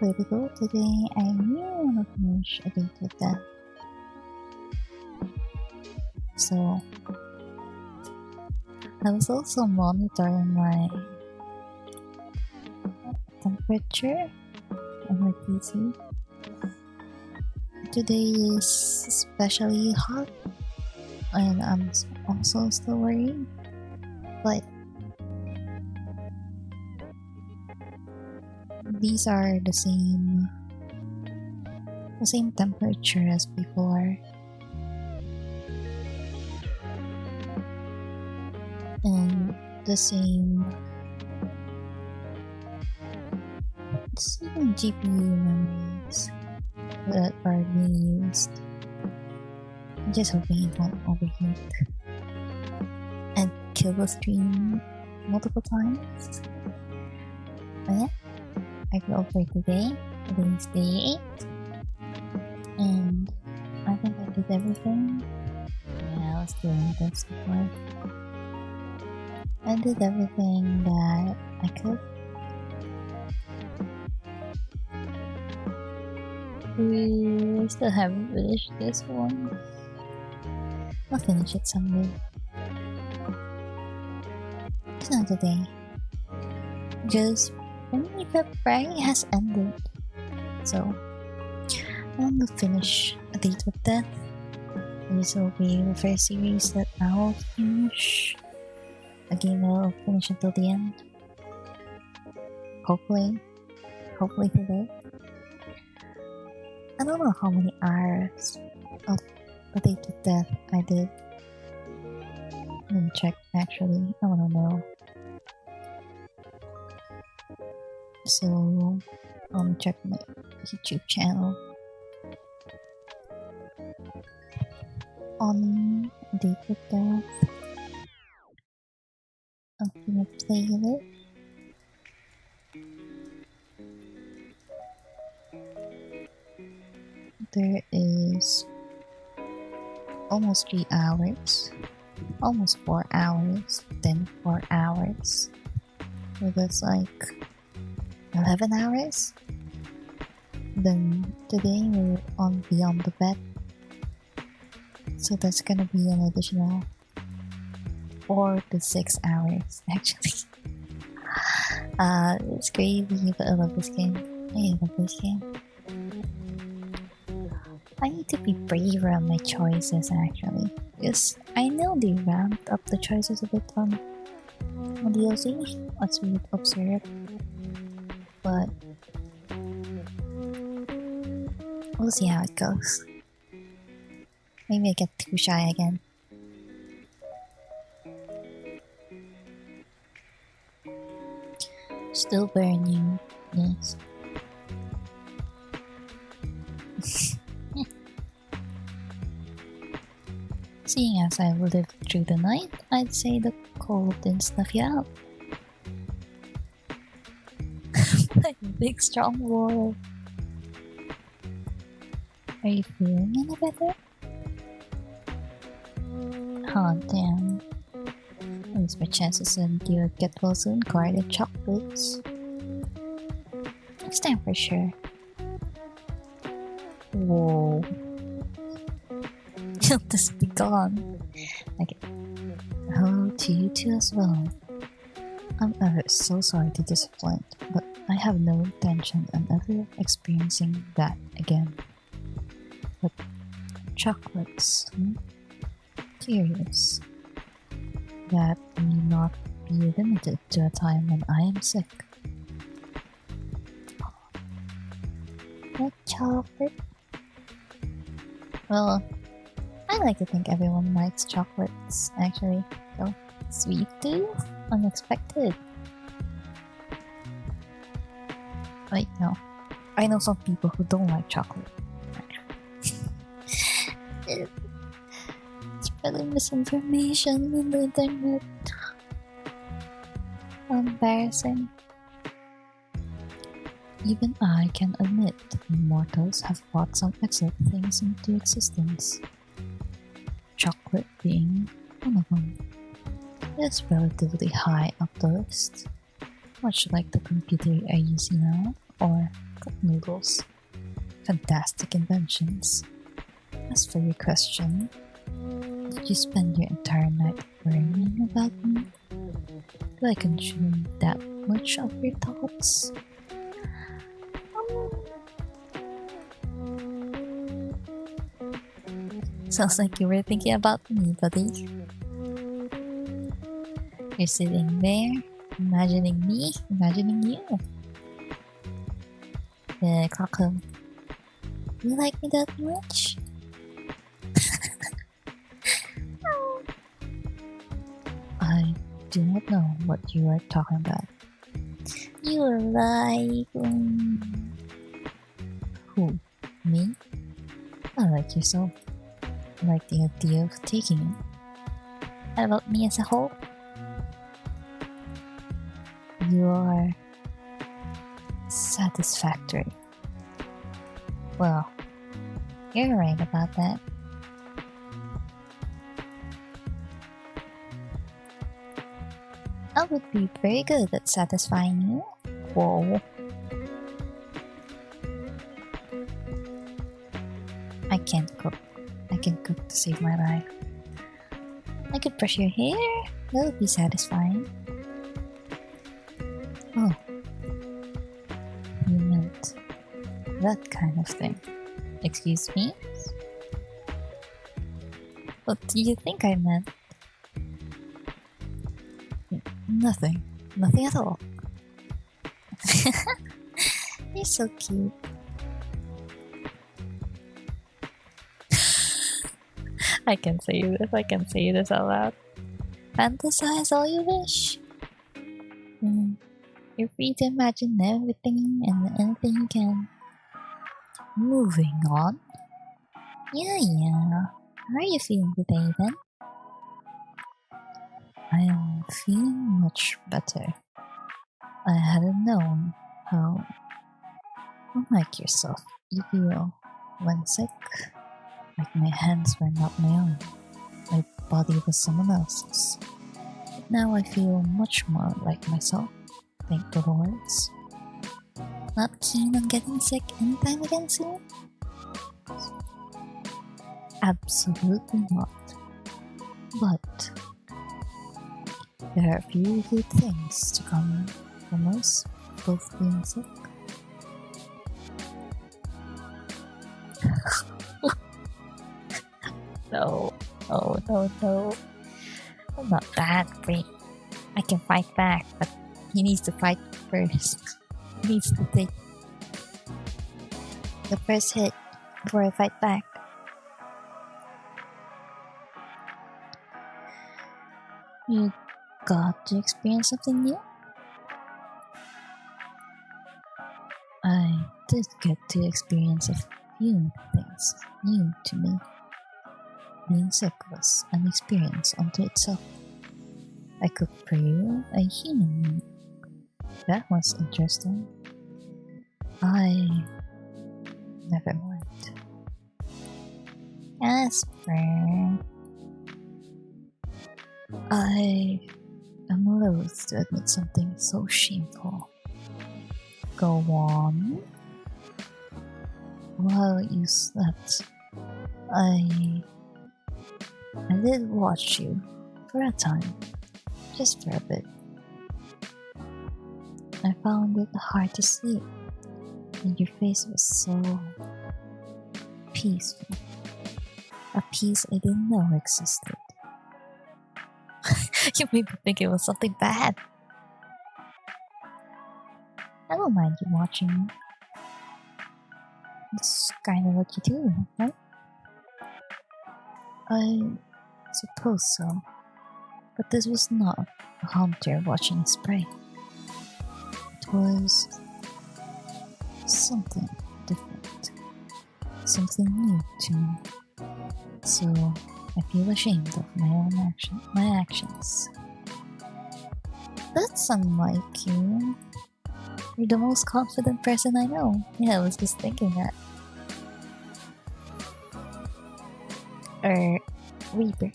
Political. Today I really want to finish a date with that. So I was also monitoring my temperature on my PC. Today is especially hot and I'm also still worried, but these are the same temperature as before, and the same GPU memories that are being used. I'm just hoping it won't overheat and kill the stream multiple times. But yeah, I go for today. Today is day 8, and I think I did everything. Yeah, I was doing this before. I did everything that I could. We still haven't finished this one. I'll finish it someday. It's not today. Just February has ended, so I want to finish A Date with Death. This will be the first series that I will finish. A game that will finish until the end. Hopefully today. I don't know how many hours of A Date with Death I did. Let me check actually, I wanna know. So, let me check my YouTube channel. On A Date with Death, I'm gonna play it. There is almost 3 hours, almost 4 hours, then 4 hours. So that's like 11 hours. Then today we're on Beyond the Bed, so that's gonna be an additional 4 to 6 hours actually. It's crazy, but I love this game. I love this game. I need to be braver on my choices actually, because I know they ramped up the choices a bit on DLC, as we observed, but we'll see how it goes. Maybe I get too shy again. Still burning, yes. Seeing as I lived through the night, I'd say the cold didn't snuff you out. Like a big strong boy. Are you feeling any better? Oh damn. At least my chances and you'll get well soon guarded chocolates. Next time for sure. Whoa. You'll just be gone. Okay. Oh, to you too as well. I'm ever so sorry to disappoint, but I have no intention on ever experiencing that again. But chocolates, Curious. That may not be limited to a time when I am sick. What chocolate? Well, I like to think everyone likes chocolates, actually. So, sweet too? Unexpected. Wait, no. I know some people who don't like chocolate. Spreading misinformation on the internet. Embarrassing. Even I can admit that mortals have brought some excellent things into existence. Chocolate being one of them. It is relatively high up the list, much like the computer I use now, or cup noodles. Fantastic inventions. As for your question, did you spend your entire night worrying about me? Do I consume that much of your thoughts? Sounds like you were thinking about me, buddy. You're sitting there, imagining me, imagining you. Yeah, clock home. You like me that much? I do not know what you are talking about. You like... who? Me? I like yourself. I like the idea of taking it. How about me as a whole? You are... satisfactory. Well, you're right about that. I would be very good at satisfying you. Whoa. I can't cook. I can cook to save my life. I could brush your hair. That would be satisfying. Oh. You meant that kind of thing. Excuse me? What do you think I meant? Nothing. Nothing at all. You're so cute. I can say this. I can say this out loud. Fantasize all you wish. You're free to imagine everything and anything you can. Moving on. Yeah. How are you feeling today then? I am feeling much better. I hadn't known how unlike yourself you feel when sick. Like my hands were not my own. My body was someone else's. But now I feel much more like myself, thank the Lords. Not keen on getting sick anytime again soon? Absolutely not. But there are a few good things to come from us both being sick. No. Oh, no. I'm not that brave. I can fight back, but he needs to fight first. He needs to take the first hit before I fight back. You got to experience something new? I did get to experience a few things new to me. Being sick was an experience unto itself. I cooked for you a human meal. That was interesting. Never mind. Casper, I am loath to admit something so shameful. Go on. While you slept, I did watch you for a time, just for a bit. I found it hard to sleep, and your face was so peaceful. A peace I didn't know existed. You made me think it was something bad. I don't mind you watching me. It's kind of what you do, right? I suppose so. But this was not a hunter watching his prey. It was something different. Something new to me. So I feel ashamed of my actions. That's unlike you. You're the most confident person I know. Yeah, I was just thinking that. Reaper.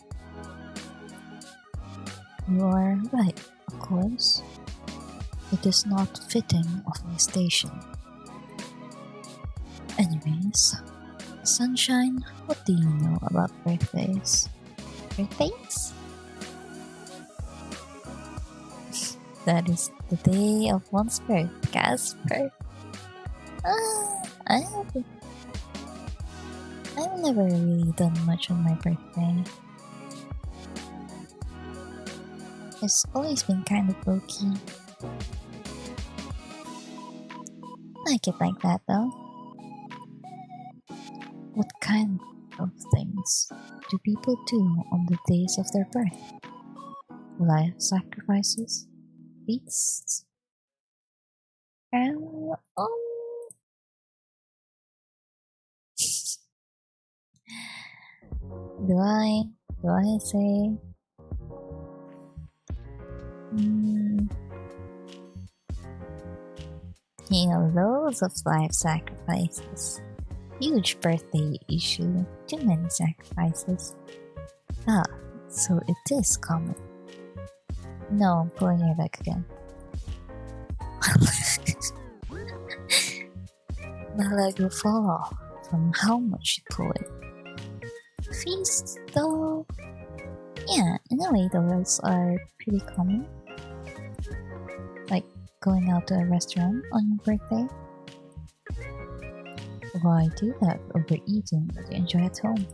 You are right, of course. It is not fitting of my station. Anyways, Sunshine, what do you know about birthdays? Birthdays? That is the day of one's birth, Casper. I've never really done much on my birthday. It's always been kind of low-key. I like it like that though. What kind of things do people do on the days of their birth? Life sacrifices? Feasts? And do I say loads of life sacrifices. Huge birthday issue. Too many sacrifices. Ah, so it is common. No, I'm pulling your leg again. My leg will fall off from how much you pull it. Feasts, though, yeah, in a way those are pretty common. Like going out to a restaurant on your birthday. Why do that over eating what you enjoy at home?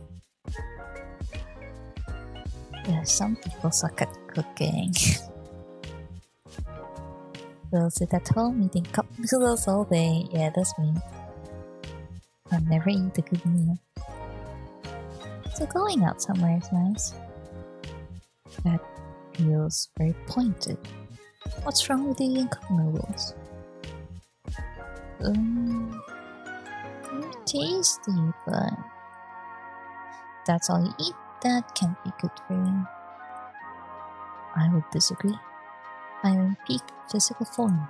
Yeah, some people suck at cooking. They'll sit at home eating cup noodles all day. Yeah, that's me. I'll never eat a good meal. So going out somewhere is nice. That feels very pointed. What's wrong with eating cup noodles? They're tasty, but that's all you eat, that can't be good for you. I would disagree. I am in peak physical form.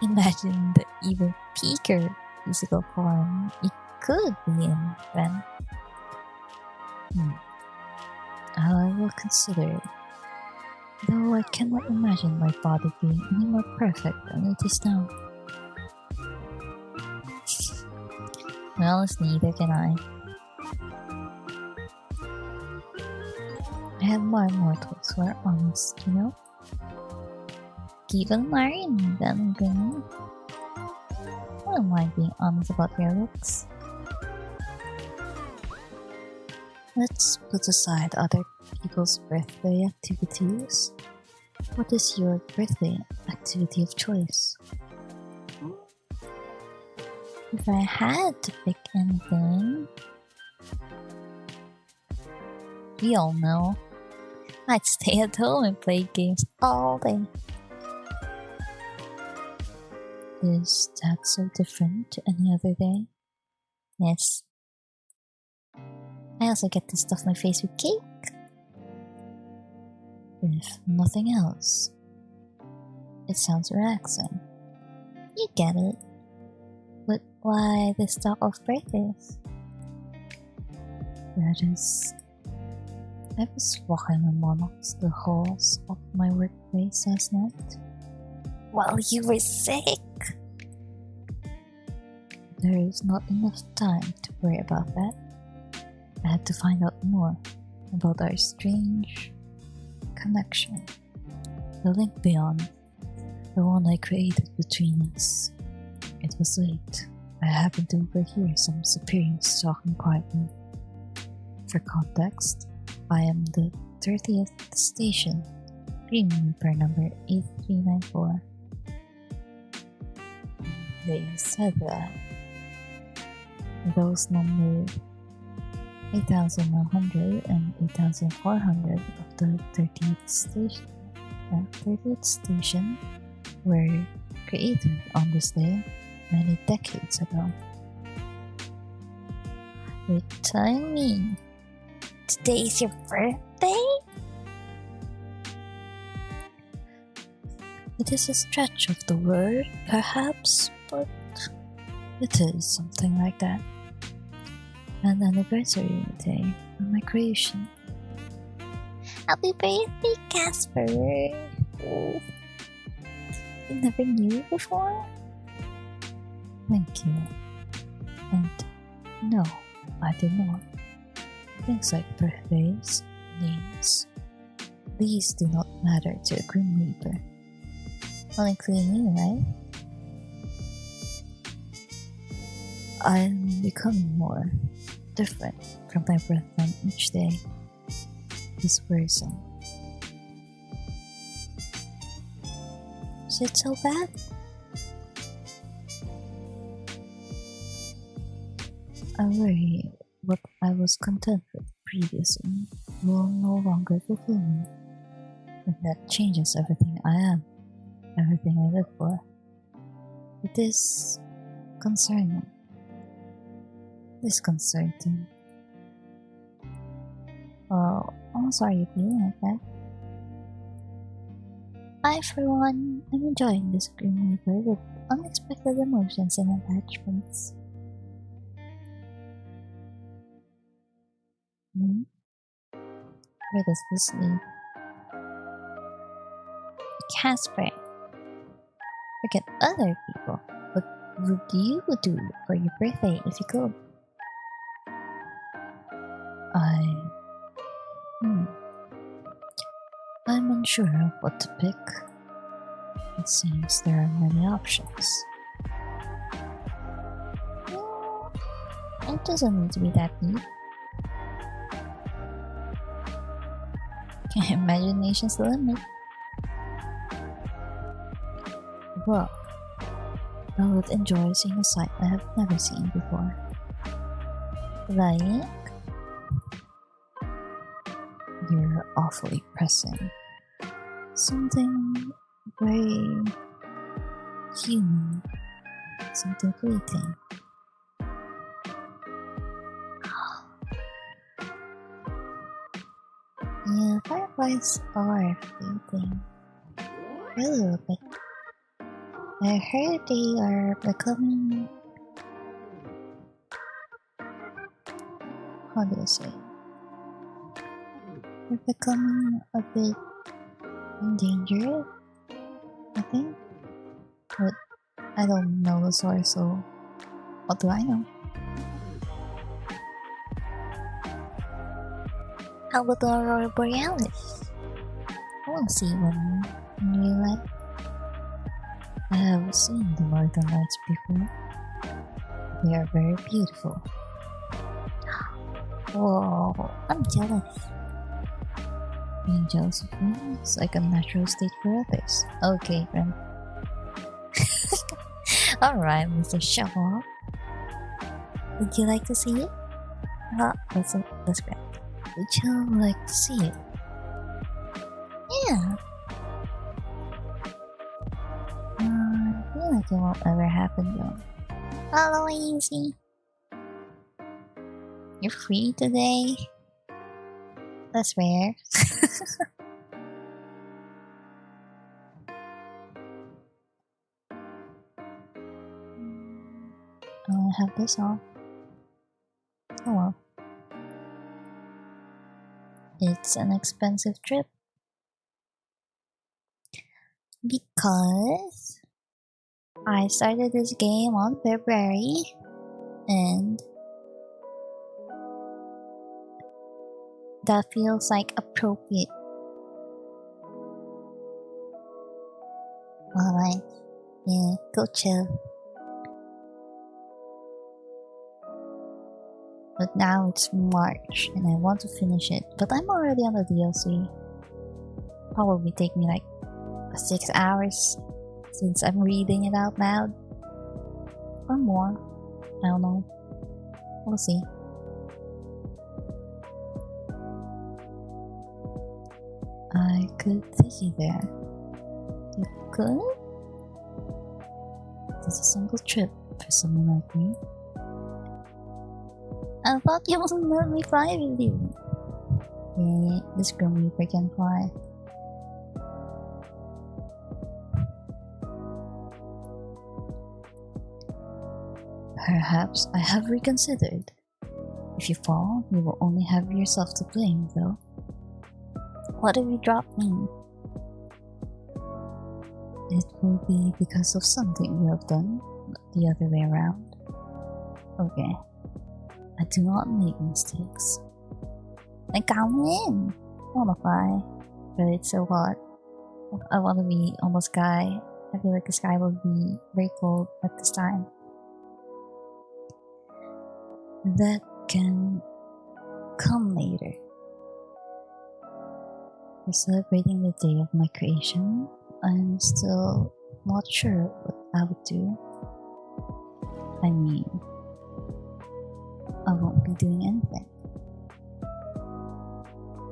Imagine the even peaker physical form it could be in then. I will consider it. Though I cannot imagine my body being any more perfect than it is now. Well, neither can I. I have mortals who are honest, you know? Even marrying them, then I don't mind being honest about your looks. Let's put aside other people's birthday activities. What is your birthday activity of choice? If I had to pick anything, we all know I'd stay at home and play games all day. Is that so different to any other day? Yes. I also get to stuff my face with cake. If nothing else, it sounds relaxing. You get it. But why this talk of birthdays? That is, I was walking among the halls of my workplace last night while you were sick. There is not enough time to worry about that. I had to find out more about our strange connection, the link beyond the one I created between us. It was late. I happened to overhear some superiors talking quietly. For context, I am the 30th station, Green Reaper number 8394. They said that those numbered 8,100 and 8,400 of the 30th station were created on this day many decades ago. You're telling me today's your birthday? It is a stretch of the word, perhaps, but it is something like that. An anniversary day of my creation. Happy birthday, Casper! You never knew before? Thank you. And no, I do not. Things like birthdays, names, these do not matter to a Grim Reaper. Well, including you, right? I'm becoming more different from my breath and each day. This worrisome. Is it so bad? I worry what I was content with previously will no longer fulfill me. And that changes everything I am, everything I live for. It is concerning. Disconcerting. Well, I'm sorry you're feeling like that. I, for one, am enjoying this Grim Reaper with unexpected emotions and attachments. Where does this lead? Casper, forget other people. What would you do for your birthday if you could? I'm unsure of what to pick. It seems there are many options. Well, it doesn't need to be that deep. Imagination's the limit. Well, I would enjoy seeing a sight I have never seen before. Like, you're awfully pressing. Something very human. Something fleeting. Yeah, fireflies are fleeting. A little bit. I heard they are becoming... How do I say? They're becoming a bit endangered, I think. But I don't know the source, so what do I know? How about the Aurora Borealis? I want to see one in real life. I have seen the Northern Lights before. They are very beautiful. Whoa, I'm jealous. Being jealous of me is like a natural state for others. Okay, friend. Alright, Mr. Show-Off. Would you like to see it? That's great. Would you like to see it? Yeah. I feel like it won't ever happen though. Hello, Easy. You're free today? That's rare. I'll have this on. Oh well. It's an expensive trip. Because I started this game on February and that feels like appropriate. Alright, yeah, go chill. But now it's March and I want to finish it, but I'm already on the DLC. Probably take me like 6 hours since I'm reading it out loud. Or more. I don't know. We'll see. I could take you there. You could? This is a simple trip for someone like me. I thought you wouldn't let me fly with you. Yeah, this Grim Reaper can fly. Perhaps I have reconsidered. If you fall, you will only have yourself to blame, though. What if you drop me? It will be because of something you have done, the other way around. Okay. I do not make mistakes. And come in! Wanna fly? But it's so hot. I wanna be on the sky. I feel like the sky will be very cold at this time. That can come later. We're celebrating the day of my creation. I'm still not sure what I would do. I mean, I won't be doing anything.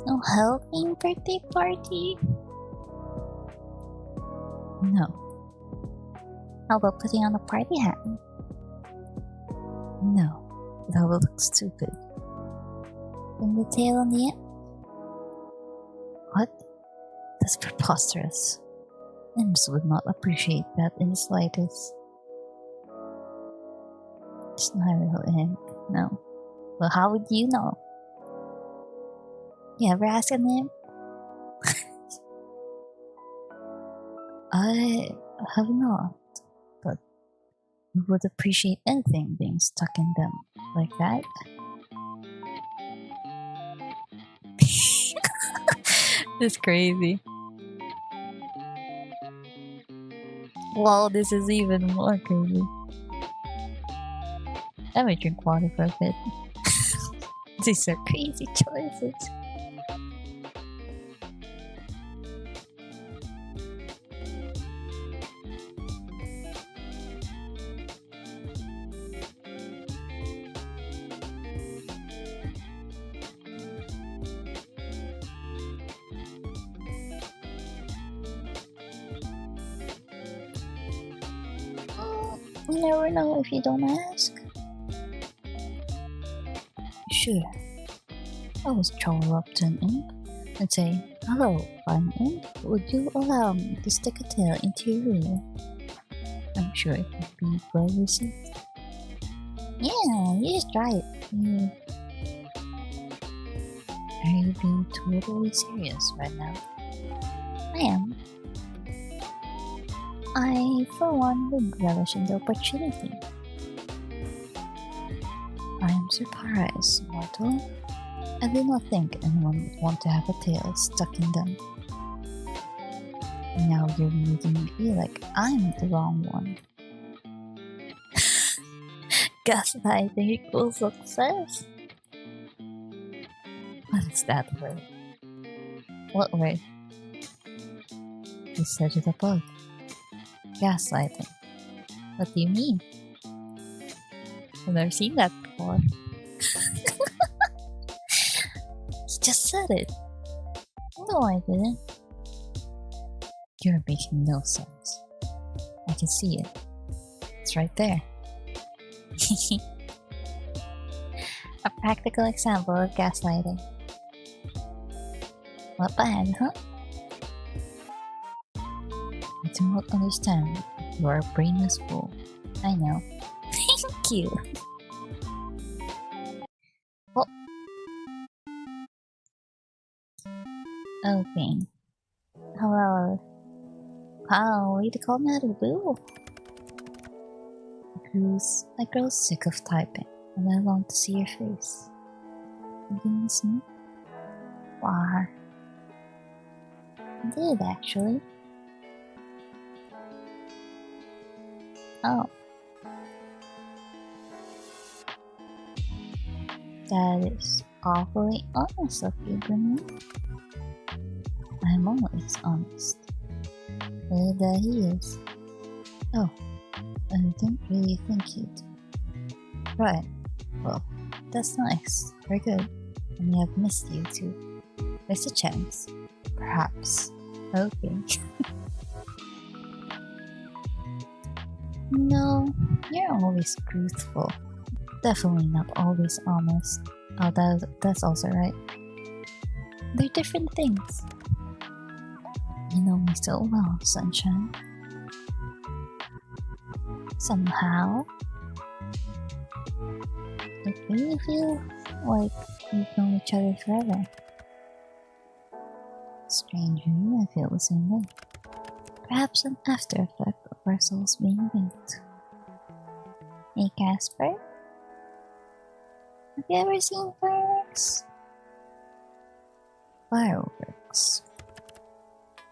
No helping birthday party? No. How about putting on a party hat? No. That would look stupid. And the tail on the end? What? That's preposterous. Imps would not appreciate that in the slightest. It's not a real imp, no. Well, how would you know? You ever ask an imp? I have not, but you would appreciate anything being stuck in them like that. It's crazy. Wow, this is even more crazy. I might drink water for a bit. These are crazy choices. You never know if you don't ask. Sure. I was troll up to an imp and say, "Hello, I'm imp. Would you allow me to stick a tail into your ear?" I'm sure it would be well received. Yeah, you just try it. Are you being totally serious right now? I am. I, for one, would relish in the opportunity. I am surprised, mortal. I did not think anyone would want to have a tail stuck in them. Now you're making me feel like I'm the wrong one. Gaslighting equals success? What is that word? What word? You said it above. Gaslighting. What do you mean? I've never seen that before. You just said it. No, I didn't. You're making no sense. I can see it. It's right there. A practical example of gaslighting. Not bad, huh? I do not understand. Your brain is full. I know. Thank you. Well, okay. Hello. Wow, way to call me out of the blue. I grow sick of typing, and I long to see your face. You can miss me? Why? I did, actually. Oh. That is awfully honest of you, Bruno. I'm always honest. There he is. Oh, I didn't really think you'd. Right. Well, that's nice. Very good. I may have missed you too. There's a chance. Perhaps. Okay. No, you're always truthful. Definitely not always honest. Oh, that's also right. They're different things. You know me so well, sunshine. Somehow, it really feels like we've known each other forever. Strangely, I feel the same way. Perhaps an after effect of our souls being linked. Hey Casper, have you ever seen fireworks? Fireworks?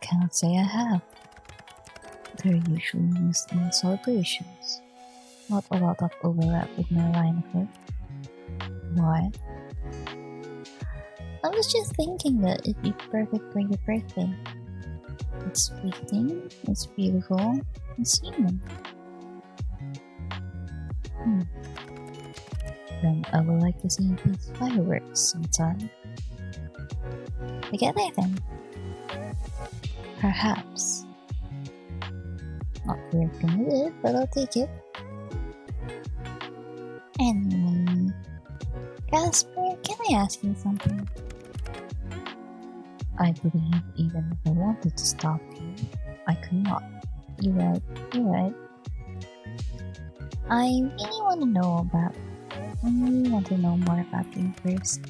Cannot say I have. They're usually used in celebrations. Not a lot of overlap with my line of work. Why? I was just thinking that it'd be perfect for your birthday. It's fleeting, it's beautiful, it's human. Then I would like to see these fireworks sometime. Together then. Perhaps. Not very primitive, but I'll take it. Anyway, Casper, can I ask you something? I believe even if I wanted to stop you, I could not. You're right. I really want to know more about you first.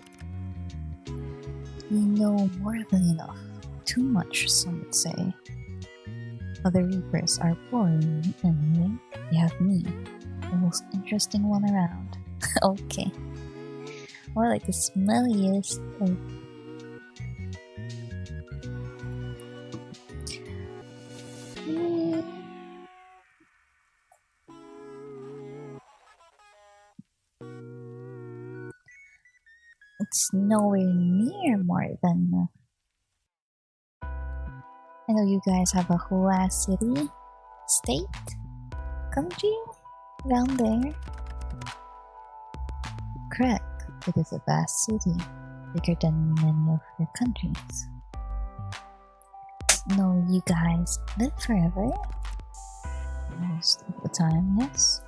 You know more than enough. Too much, some would say. Other reapers are boring, anyway. You have me, the most interesting one around. Okay. More like the smelliest of... It's nowhere near more than... I know you guys have a whole ass city, state, country, down there. Correct, it is a vast city, bigger than many of your countries. No, you guys live forever? Most of the time, yes.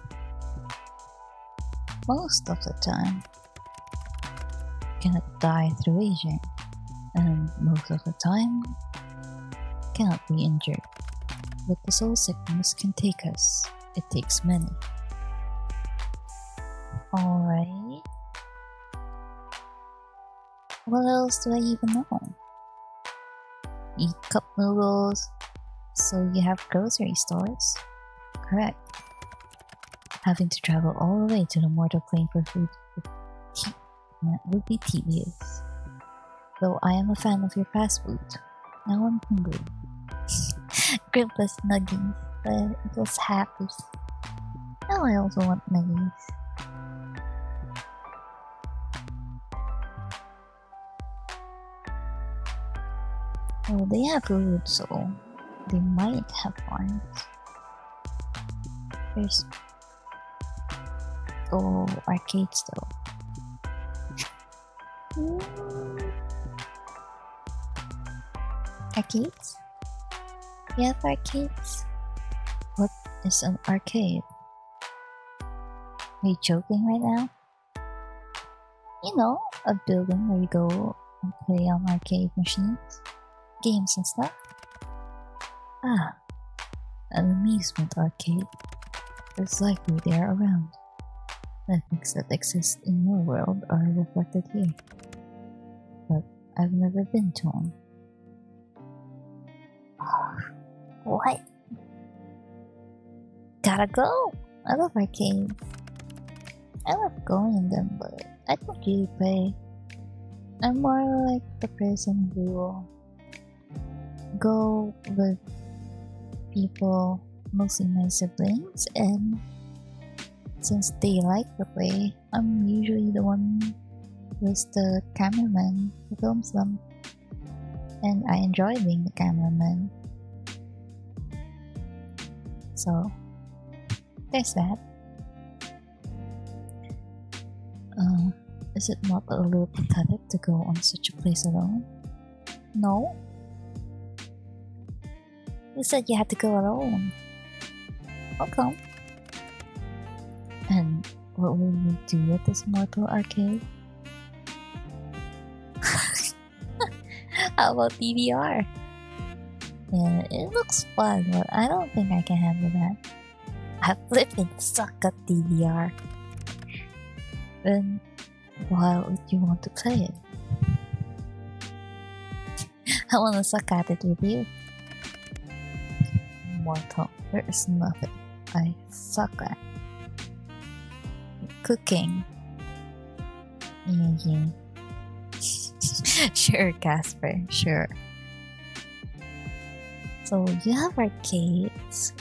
Most of the time. Cannot die through aging, and most of the time cannot be injured. But the soul sickness can take us. It takes many. Alright. What else do I even know? Eat cup noodles, so you have grocery stores. Correct. Having to travel all the way to the mortal plane for food would be tedious. Though I am a fan of your fast food. Now I'm hungry. Grandpa's nuggies, but it was happy. Now I also want nuggies. Oh, they have food, so they might have farms. There's... Oh, arcades though. Arcades? You have arcades? What is an arcade? Are you joking right now? You know, a building where you go and play on arcade machines, games and stuff. Ah, an amusement arcade. It's likely they are around. The things that exist in your world are reflected here. But I've never been to one. What? Gotta go! I love arcades. I love going in them, but I don't really play. I'm more like the person who will go with people, mostly my siblings, and since they like to play, I'm usually the one who's the cameraman who films them. And I enjoy being the cameraman. So, there's that. Is it not a little pathetic to go on such a place alone? No? You said you had to go alone. Welcome. And what will you do at this mortal arcade? How about DVR? Yeah, it looks fun, but I don't think I can handle that. I flippin' suck at DVR. Then, why would you want to play it? I wanna suck at it with you. Mortal, there is nothing I suck at. cooking. Yeah. Sure, Casper, sure. So you have arcades.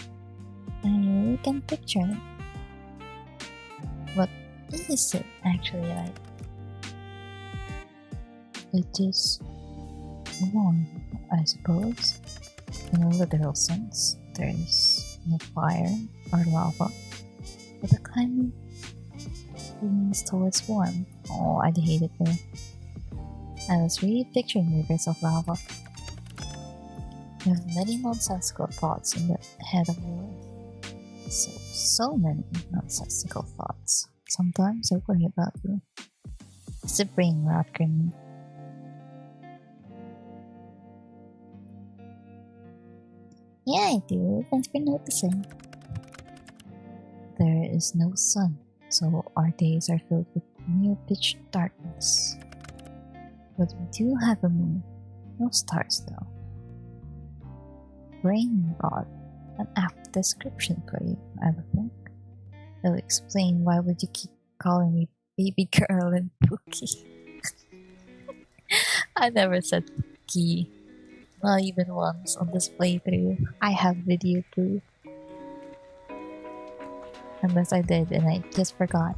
I can picture it. What is it actually like? It is warm, I suppose. In a literal sense, there is no fire or lava, but the climate leans towards warm. Oh, I'd hate it there. I was really picturing rivers of lava. You have many nonsensical thoughts in the head of war. So many nonsensical thoughts. Sometimes I worry about you. It's a brain rot, Grimmy. Yeah, I do. Thanks for noticing. There is no sun, so our days are filled with near pitch darkness. But we do have a moon. No stars, though. Brain rot. An apt description for you, I would think. It'll explain why would you keep calling me baby girl and Pookie. I never said Pookie. Not even once on this playthrough. I have video proof. Unless I did and I just forgot.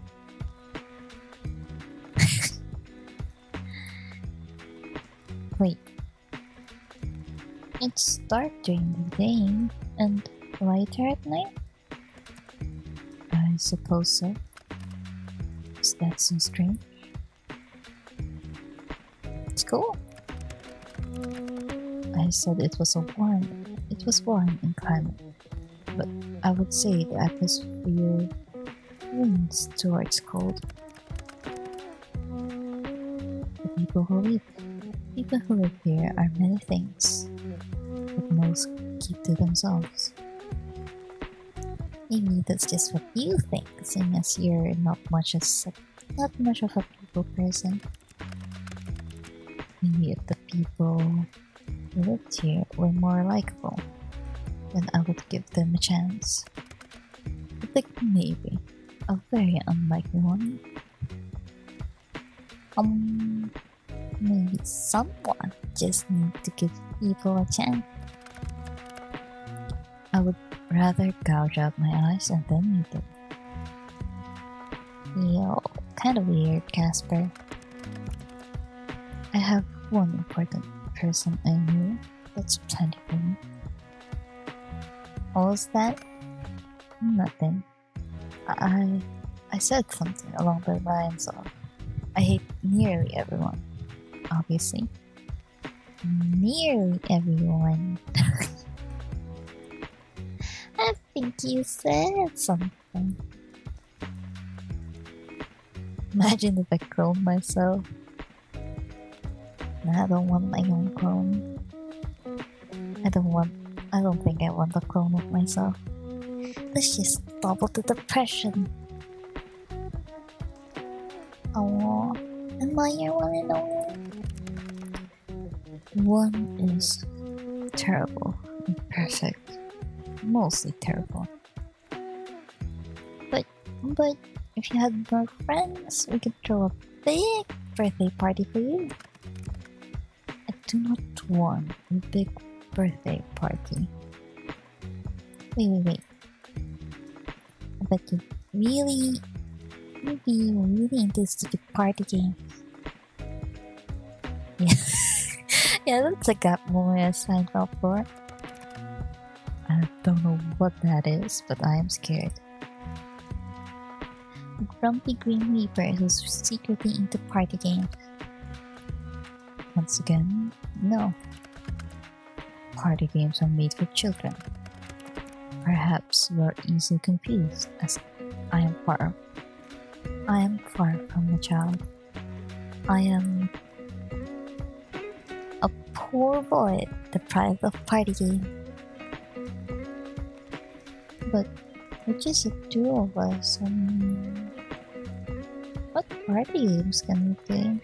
Wait. It's dark during the day and lighter at night? I suppose so. Is that so strange? It's cool. I said it was warm in climate, but I would say the atmosphere leans towards cold. The people who live here are many things, but most keep to themselves. Maybe that's just what you think, seeing as you're not much of a people person. Maybe if the people who lived here were more likable, then I would give them a chance. But maybe a very unlikely one. Maybe someone just needs to give people a chance. I would rather gouge out my eyes and then meet them. Yo, kinda weird, Casper. I have one important person I knew. That's plenty for me. What was that? Nothing. I said something along the lines of I hate nearly everyone. Obviously. Nearly everyone. I think you said something. Imagine if I clone myself. I don't want my own clone. I don't think I want a clone of myself. Let's just double the depression. Oh, am I your one and only? One is terrible, imperfect, mostly terrible. But if you had more friends, we could throw a big birthday party for you. I do not want a big birthday party. Wait. But you really into stupid party games. Yeah. Yeah, that's a gap moment I signed up for. I don't know what that is, but I am scared. A grumpy Green Reaper who's secretly into party games. Once again, no. Party games are made for children. Perhaps you are easily confused, as I am far from a child. I am a poor boy deprived of party game. But we're just the two of us. What party games can we play?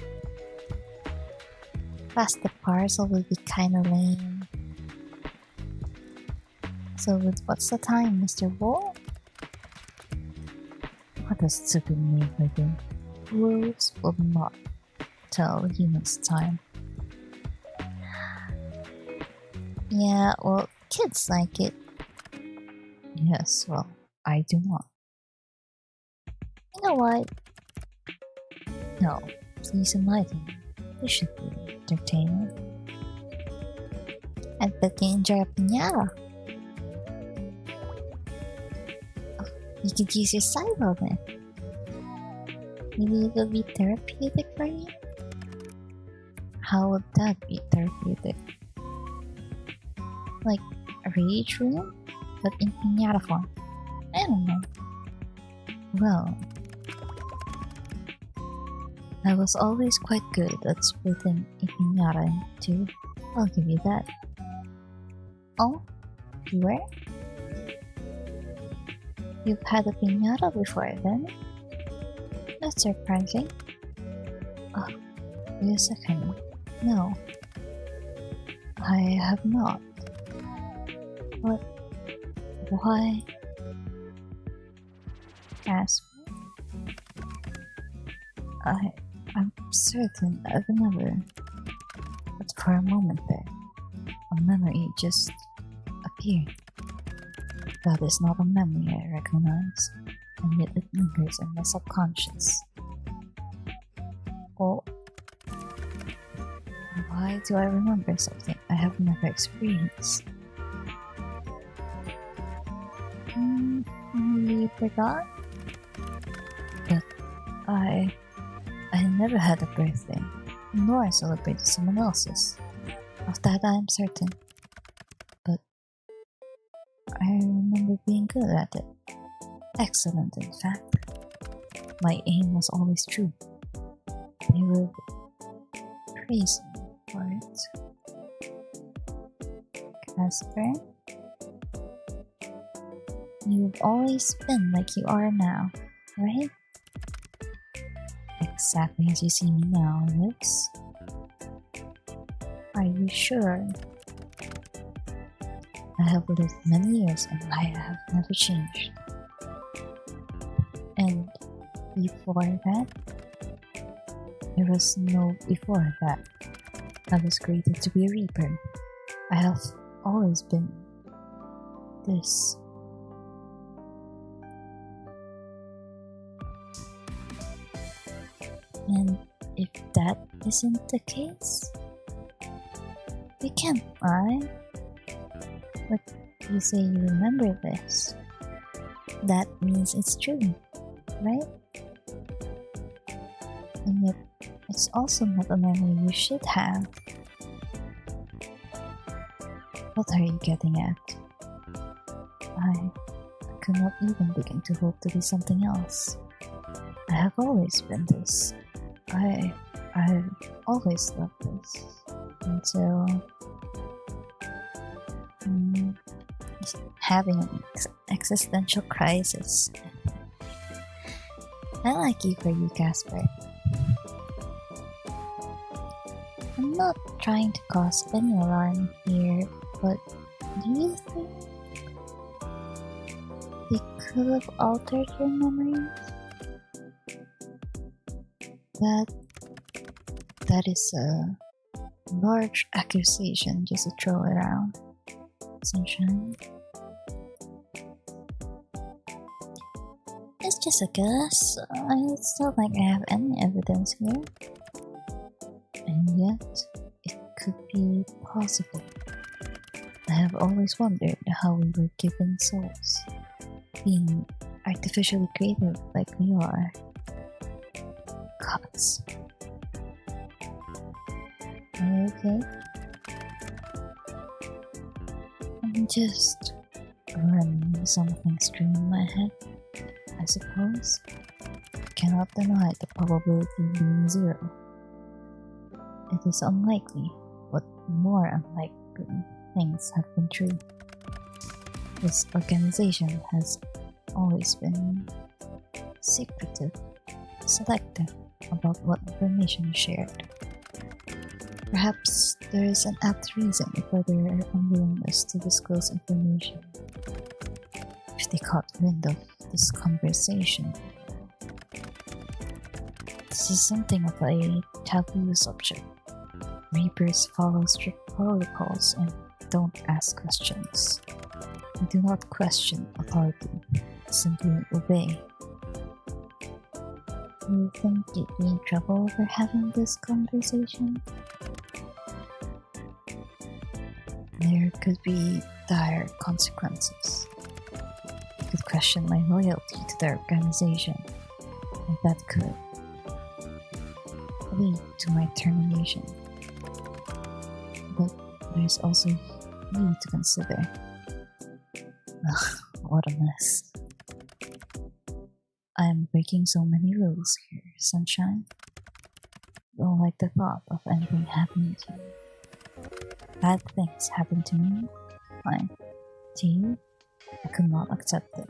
Pass the parcel will be kinda lame. So what's the time, Mr. Wall? What has to be made by the rules will not tell humans time. Yeah, well, kids like it. Yes, well, I do not. You know what? No, please enlighten me. This should be entertaining. I bet you enjoy a piñata. Oh, you could use your side on it. Maybe it'll be therapeutic for you? How would that be therapeutic? Like a rage room, but in piñata form? I don't know. Well, I was always quite good at splitting a piñata in two. I'll give you that. Oh, you were? You've had a piñata before then? That's surprising. Oh, wait a second. No, I have not. But why? Casper? I'm certain I've never. But for a moment there, a memory just appeared. That is not a memory I recognize, and yet it lingers in my subconscious. Oh, why do I remember something I have never experienced? You forgot? But I never had a birthday, nor celebrated someone else's. Of that I am certain. But I remember being good at it. Excellent, in fact. My aim was always true. They would praise me for it. Casper? You've always been like you are now, right? Exactly as you see me now, Lips. Are you sure? I have lived many years and I have never changed. And before that? There was no before that. I was created to be a reaper. I have always been this. And if that isn't the case, we can't lie. But you say you remember this. That means it's true, right? And yet, it's also not a memory you should have. What are you getting at? I could not even begin to hope to be something else. I have always been this. I've always loved this until having an existential crisis. I like you for you, Casper. I'm not trying to cause any alarm here, but do you think they could have altered your memories? That is a large accusation just to throw around, Sunshine. It's just a guess. It's not like I have any evidence here. And yet, it could be possible. I have always wondered how we were given souls, being artificially created like we are. Gods. Are you okay? I'm just running something through in my head, I suppose. Cannot deny the probability being zero. It is unlikely, but more unlikely things have been true. This organization has always been secretive, selective about what information is shared. Perhaps there is an apt reason for their unwillingness to disclose information. If they caught wind of this conversation, This is something of a taboo subject. Reapers follow strict protocols and don't ask questions. We do not question authority, simply obey. You think you'd be in trouble for having this conversation? There could be dire consequences. You could question my loyalty to the organization, and that could lead to my termination. But there's also you to consider. Ugh, what a mess. I'm breaking so many rules here, Sunshine. Don't like the thought of anything happening to you. Bad things happen to me, fine. To you, I could not accept it.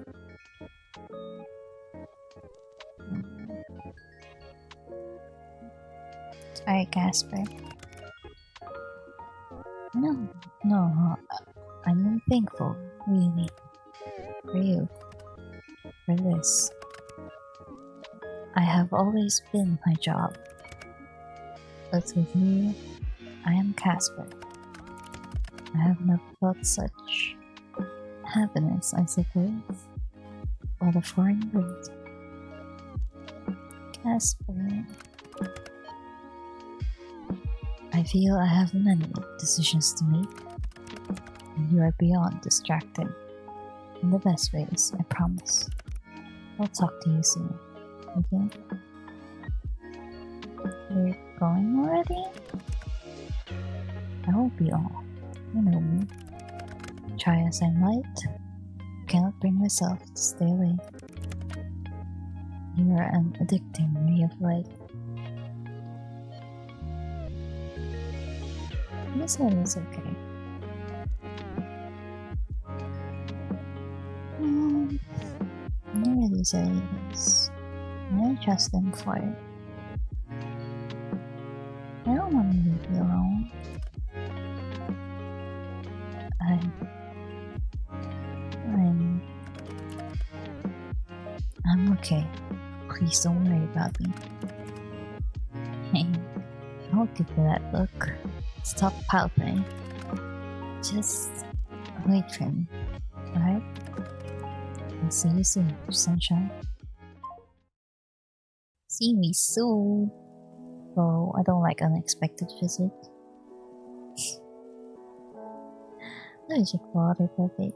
Sorry, Casper. No, I'm thankful, really, for you, for this. I have always been my job, but with you, I am Casper. I have never felt such happiness, I suppose. What a foreign word. Casper. I feel I have many decisions to make, and you are beyond distracting. In the best ways, I promise. I'll talk to you soon, okay? You're going already? I won't be all. You know me. Try as I might, I cannot bring myself to stay away. You are an addicting ray of light. This one is okay. None of these ideas. I trust them for it. I don't want to leave you alone. I'm okay. Please don't worry about me. Hey, don't give me that look. Stop pouting. Just wait for me, alright? I'll see you soon, Sunshine. See me soon. Oh, I don't like unexpected visits. There's your water, perfect.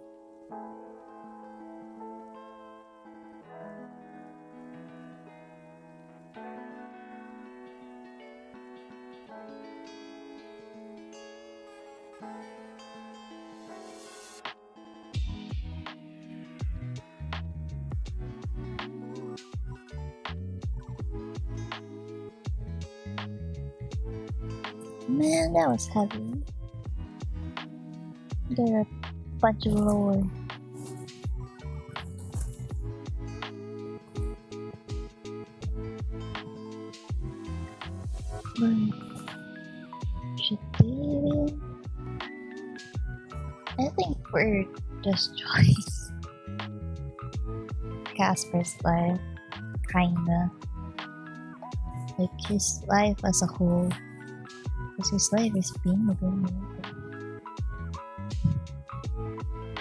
Man, that was heavy. Get a bunch of lore. Should be. I think we're just choice. Casper's life, kinda. Like his life as a whole. Because his life is being a good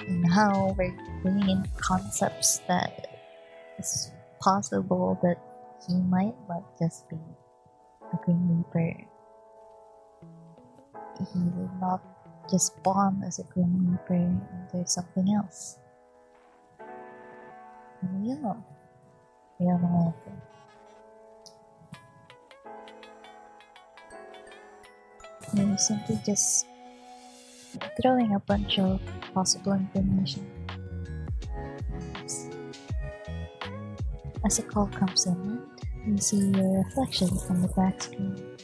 and how we're bringing in concepts that it's possible that he might not just be a Grim Reaper. He will not just born as a Grim Reaper and there's something else. And we don't know anything. Maybe simply just throwing a bunch of possible information. As a call comes in, you see your reflection on the back screen.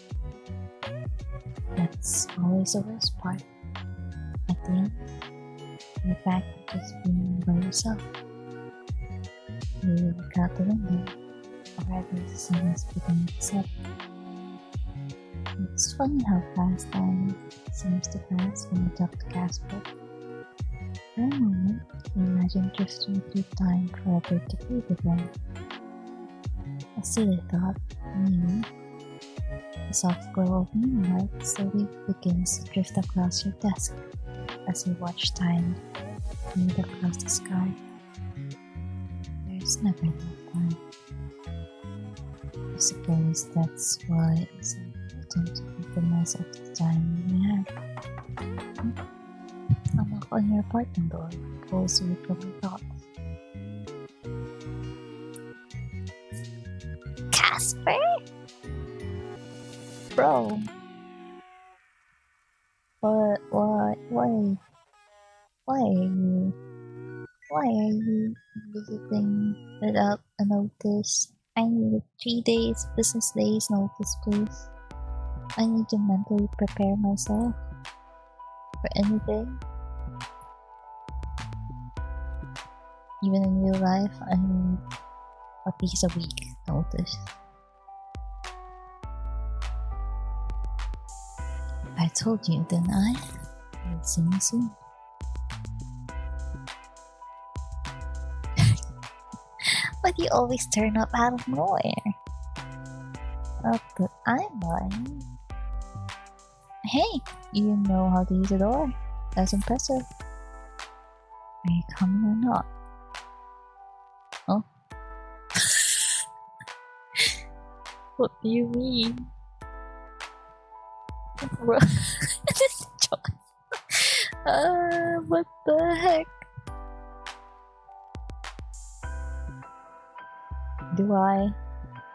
That's always the worst part. At the end, you're back to just being by yourself. You look out the window, already the sun is beginning to set. It's funny how fast time seems to pass when you talk to Casper. For a moment, you imagine drifting through time forever to be with him. A silly thought, maybe. The soft glow of moonlight slowly begins to drift across your desk as you watch time move across the sky. There's never enough time. I suppose that's why it's important to make the most of the time we have. A knock on your apartment door pulls you from your thoughts. Casper? Bro. What? Why are you visiting without a notice? I need 3 days, business days notice, please. I need to mentally prepare myself for anything. Even in real life, I need at least a week notice. I told you, didn't I? I'll see you soon. But you always turn up out of nowhere. Not that I'm lying. Hey, you know how to use a door. That's impressive. Are you coming or not? Oh? What do you mean? What the heck?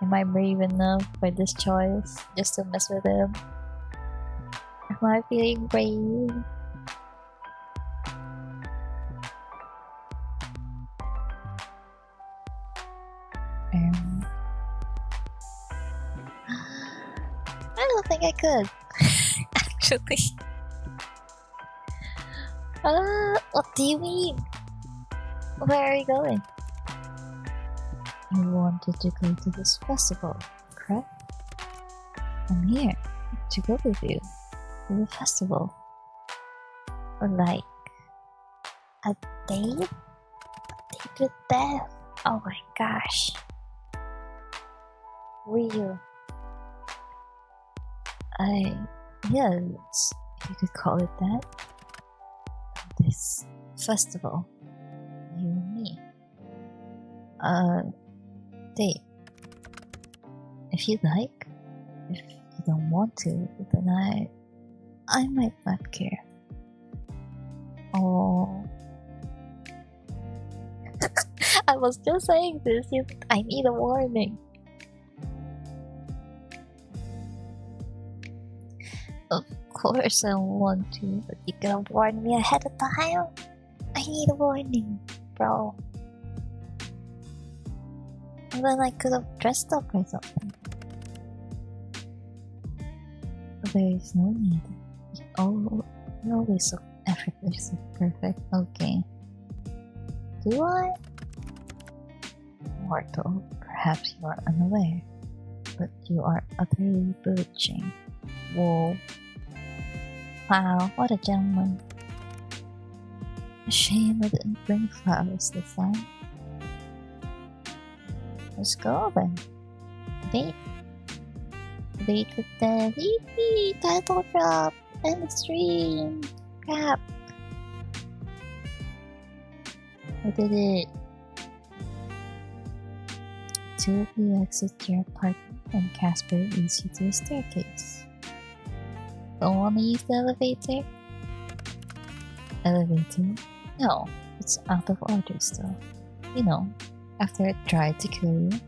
Am I brave enough for this choice just to mess with him? Am I feeling brave? I don't think I could. Actually. What do you mean? Where are you going? You wanted to go to this festival, correct? I'm here to go with you to the festival. Or like a date? A date with death? Oh my gosh. Real. Yes, if you could call it that. This festival. You and me. Date. If you like. If you don't want to, then I might not care. Oh. I was just saying this. I need a warning. Of course I want to, but you gotta warn me ahead of time. I need a warning, bro. And then I could have dressed up or something. But there is no need. You always so effortlessly perfect. Okay. Do I? Mortal, perhaps you are unaware, but you are utterly bewitching. Whoa. Wow, what a gentleman. A shame I didn't bring flowers this time. Let's go then. Date. Date with the wee title drop and the stream. Crap. I did it. Two of you exit your apartment and Casper leads you to a staircase. Don't wanna use the elevator? Elevator? No, it's out of order still. You know, after it tried to kill you.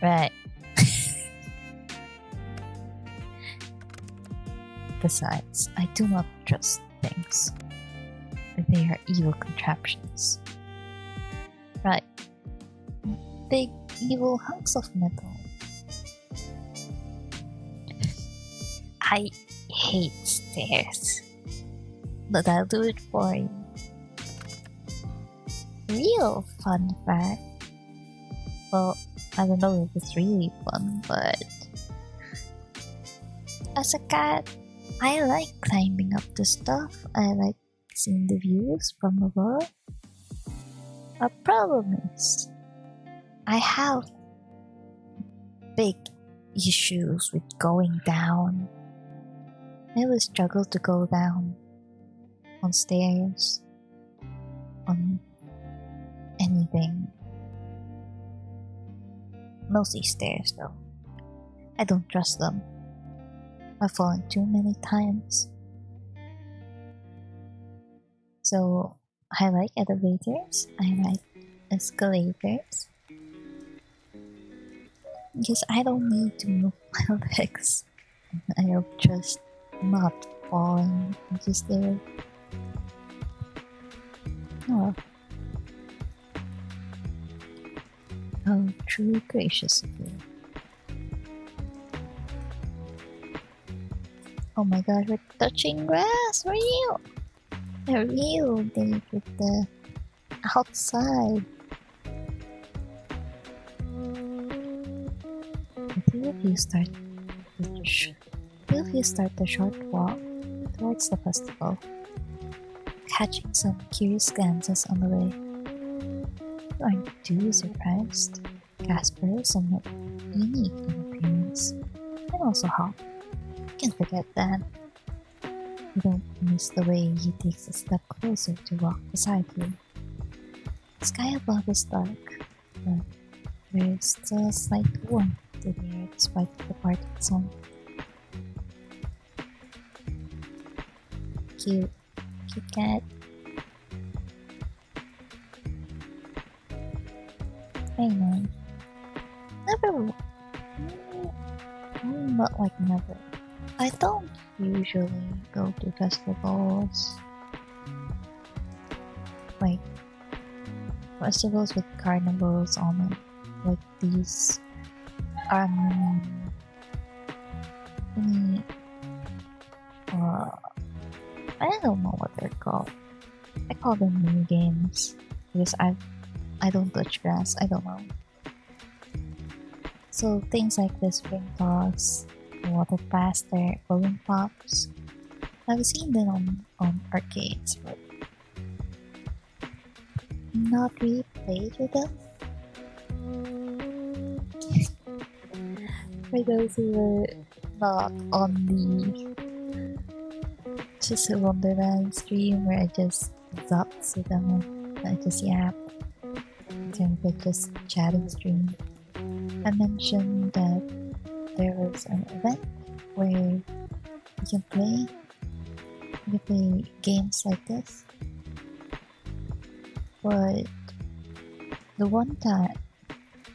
Right. Besides, I do not trust things. They are evil contraptions. Right. Big evil hunks of metal. I hate stairs, but I'll do it for you. Real fun fact. Well, I don't know if it's really fun, but as a cat, I like climbing up the stuff. I like seeing the views from above. A problem is, I have big issues with going down. I always struggle to go down on stairs, on anything. Mostly stairs though. I don't trust them. I've fallen too many times. So I like elevators, I like escalators. Because I don't need to move my legs. I'll just not falling just there. Oh. How truly gracious of you. Oh my god, we're touching grass! Real! A real date with the outside. If you start the short walk towards the festival, catching some curious glances on the way, you aren't too surprised. Casper is somewhat unique in appearance, and also hot. You can't forget that. You don't miss the way he takes a step closer to walk beside you. The sky above is dark, but there is still a slight warmth to the air despite the departed sun. Cute cat. I know. Not like never. I don't usually go to festivals. Like festivals with carnivals on it. Like these I don't know what they're called. I call them mini games because I don't touch grass. I don't know. So things like the spring toss, water blaster, balloon pops. I've seen them on arcades, but not really played with them. For those who were not on the Just a Wonderland stream where I just zapped with them, I just yapped. Kind of just chatting stream. I mentioned that there was an event where you can play games like this. But the one time,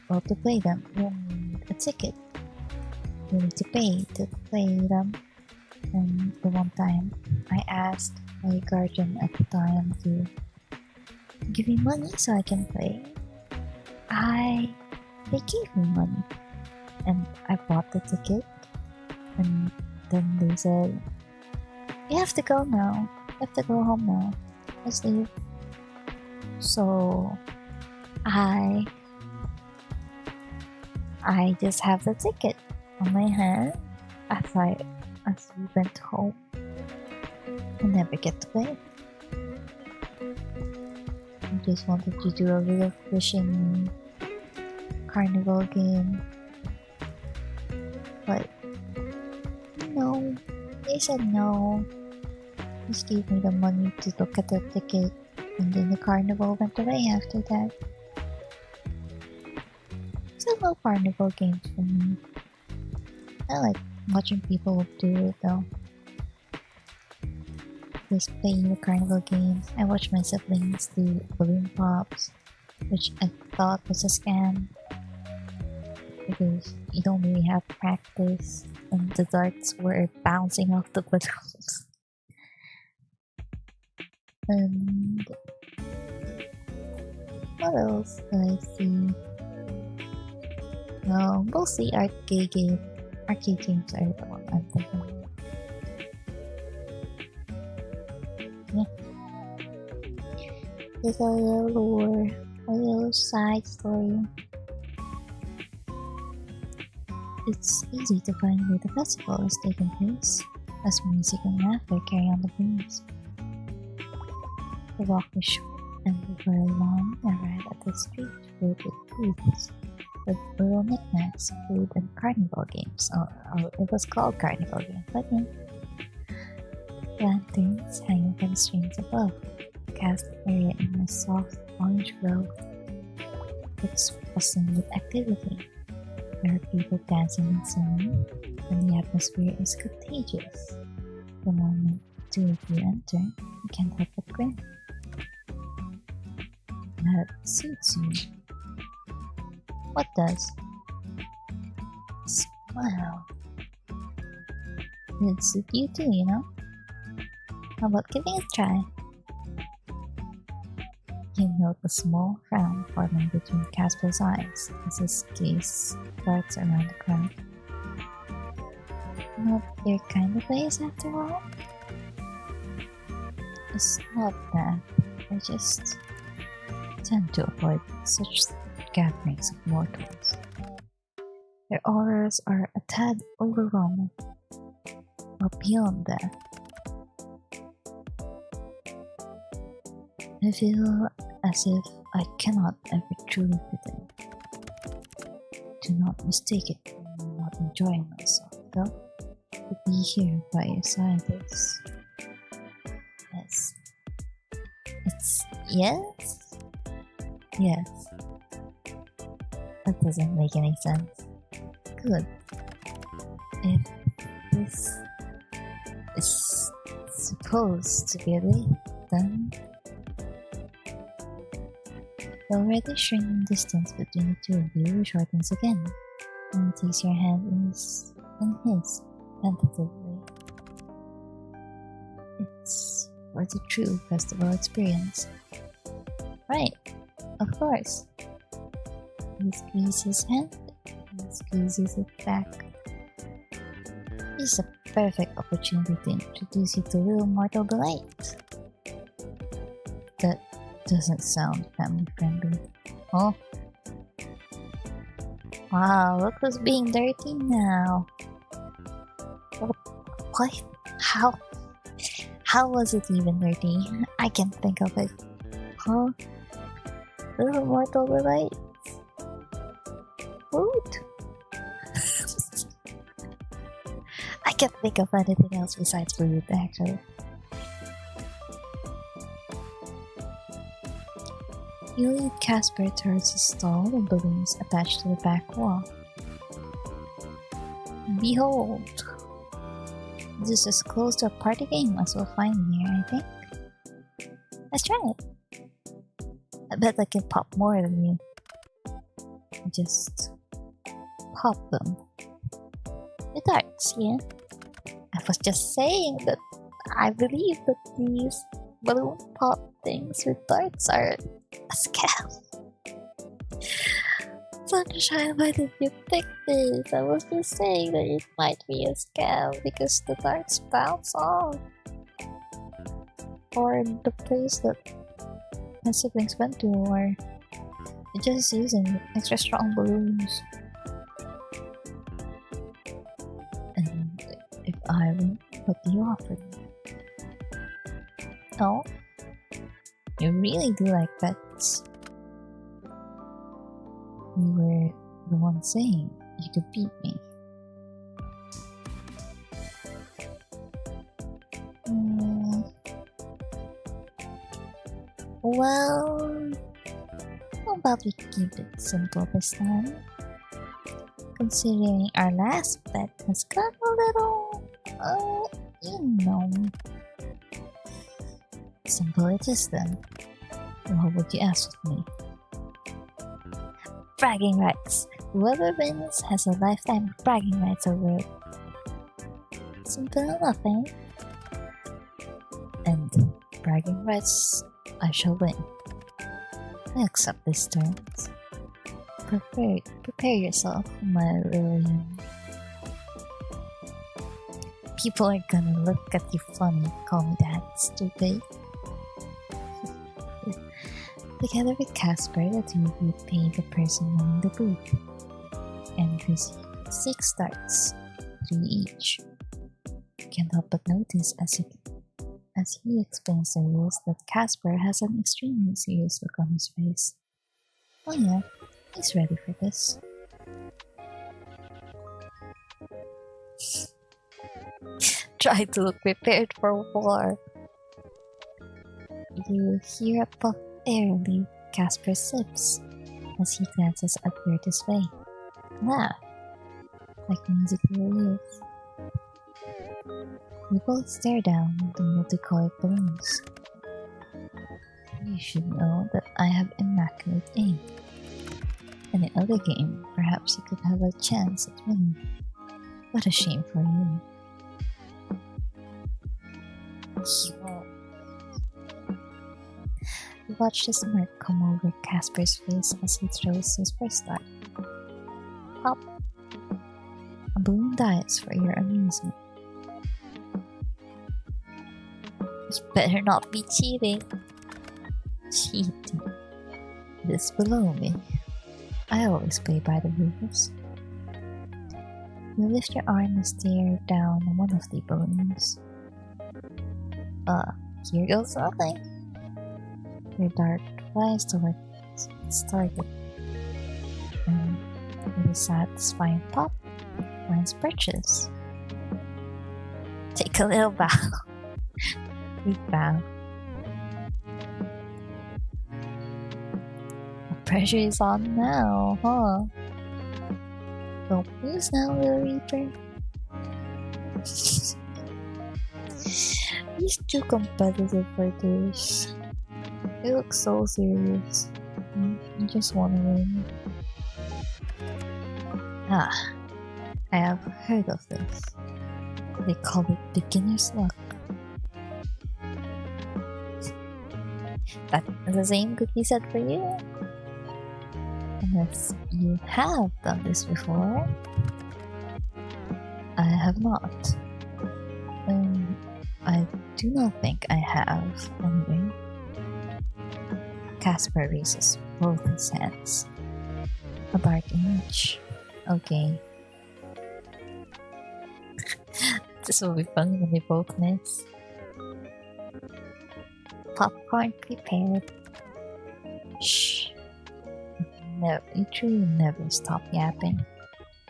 well, to play them, you need a ticket. You need to pay to play them. And the one time, I asked my guardian at the time to give me money so I can play. They gave me money, and I bought the ticket. And then they said, "You have to go now. You have to go home now. Let's leave." So I just have the ticket on my hand as we went home. I never get to play. I just wanted to do a real fishing carnival game, but no, they said no. Just gave me the money to look at the ticket, and then the carnival went away after that. So no carnival games for me. I like watching people do it though. Just playing the carnival games. I watched my siblings do balloon pops, which I thought was a scam because you don't really have practice and the darts were bouncing off the balloons. And what else did I see? No, mostly arcade games are the one I'm thinking of. Yeah. There's a little side story. It's easy to find where the festival is taking place, as music and laughter carry on the breeze. The walk is short, and before long, I arrive at the street filled with booths with little knickknacks, food, and carnival games. Oh, it was called carnival game, but yeah. Lanterns hanging from strings above. The cast area in a soft orange glow. It's buzzing with activity. There are people dancing and singing, and the atmosphere is contagious. The moment two of you enter, you can't help but grin. That suits you. What does? Smile. It'd suit you too, you know? How about giving it a try? You note a small frown forming between Casper's eyes as his gaze darts around the crowd. Not your kind of place after all? It's not that. I just tend to avoid such gatherings of mortals. Their auras are a tad overwhelming. But beyond that, I feel as if I cannot ever truly fit in. Do not mistake it for not enjoying myself, though. To be here by your side is... Yes. It's... Yes? Yes. That doesn't make any sense. Good. If this is supposed to be a date, then the already shrinking distance between the two of you shortens again, and he takes your hand in his tentatively. It's for the true festival experience. Right, of course. He squeezes his hand, and squeezes it back. This is a perfect opportunity to introduce you to little mortal delight. That doesn't sound family friendly. Oh? Wow, look who's being dirty now. What? How was it even dirty? I can't think of it. Huh? Little mortal delight? Food? I can't think of anything else besides food, actually. You lead Casper towards a stall with balloons attached to the back wall. Behold! This is as close to a party game as we'll find here, I think. Let's try it. I bet I can pop more than you. Just pop them. With darts, yeah? I was just saying that I believe that these balloon pop things with darts are a scam. Sunshine, why did you pick this? I was just saying that it might be a scam because the darts bounce off. Or the place that my siblings went to, or just using extra strong balloons. And if I win, what do you offer me? Oh? You really do like pets. You were the one saying you could beat me. Well, how about we keep it simple this time? Considering our last bet has got a little, simple it is then. What would you ask of me? Bragging rights. Whoever wins has a lifetime of bragging rights over it. Simple enough, eh? And bragging rights, I shall win. I accept these terms. Prepare yourself, my little young. People are gonna look at you funny, call me that, stupid. Together with Casper, the two of you pay the person running the booth and receive 6 darts, 3 each. You can't help but notice as he explains the rules that Casper has an extremely serious look on his face. Oh yeah, he's ready for this. Try to look prepared for war. You hear a puff airily. Casper sips as he glances at Berta's way. Laugh, like music to your ears. We both stare down the multicolored balloons. You should know that I have immaculate aim. In the other game, perhaps you could have a chance at winning. What a shame for you. You watch the smirk come over Casper's face as he throws his first dart. Pop! A balloon dies for your amusement. You better not be cheating. Cheating. This below me. I always play by the rules. You lift your arm and stare down one of the balloons. Here goes nothing. Your dart flies towards its target. And with a satisfying pop, finds purchase. Take a little bow. We bow. The pressure is on now, huh? Don't lose now, little Reaper. He's too competitive for this. He looks so serious. You just wanna win. I have heard of this. They call it beginner's luck. That's the same could be said for you. Unless you have done this before. I have not. I do not think I have, anyway. Casper raises both his hands. A dart in each. Okay. This will be fun when they both miss. Popcorn prepared. Shh. No, you truly never stop yapping.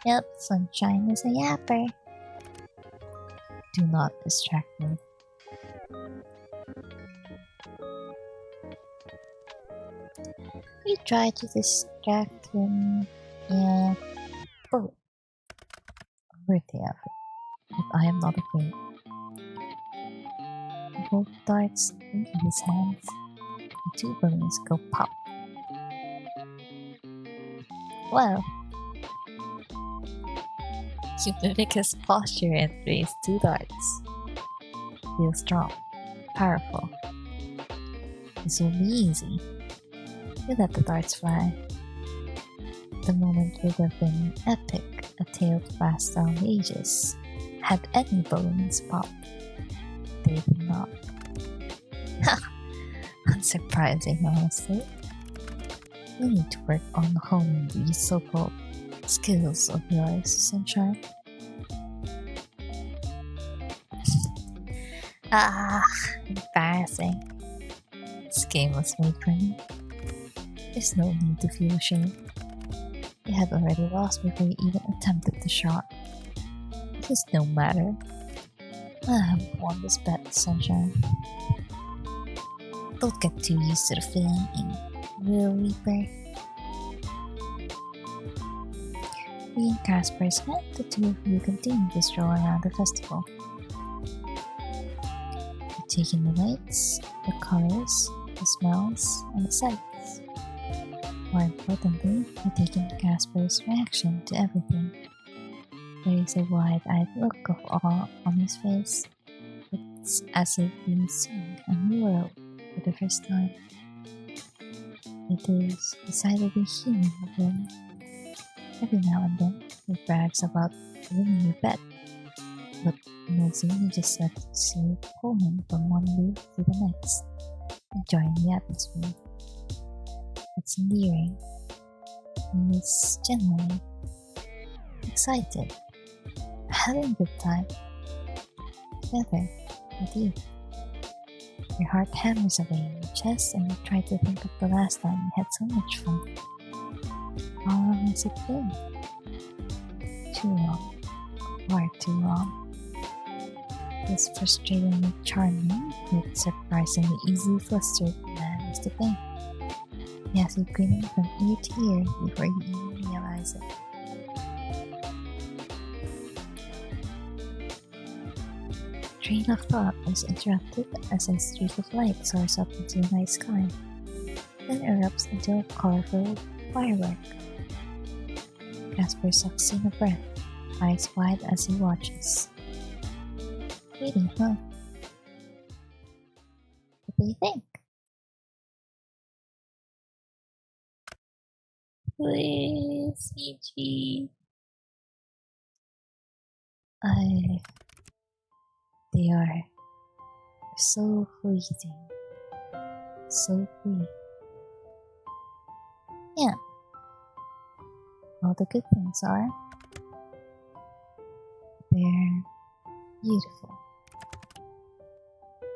Yep, Sunshine is a yapper. Do not distract me. We try to distract him. Yeah. Oh. Worth the effort. But I am not afraid. Both darts into his hands. The two balloons go pop. Well, you mimic his posture and raise two darts. Feel strong, powerful. This will be easy. You let the darts fly. The moment would have been epic, a tale passed down the ages. Had any balloons popped, they did not. Ha! Unsurprising, honestly. You need to work on honing these so-called skills of yours, Sunshine. Embarrassing. This game was made for me. There's no need to feel ashamed. You had already lost before you even attempted the shot. It is no matter. I have won this bet, Sunshine. Don't get too used to the feeling, Little Reaper. Being Casper's head, the two of you continue to stroll around the festival. You take in the lights, the colors, the smells, and the sights. More importantly, you take in Casper's reaction to everything. There is a wide-eyed look of awe on his face. It's as if he's seeing a new world for the first time. It is decidedly human of him. Every now and then, he brags about winning your bet, but mostly he just lets you pull him from one booth to the next, enjoying the atmosphere. It's endearing. He is genuinely excited, having a good time together with you. Your heart hammers away in your chest and you try to think of the last time you had so much fun. How long has it been? Too long. far too long. This frustratingly charming, yet surprisingly easily flustered man is the thing. He has you grinning from ear to ear before you even realize it. Train of thought is interrupted as a streak of light soars up into the night sky, then erupts into a colorful firework. Casper sucks in a breath, eyes wide as he watches. Waiting, huh? What do you think? Please, CG. They are so fleeting. So free. Yeah. All the good things are. They're beautiful.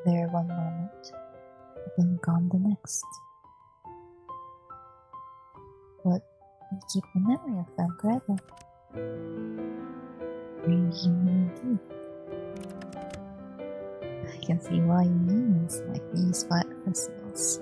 They're one moment, then gone the next. But we keep the memory of them forever. Very human indeed. I can see why humans like these festivals.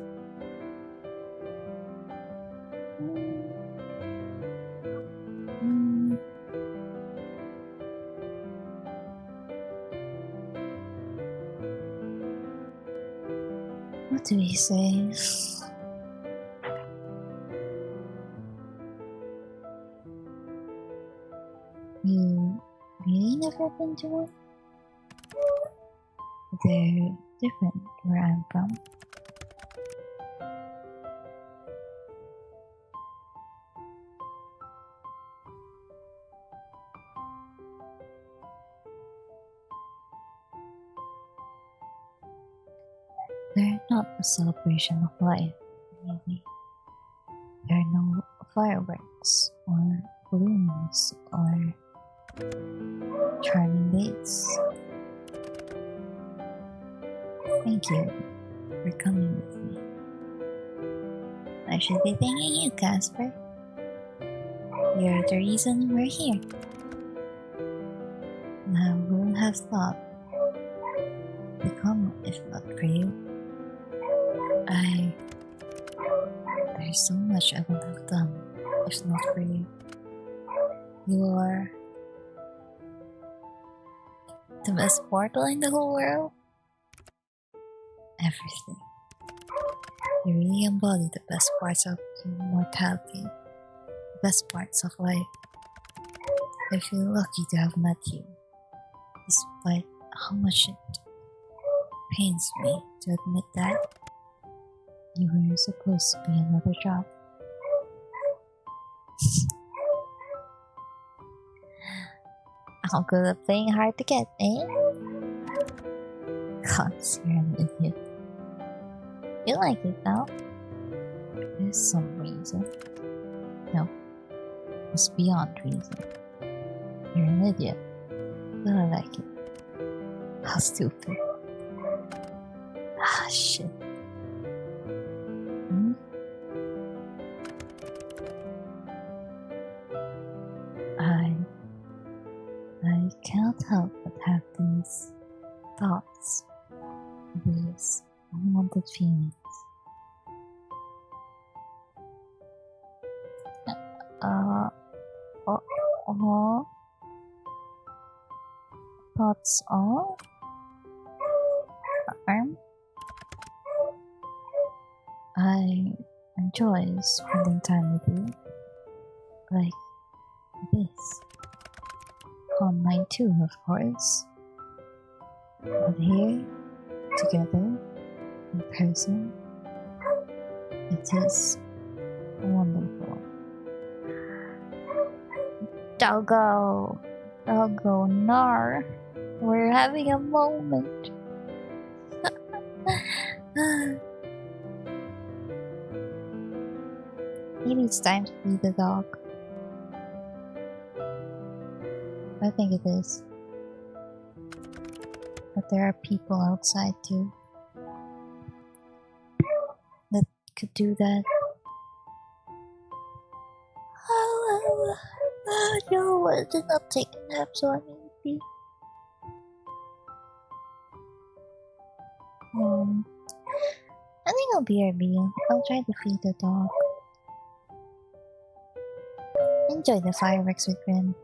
What do we say? You really never been to one? They're different where I'm from. They're not a celebration of life, really. There are no fireworks or balloons or charming dates. Thank you for coming with me. I should be thanking you, Casper. You're the reason we're here. I wouldn't have thought to come if not for you. There's so much I would have done if not for you. You are the best portal in the whole world. Everything. You really embody the best parts of immortality, the best parts of life. I feel lucky to have met you, despite how much it pains me to admit that you were supposed to be another job. How good at playing hard to get, eh? God, you're an idiot. You like it now? There's some reason. No, it's beyond reason. You're an idiot, but I like it. How stupid. Ah, shit. I can't help but have these thoughts, these unwanted feelings. Thoughts are I enjoy spending time with you, like this. Online too, of course. But here, together, in person, it is wonderful. Doggo! Doggo, nar! We're having a moment. Maybe it's time to feed the dog. I think it is. But there are people outside too that could do that. No, I did not take a nap, so I mean, be. I think I'll BRB. I'll try to feed the dog. Enjoy the fireworks with Gwen.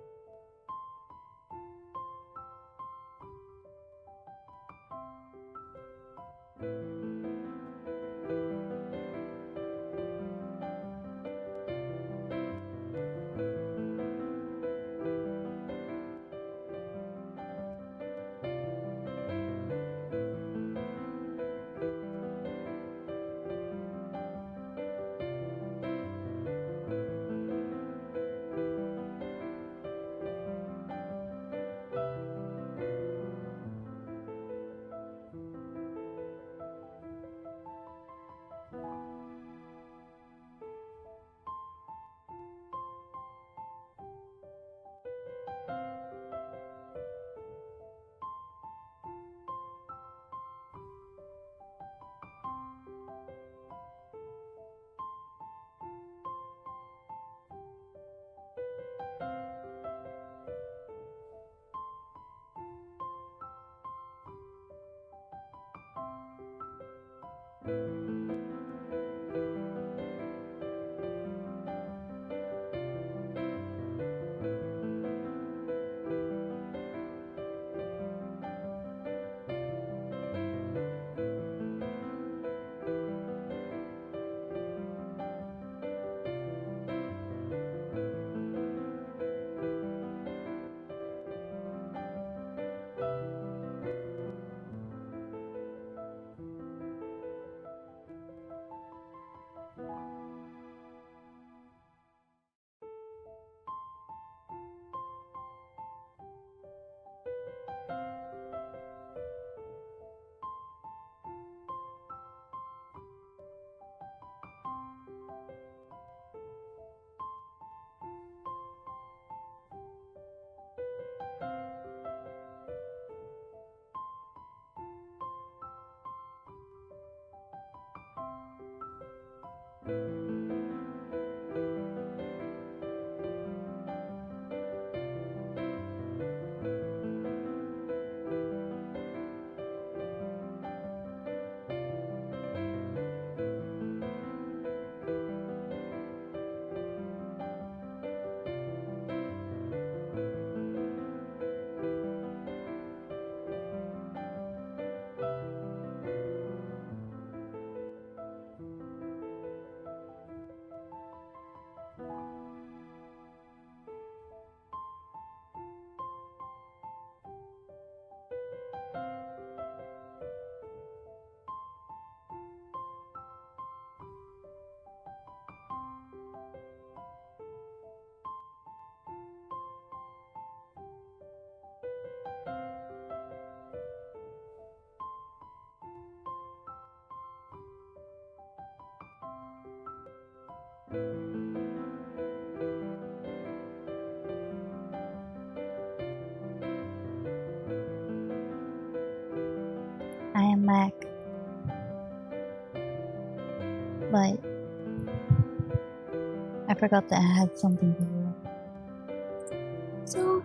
I am back. But I forgot that I had something to do. So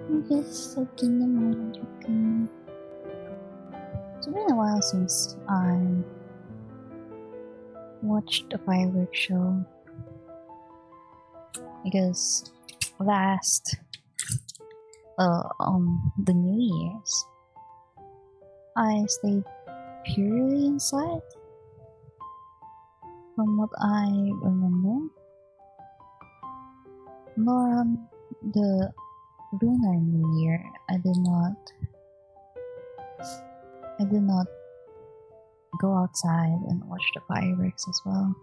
I'm just soaking the morning. It's been a while since I watched a fireworks show because last the New Year's I stayed purely inside from what I remember. Nor on the Lunar New Year I did not go outside and watch the fireworks as well.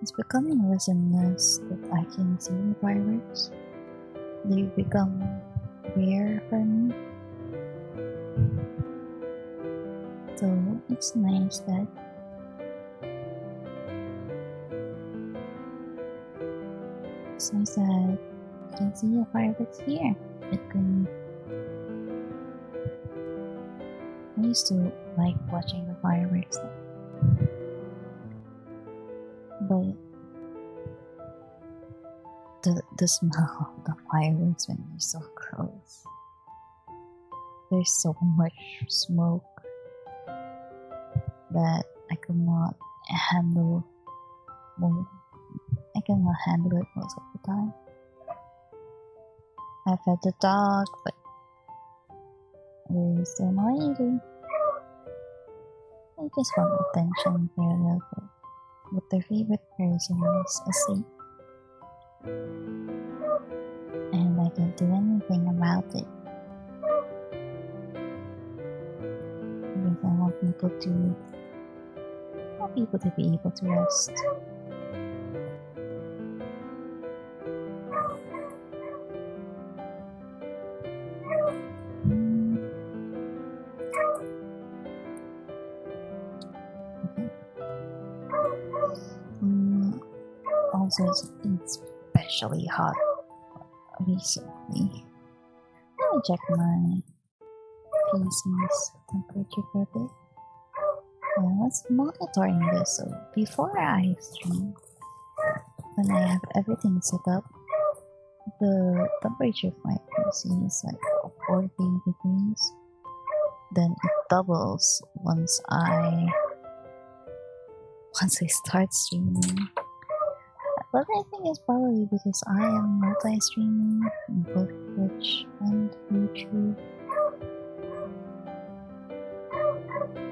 It's becoming less and less that I can see the fireworks. They've become rare for me. So it's nice that you can see the fireworks here. I used to like watching the fireworks, but the smell of the fireworks when you're so close. There's so much smoke that I could not handle. I cannot handle it most of the time. I've had the dog, but we're still not eating. I just want attention for a little bit. But their favorite person is asleep. And I can't do anything about it. Because I want people to be able to rest. Also, it's especially hot recently. Let me check my PC's temperature for a bit. I was monitoring this, so before I stream, when I have everything set up, the temperature of my PC is like 40 degrees. Then it doubles once I start streaming. But I think it's probably because I am multi-streaming in both Twitch and YouTube.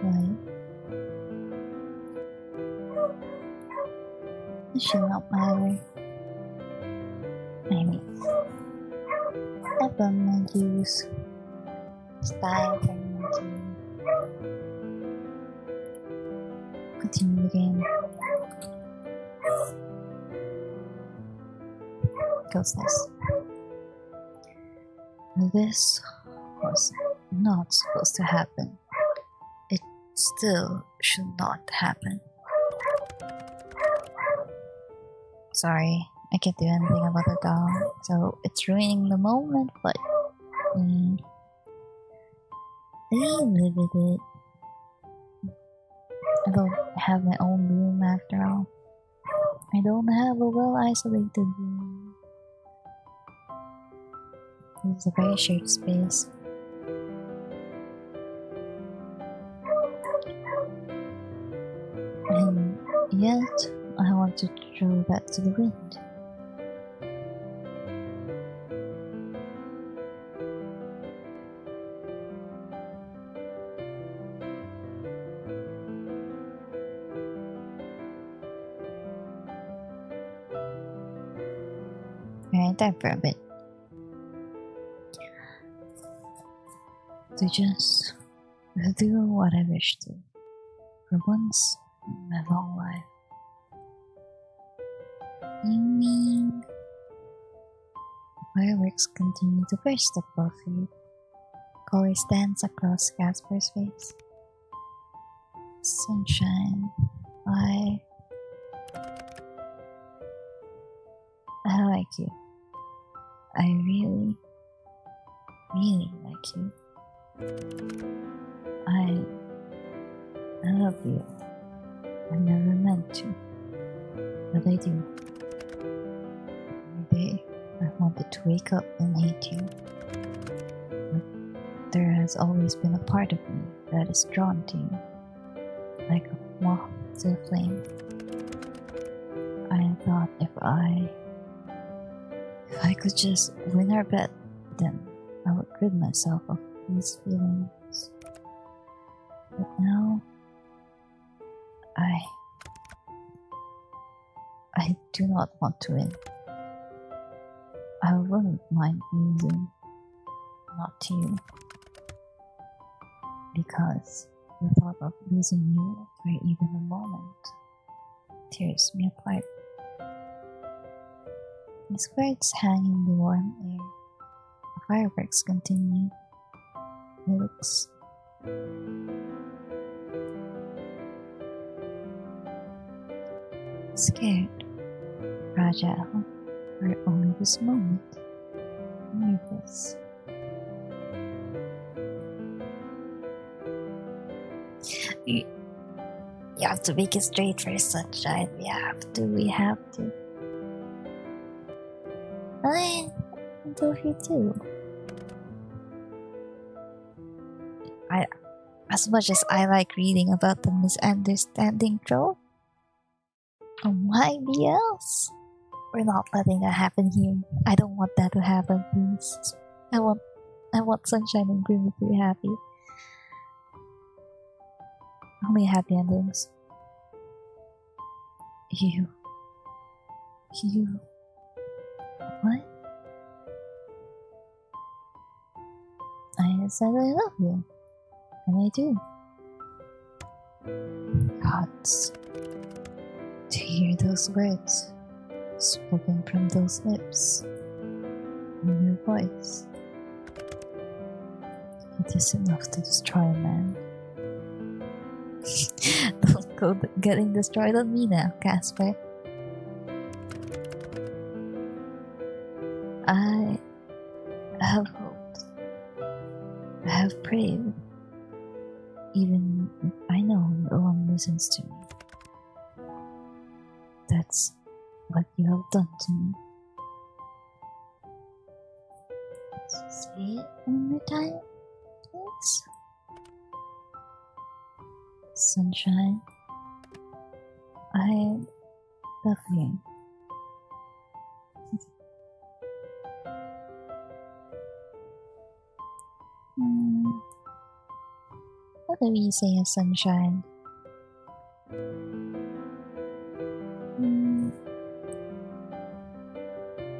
Right. It should not matter. I mean, I've done my dues. It's time for me to continue the game. Goes this. This was not supposed to happen. It still should not happen. Sorry, I can't do anything about the dog, so it's ruining the moment, but they live with it. I don't have my own room after all. I don't have a well-isolated room. It's a very shared space. And yet, I want to throw that to the wind. Alright, time for a bit. To just do what I wish to, for once in my long life. You mean fireworks continue to burst above you? Colors dance across Casper's face. Sunshine, I like you. I really, really like you. I love you. I never meant to, but I do. Every day I wanted to wake up and hate you. But there has always been a part of me that is drawn to you, like a moth to a flame. I thought if I could just win our bet, then I would rid myself of these feelings. But now, I do not want to win. I wouldn't mind losing, not to you, because the thought of losing you for even a moment tears me apart. The squirts hang in the warm air. The fireworks continue. He looks scared, fragile, for only this moment, nervous. You have to make it straight for Sunshine. We have to. point of view too. As much as I like reading about the misunderstanding trope on my BLs, we're not letting that happen here. I don't want that to happen, please. I want Sunshine and Grimmy to be happy. Only happy endings. You. What? I said I love you. And I do. Gods. To hear those words spoken from those lips in your voice. It is enough to destroy a man. Don't go getting destroyed on me now, Casper. I have hoped. I have prayed. Even if I know no one listens to me. That's what you have done to me. Say it one more time, please. Sunshine, I love you. What do we say as Sunshine?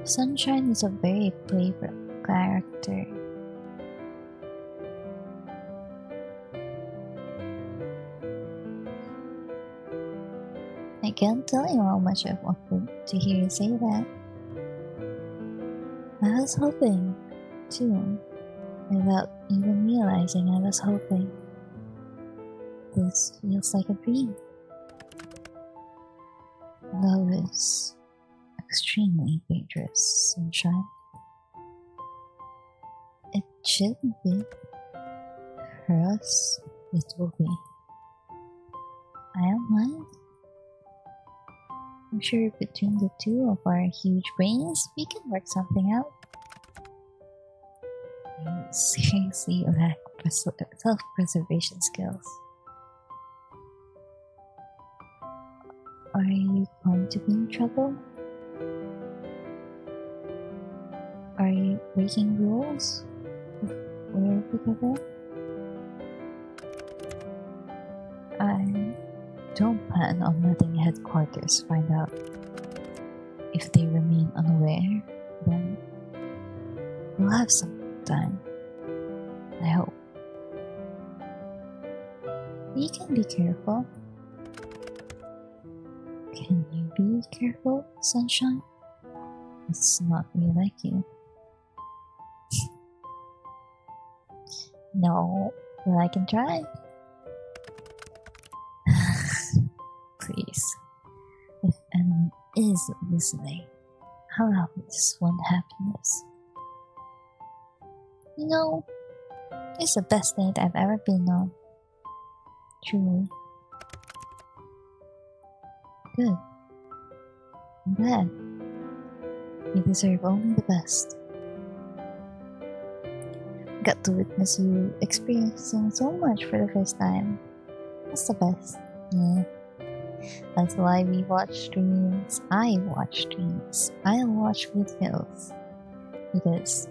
Sunshine is a very playful character. I can't tell you how much I've wanted to hear you say that. I was hoping, too, without even realizing I was hoping. This feels like a dream. Love is extremely dangerous, Sunshine. It shouldn't be. For us, it will be. I don't mind. I'm sure between the two of our huge brains, we can work something out. You seriously lack self-preservation skills. Are you going to be in trouble? Are you breaking rules if we're together? I don't plan on letting headquarters find out. If they remain unaware, then we'll have some time. I hope. You can be careful. Can you be careful, Sunshine? It's not me like you. No, but I can try. Please, if anyone is listening, allow me just one happiness. You know, it's the best date I've ever been on. Truly. Good. I'm glad. You deserve only the best. Got to witness you experiencing so much for the first time. That's the best. Yeah. That's why we watch streams. I watch streams. I watch videos. Because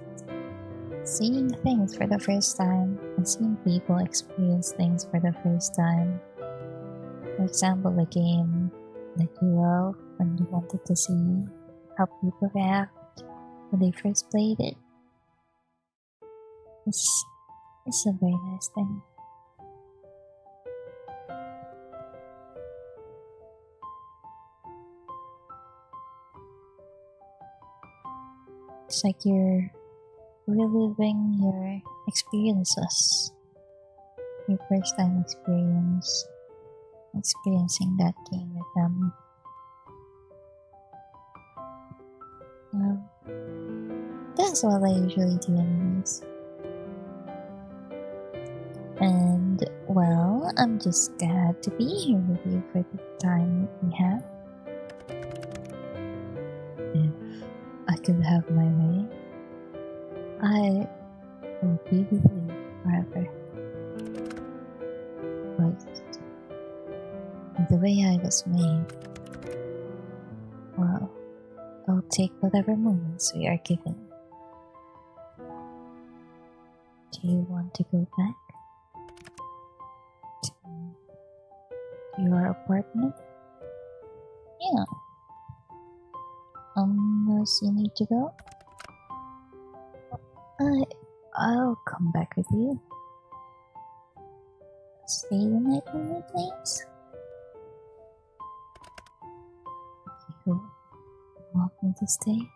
seeing things for the first time and seeing people experience things for the first time. For example, a game that you love when you wanted to see how people react when they first played it. It's a very nice thing. It's like you're reliving your experiences. Your first time experiencing that game with them. Well, that's what I usually do anyways. And, well, I'm just glad to be here with you for the time we have. If I could have my way, I will be with you forever. But the way I was made, well, I'll take whatever moments we are given. Do you want to go back to your apartment? Yeah. Unless you need to go, I'll come back with you. Stay the night with me, please. You want me to stay?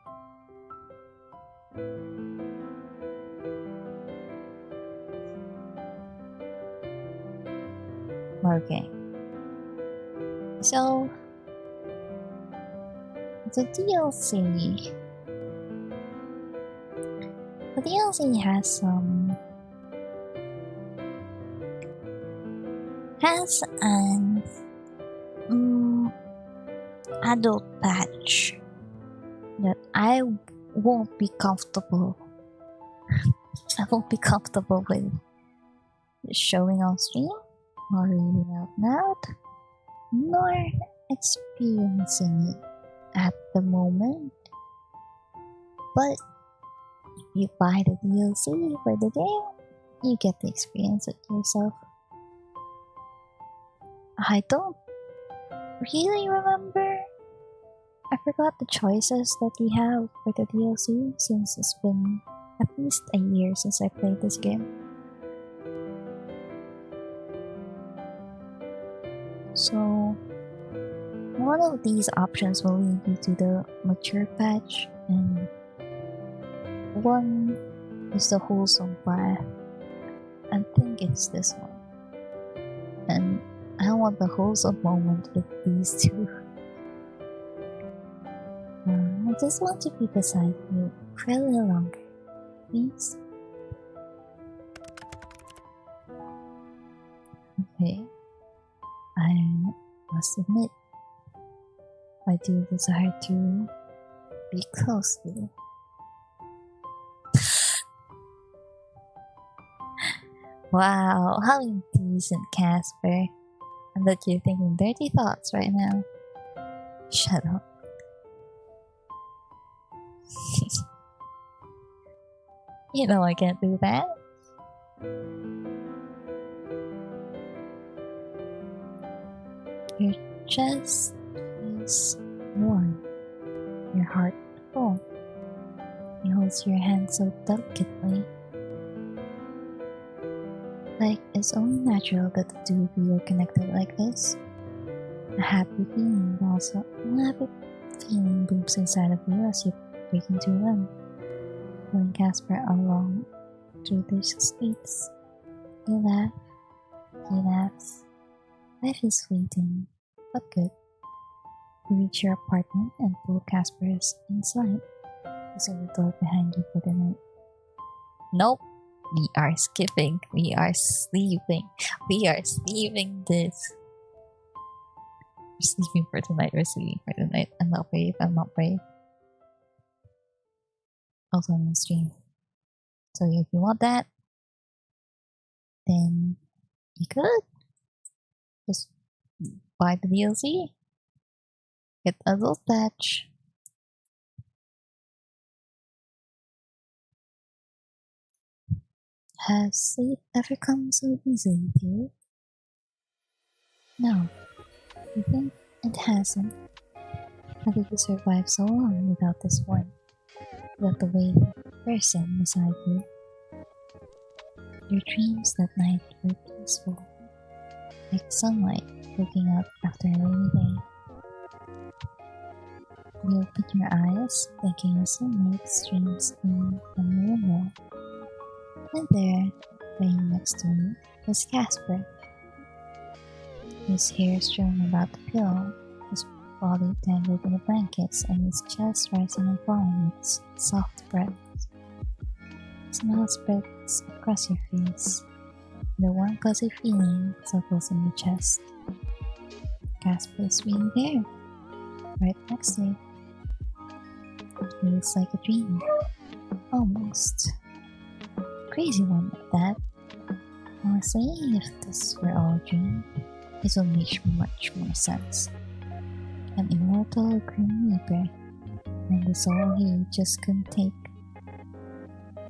Okay. So the DLC. The DLC has an adult patch that I won't be comfortable. I won't be comfortable with showing on stream or reading out loud, nor experiencing it at the moment. But if you buy the DLC for the game, you get to experience it yourself. I don't really remember. I forgot the choices that we have for the DLC since it's been at least a year since I played this game. So one of these options will lead you to the mature patch, and one is the wholesome path. I think it's this one. And I want the wholesome moment with these two. I just want to be beside you for a little longer, please. Okay. I must admit, I do desire to be close to you. Wow, how indecent, Casper. I bet you're thinking dirty thoughts right now. Shut up. You know I can't do that. Your chest is warm, your heart full. He holds your hand so delicately. Like, it's only natural that the two of you are connected like this. A happy feeling booms inside of you as you break into a run, pulling Casper along through the streets. You laugh, he laughs. Life is fleeting, but good. You reach your apartment and pull Casper's inside, closing the door behind you for the night. Nope. We are skipping. We are sleeping. We are sleeping this. We're sleeping for tonight. We're sleeping for tonight. I'm not brave. I'm not brave. Also on the stream. So if you want that, then you could just buy the DLC. Get a adult patch. Has sleep ever come so easily to you? No. You think it hasn't? How did you survive so long without this one? Without the waiting person beside you? Your dreams that night were peaceful, like sunlight looking out after a rainy day. You open your eyes, thinking of sunlight streams in from your window. And there, laying next to me, was Casper. His hair strewn about the pillow, his body tangled in the blankets, and his chest rising and falling with soft breaths. A smile spreads across your face. The warm, cozy feeling settles in your chest. Casper is really there, right next to you. It feels like a dream. Almost. crazy one at that. Honestly, if this were all a dream, it would make much more sense. An immortal Grim Reaper, and the soul he just couldn't take.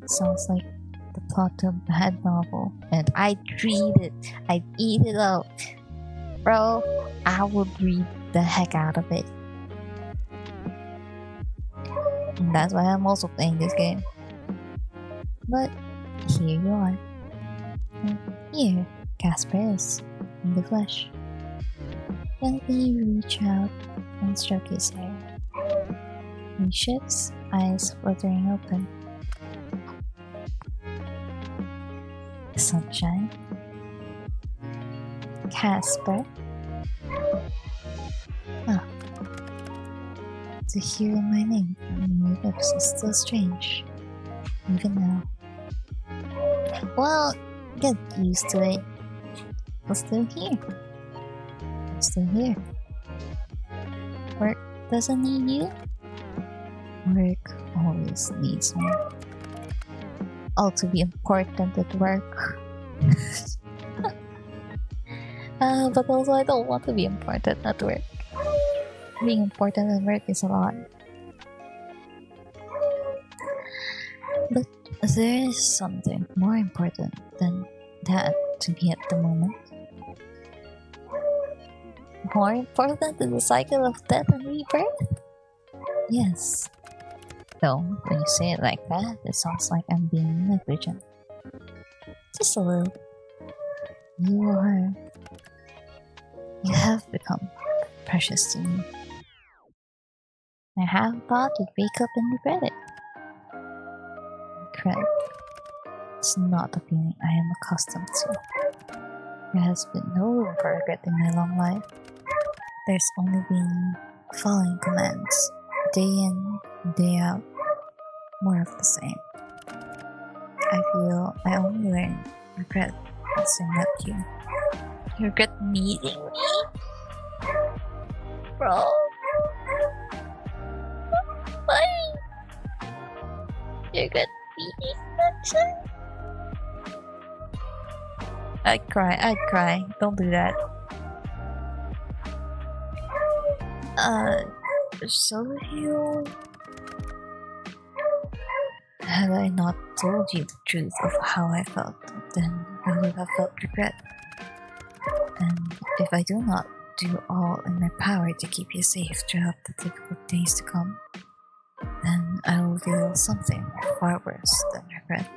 Sounds like the plot of a bad novel, and I'd read it. I'd eat it up. Bro, I would read the heck out of it. And that's why I'm also playing this game. But here you are. And here, Casper is, in the flesh. Gently reach out and stroke his hair. He shifts, eyes fluttering open. Sunshine. Casper. To hear my name from your lips is still strange, even now. Well, get used to it. I'm still here. I'm still here. Work doesn't need you. Work always needs me. All to be important at work. But also I don't want to be important at work. Being important at work is a lot. But there is something more important than that to me at the moment. More important than the cycle of death and rebirth? Yes. Though, when you say it like that, it sounds like I'm being negligent. Just a little. You have become precious to me. I have thought you'd wake up and regret it. Regret. It's not a feeling I am accustomed to. There has been no room for regret in my long life. There's only been following commands, day in, day out, more of the same. I feel I only learn regret once I met you. You regret meeting me? Bro. Why? You regret meeting me? I'd cry. Don't do that. So you... Had I not told you the truth of how I felt, then I would have felt regret. And if I do not do all in my power to keep you safe throughout the difficult days to come, then I will feel something far worse than regret.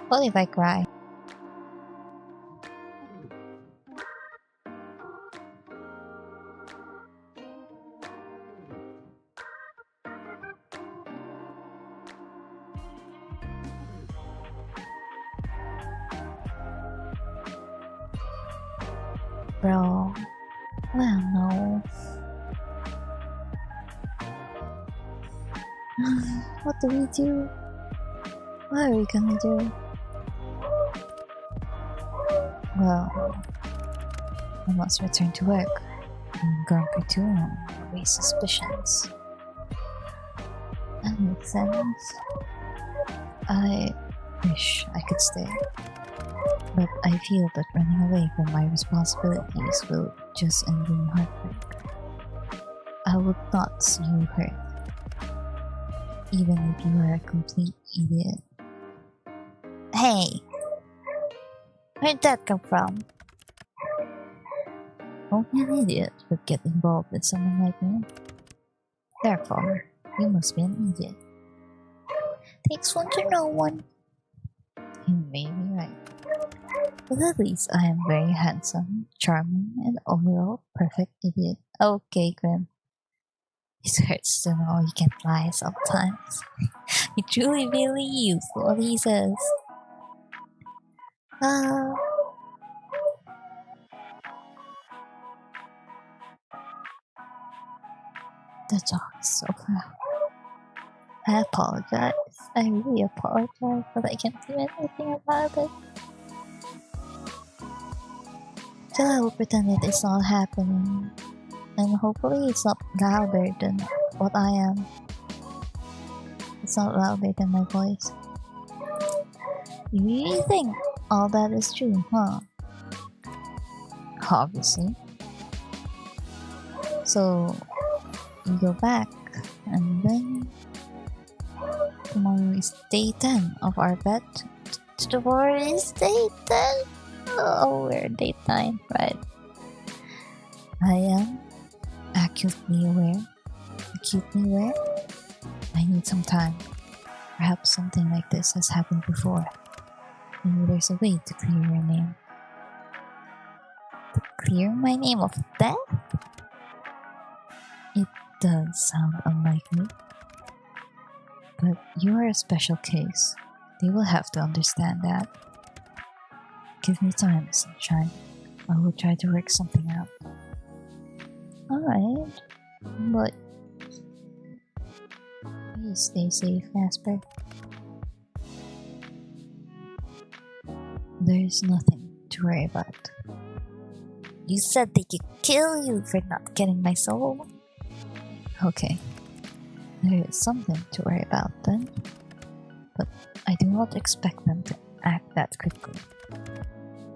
What if I cry? Bro, well, no. What do we do? What are we gonna do? Well, I must return to work. I'm going for too long to raise suspicions. That makes sense. I wish I could stay. But I feel that running away from my responsibilities will just end in heartbreak. I would not see you hurt, even if you are a complete idiot. Hey! Where'd that come from? Only an idiot would get involved with someone like me. Therefore, you must be an idiot. Takes one to know one. You may be right. But at least I am very handsome, charming, and overall perfect idiot. Okay, Grim. It hurts to know you can't lie sometimes. He truly believes what he says. The dog is so loud. I apologize. I really apologize, but I can't do anything about it. Still, I will pretend it is not happening. And hopefully it's not louder than what I am. It's not louder than my voice. You really think all that is true, huh? Obviously. So, you go back, and then tomorrow is day 10 of our bet. Tomorrow is day 10. Oh, we're day 9, right? I am acutely aware. I need some time. Perhaps something like this has happened before. Maybe there's a way to clear your name. To clear my name of death? It does sound unlikely. But you are a special case. They will have to understand that. Give me time, sunshine. I will try to work something out. Alright. But please stay safe, Casper. There's nothing to worry about. You said they could kill you for not getting my soul. Okay. There is something to worry about then. But I do not expect them to act that quickly.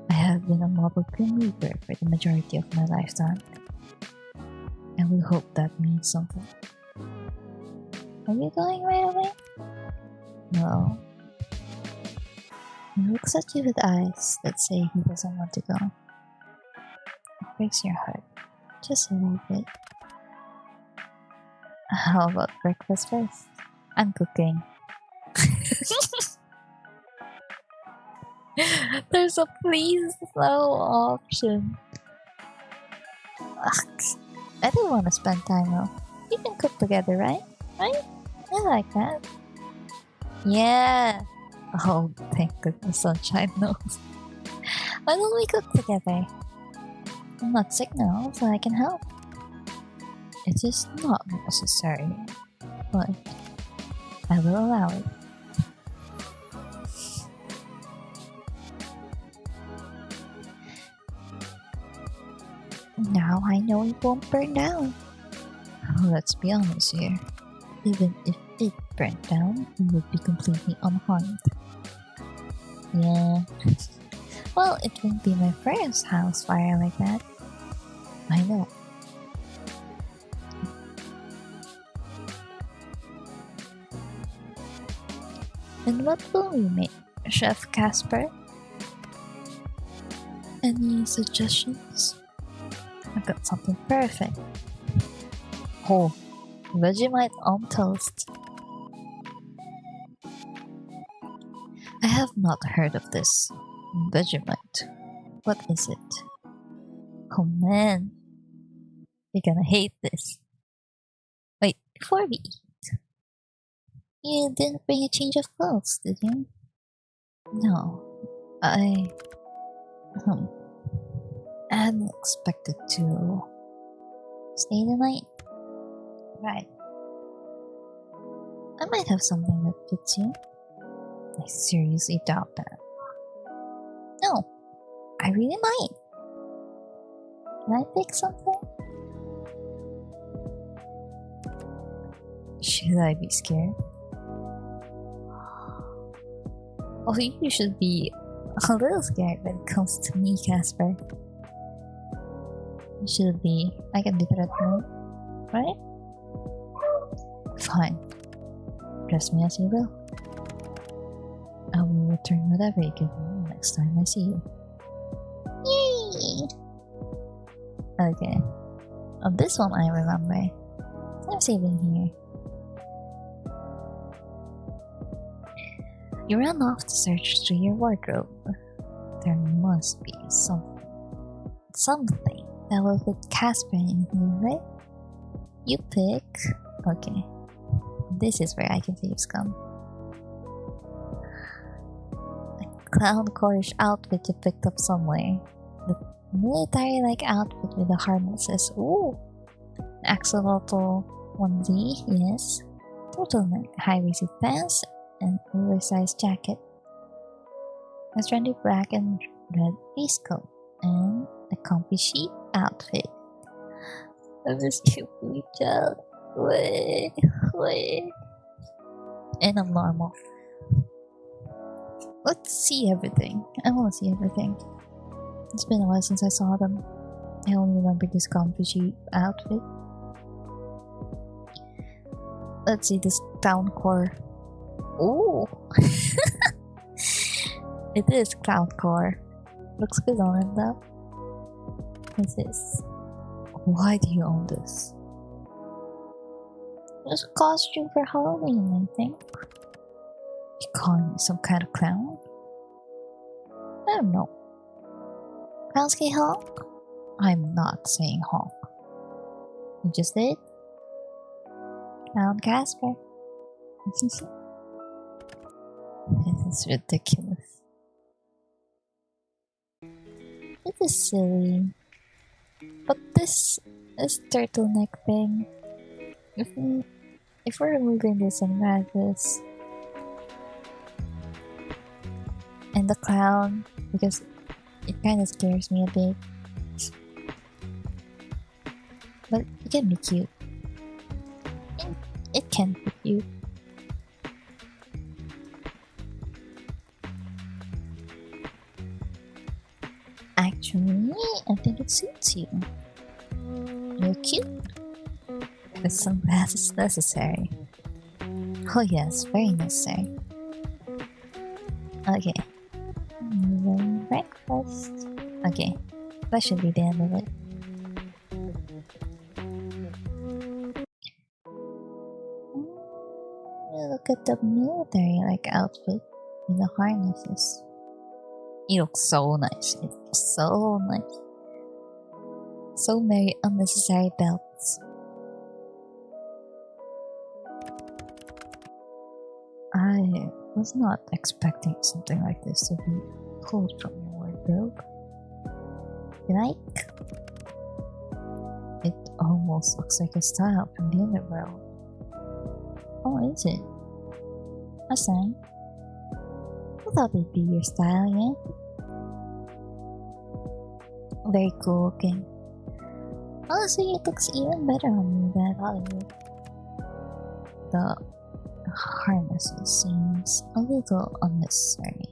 I have been a model Grim Reaper for the majority of my lifetime. I will hope that means something. Are you going right away? No. He looks at you with eyes that say he doesn't want to go. It breaks your heart. Just a little bit. How about breakfast first? I'm cooking. There's a please no option. Ugh, I don't want to spend time though. We can cook together, right? Right? I like that. Yeah. Oh, thank goodness Sunshine knows. Why don't we cook together? I'm not sick now, so I can help. It is not necessary, but I will allow it. Now I know it won't burn down. Let's be honest here. Even if it burnt down, it would be completely unharmed. Yeah. Well, it won't be my first house fire like that. I know. And what will we make, Chef Casper? Any suggestions? I got something perfect. Oh, Vegemite on toast. I have not heard of this. Vegemite. What is it? Oh man. You're gonna hate this. Wait, before we eat. You didn't bring a change of clothes, did you? No. I hadn't expected to stay the night. Right. I might have something that fits you. I seriously doubt that. No, I really might. Can I pick something? Should I be scared? Oh, you should be a little scared when it comes to me, Casper. You should be. I can be threatening, right? Fine. Dress me as you will. I will return whatever you give me next time I see you. Yay! Okay. Oh, this one I remember. I'm saving here. You ran off to search through your wardrobe. There must be something that will fit Casper in here, right? You pick. Okay. This is where I can save scum. A clown-core outfit you picked up somewhere. The military-like outfit with the harnesses. Ooh! Axolotl onesie, yes. Turtleneck, high-waisted pants, and oversized jacket. A trendy black and red waistcoat, and a comfy sheep outfit. I miss you, Puja. Wait. And I'm normal. Let's see everything. I want to see everything. It's been a while since I saw them. I only remember this comfy outfit. Let's see this clown core. Ooh! It is clown core. Looks good on it though. What's this? Why do you own this? It's a costume for Halloween, I think. You calling me some kind of clown? I don't know. Clownsky honk? I'm not saying honk. You just did? Clown Casper. This is ridiculous. This is silly. But this turtleneck thing. If we're removing the sunglasses and the clown, because it kind of scares me a bit, but it can be cute. It can be cute. Actually, I think it suits you. You're cute. The sunglasses necessary. Oh yes, very necessary. Okay. Breakfast. Okay, that should be the end of it. Look at the military-like outfit with the harnesses. It looks so nice. It looks so nice. So many unnecessary belts. I was not expecting something like this to be pulled from your wardrobe. Like, it almost looks like a style from the underworld. Oh, is it? A sign? I thought it'd be your style, yeah? Very cool looking. Honestly, it looks even better on me than Hollywood. The harnesses seems a little unnecessary.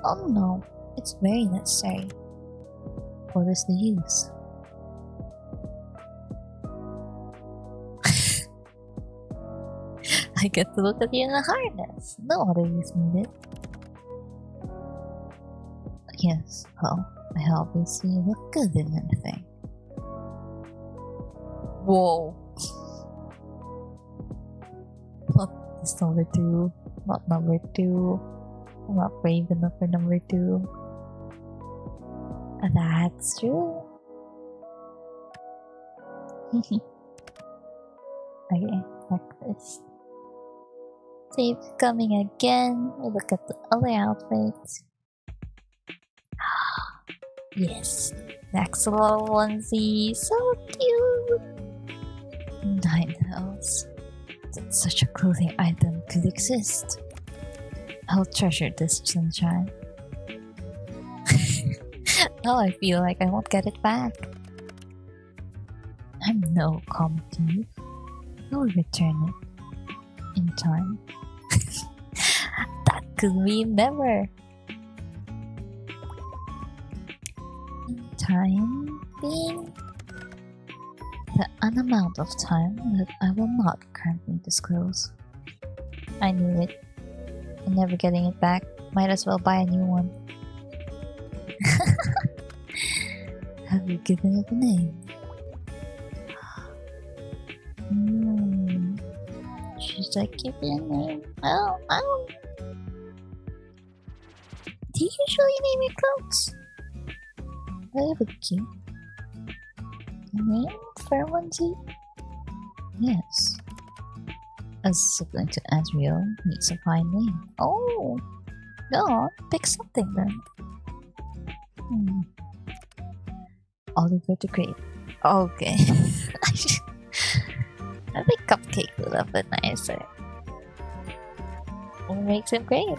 Oh no, it's very necessary. What is the use? I get to look at you in a harness. No other use needed. Yes, well, I obviously look good in anything. Whoa. Not this number 2. Not number 2. I'm not brave enough for number 2. That's true. Okay, breakfast. Safe coming again. We look at the other outfits. Yes, Maxwell onesie, so cute. 9 hells. That such a clothing item could exist. I'll treasure this sunshine. Now I feel like I won't get it back. I'm no common thief. I'll return it in time. That could mean never. In time being an amount of time that I will not currently disclose. I knew it. I'm never getting it back. Might as well buy a new one. Have you given it a name? Should I give it a name? Oh. Do you usually name your clothes? That would be cute. Name for onesie? Yes. A sibling to Azriel needs a fine name. Oh! Go on, pick something then. Oliver the Great. Okay. I think Cupcake would have been nicer. What makes him great?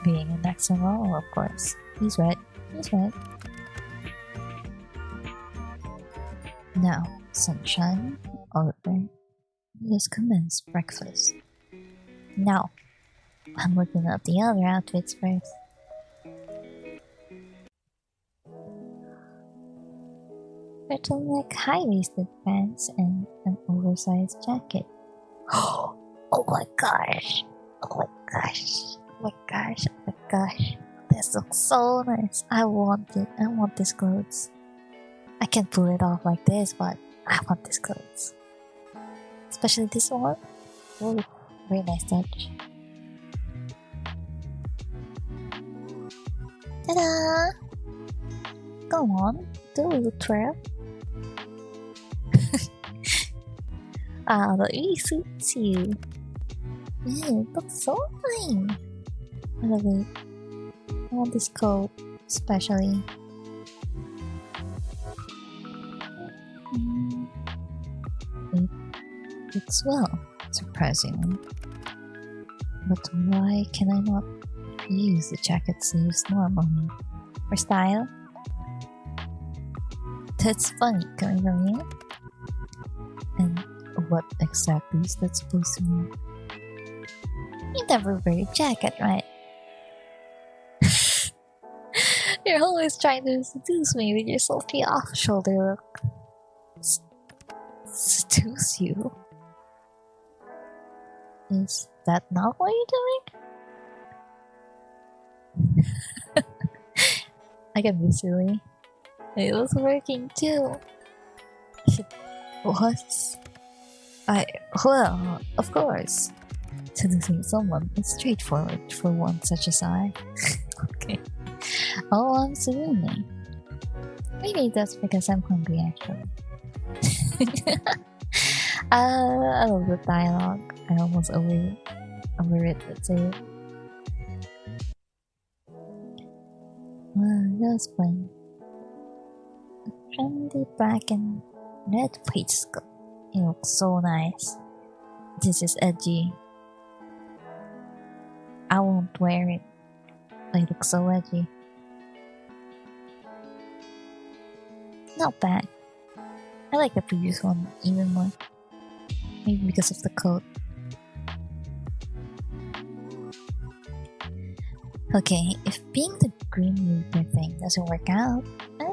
Being an XMO, of course. He's right. Now, sunshine, Oliver, let's commence breakfast. Now, I'm looking at the other outfits first. Turtleneck high-waisted pants and an oversized jacket. Oh my gosh! Oh my gosh! Oh my gosh! Oh my gosh! This looks so nice. I want it. I want these clothes. I can pull it off like this, but I want these clothes. Especially this one. Oh, very nice touch. Ta-da! Go on, do a little twirl. That really suits you. Yeah, it looks so fine. I love it. I want this coat, especially. It fits well, surprisingly. But why can I not use the jacket sleeves normally? For style? That's funny coming from you. And what exactly is that supposed to mean? You never wear a jacket, right? You're always trying to seduce me with your sultry off-shoulder look. Seduce you? Is that not what you're doing? I can be silly. It was working too. It was. Well, of course. Seducing someone is straightforward for one such as I. Okay. Oh, absolutely. Maybe that's because I'm hungry, actually. I love the dialogue. I almost overread it too. Wow, that was fun. A trendy black and red waistcoat. It looks so nice. This is edgy. I won't wear it. I look so edgy. Not bad. I like the previous one even more. Maybe because of the coat. Okay, if being the Grim Reaper thing doesn't work out, I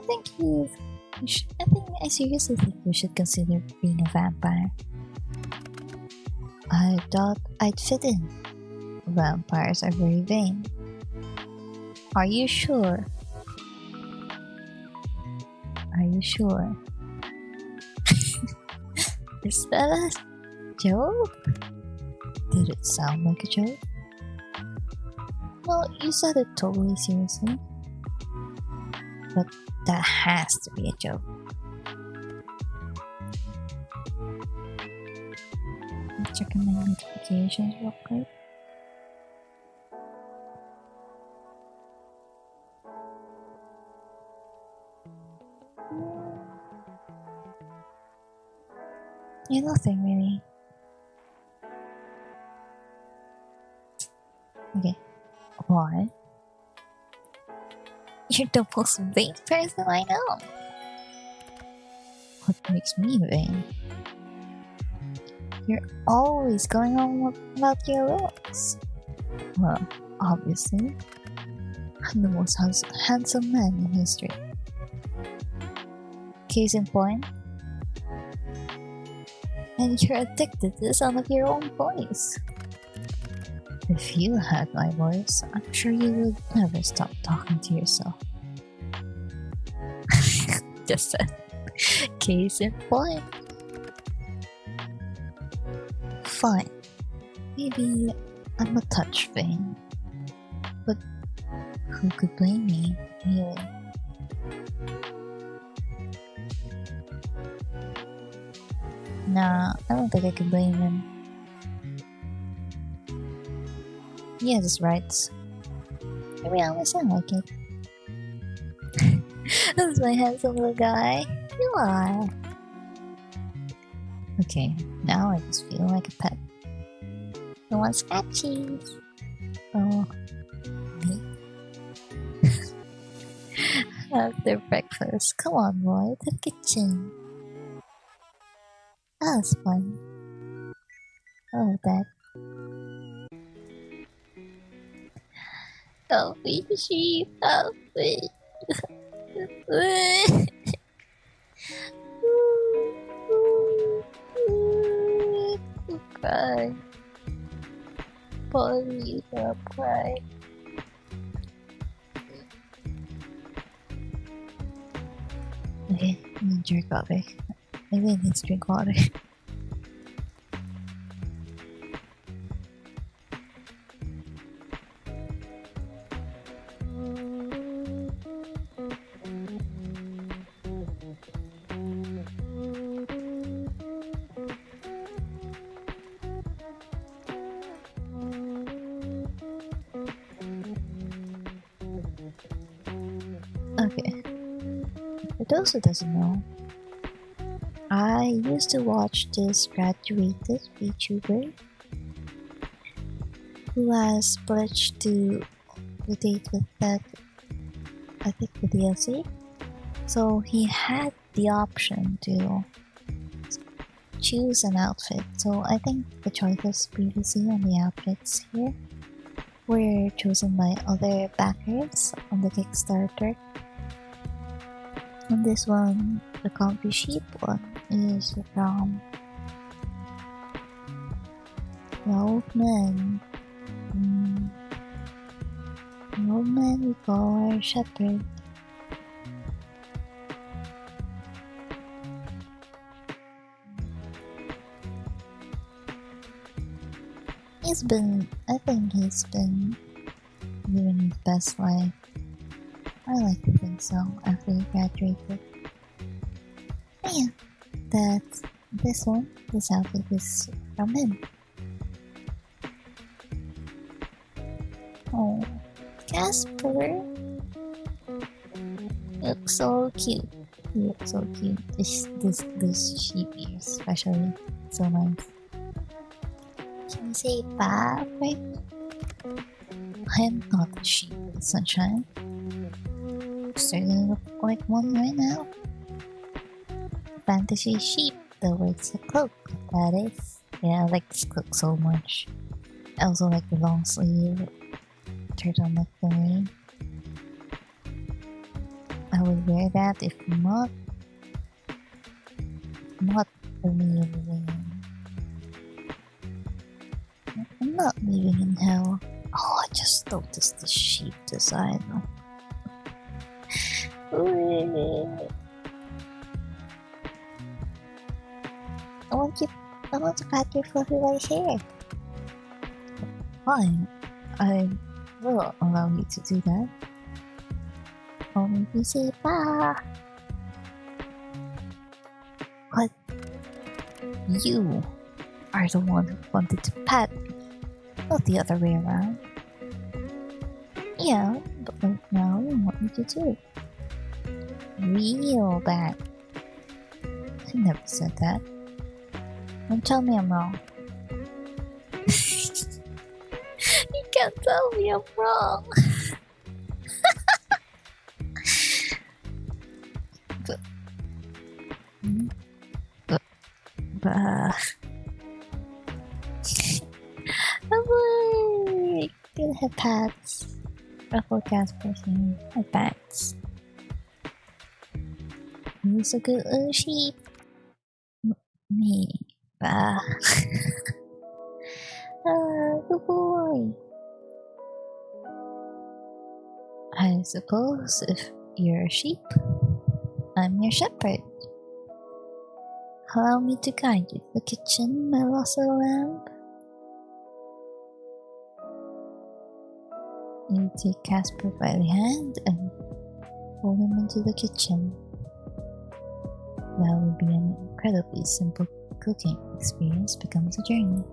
seriously think you should consider being a vampire. I thought I'd fit in. Vampires are very vain. Are you sure? Are you sure? Is that a joke? Did it sound like a joke? Well, you said it totally seriously. But that has to be a joke. I'm checking my notifications real quick. Yeah, nothing really. Okay. Why? You're the most vain person I know. What makes me vain? You're always going on about your looks. Well, obviously, I'm the most handsome man in history. Case in point, and you're addicted to the sound of your own voice. If you had my voice, I'm sure you would never stop talking to yourself. Just said. Case in point. Fine. Maybe I'm a touch vain. But who could blame me, really? Nah, I don't think I could blame him. He has his rights. Maybe I always sound like it. That's my handsome little guy. You are. Okay, now I just feel like a pet. I want scratchies. Oh, me? After breakfast, come on boy, to the kitchen. That was fun. I love that. Help me, sheep, help me. Cry. Please, don't cry. Okay, I'm gonna drink water. Maybe I need to drink water. Okay. For those who doesn't know, I used to watch this graduated VTuber who has pledged to date with that, I think, the DLC. So he had the option to choose an outfit. So I think the choices previously on the outfits here were chosen by other backers on the Kickstarter. And this one, the comfy sheep one, is from the old man. The old man we call our shepherd. I think he's been living his best life. I like to think so after he graduated. But yeah, that's this one. This outfit is from him. Oh, Casper looks so cute. He looks so cute. This sheep ear especially, so nice. Can you say bye, right? I am not a sheep, sunshine. Starting to look like one right now. Fantasy sheep that wears a cloak, that is. Yeah, I like this cloak so much. I also like the long sleeve turtleneck thingy. I would wear that if not for me living. I'm not living in hell. Oh, I just noticed the sheep design. I want to cut your fluffy white hair. Fine, I will allow you to do that. Only if you say bah. But you are the one who wanted to pat me, not the other way around. Yeah, but right now you want me to do real bad. I never said that. Don't tell me I'm wrong. You can't tell me I'm wrong. but I'm like, gonna have pats. Ruffle Casper thing. My pats. You're so good, little sheep. Me. Bah. Good boy. I suppose if you're a sheep, I'm your shepherd. Allow me to guide you to the kitchen, my lost little lamb. You take Casper by the hand and pull him into the kitchen. That would be an incredibly simple cooking experience becomes a journey.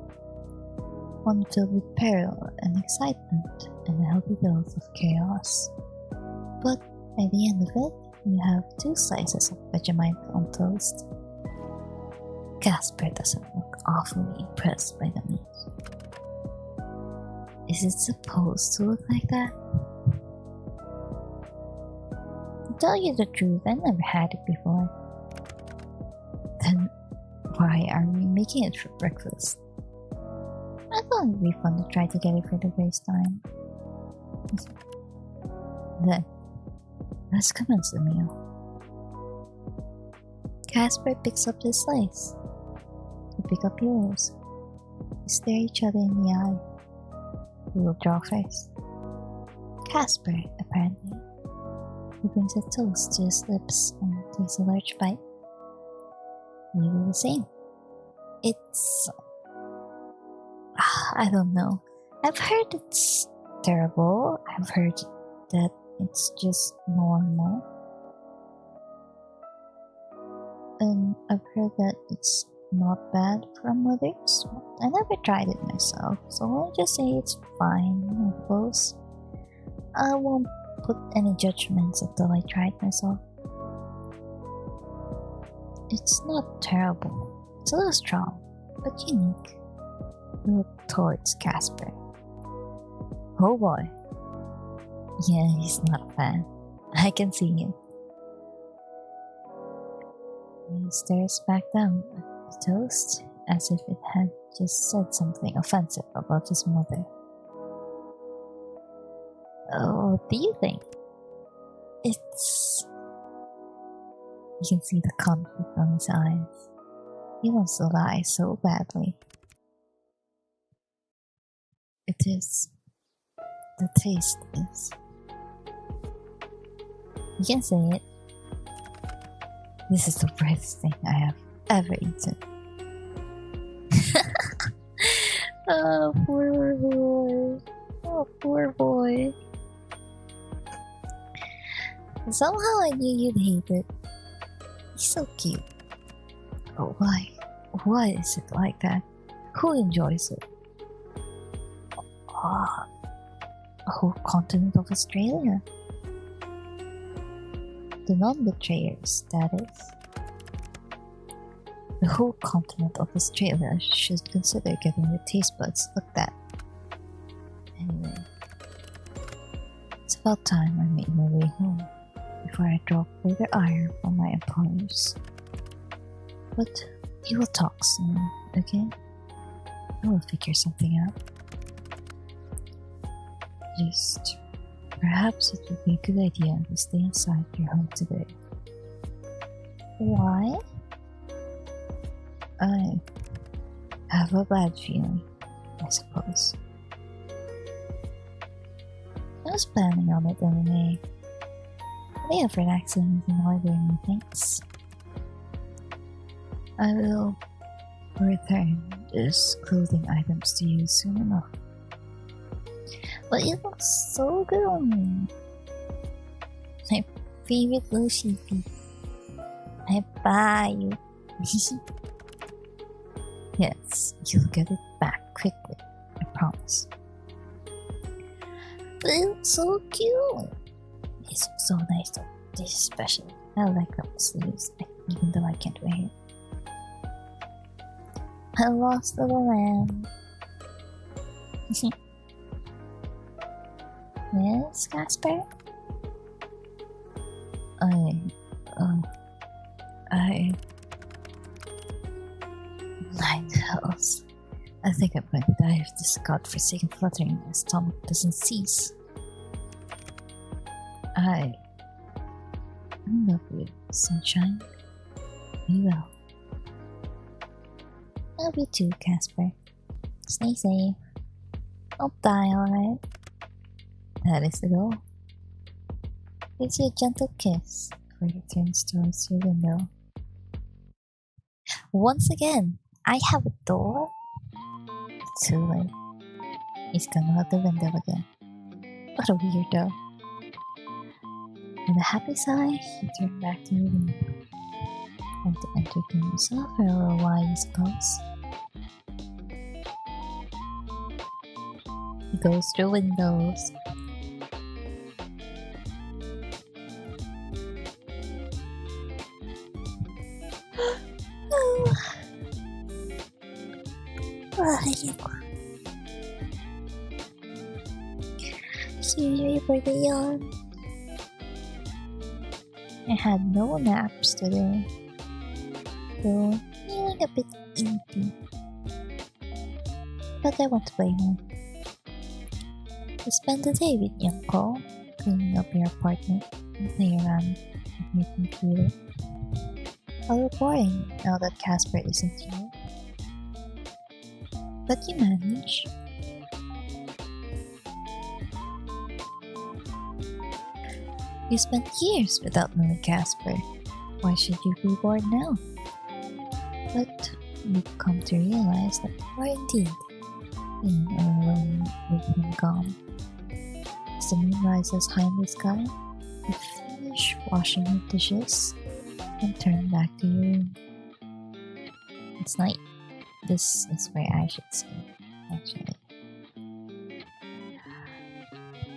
One filled with peril and excitement and a healthy dose of chaos. But by the end of it, you have 2 slices of Vegemite on toast. Casper doesn't look awfully impressed by the meat. Is it supposed to look like that? To tell you the truth, I never had it before. Then why Why are we making it for breakfast? I thought it'd be fun to try to get it for the first time. Then, let's commence the meal. Casper picks up his slice. You pick up yours. You stare each other in the eye. Who will draw first? Casper, apparently. He brings a toast to his lips and takes a large bite. You do the same. It's... I don't know. I've heard it's terrible. I've heard that it's just normal. And I've heard that it's not bad for mothers. I never tried it myself, so I'll just say it's fine, I suppose. I won't put any judgments until I try it myself. It's not terrible. It's a little strong, but unique. We look towards Casper. Oh boy. Yeah, he's not a fan. I can see him. He stares back down at the toast as if it had just said something offensive about his mother. Oh, what do you think? It's... You can see the conflict on his eyes. He wants to lie so badly. It is. The taste is. You can say it. This is the brightest thing I have ever eaten. Oh, poor boy. Oh, poor boy. Somehow I knew you'd hate it. He's so cute. Oh, why? Why is it like that? Who enjoys it? Ah, a whole continent of Australia. The non-betrayers, that is. The whole continent of Australia should consider getting their taste buds looked at. Anyway, it's about time I made my way home before I draw further ire from my employers. But we will talk soon, okay? I will figure something out. Just perhaps it would be a good idea to stay inside your home today. Why? I have a bad feeling, I suppose. I was planning on it anyway. They have relaxing and ordering things. I will return these clothing items to you soon enough. But it looks so good on me. My favorite little sheepy. I buy you. Yes, you'll get it back quickly, I promise. But it looks so cute. It's so nice though. This especially. I like the sleeves, even though I can't wear it. I lost the lamb. Yes, Casper? Nine hells. I think I'm going to die if this godforsaken fluttering in my stomach doesn't cease. I love you, sunshine. We will. Love you too, Casper. Stay safe. Don't die, alright? That is the goal. Gives you a gentle kiss before he turns towards your window. Once again, I have a door? Too late. He's coming out the window again. What a weirdo. With a happy sigh, he turned back to your room. And to entertain yourself for a little while, I suppose. He goes through windows. Sorry for the yawn. I had no naps today, though feeling a bit EP. But I want to play more. You spend the day with young Cole, cleaning up your apartment and play around with your computer. A little boring now that Casper isn't here. But you manage. You spent years without knowing Casper. Why should you be bored now? But you've come to realize that you are indeed being alone with him gone. As the moon rises high in the sky, you finish washing your dishes and turn back to your room. It's night. This is where I should sleep, actually.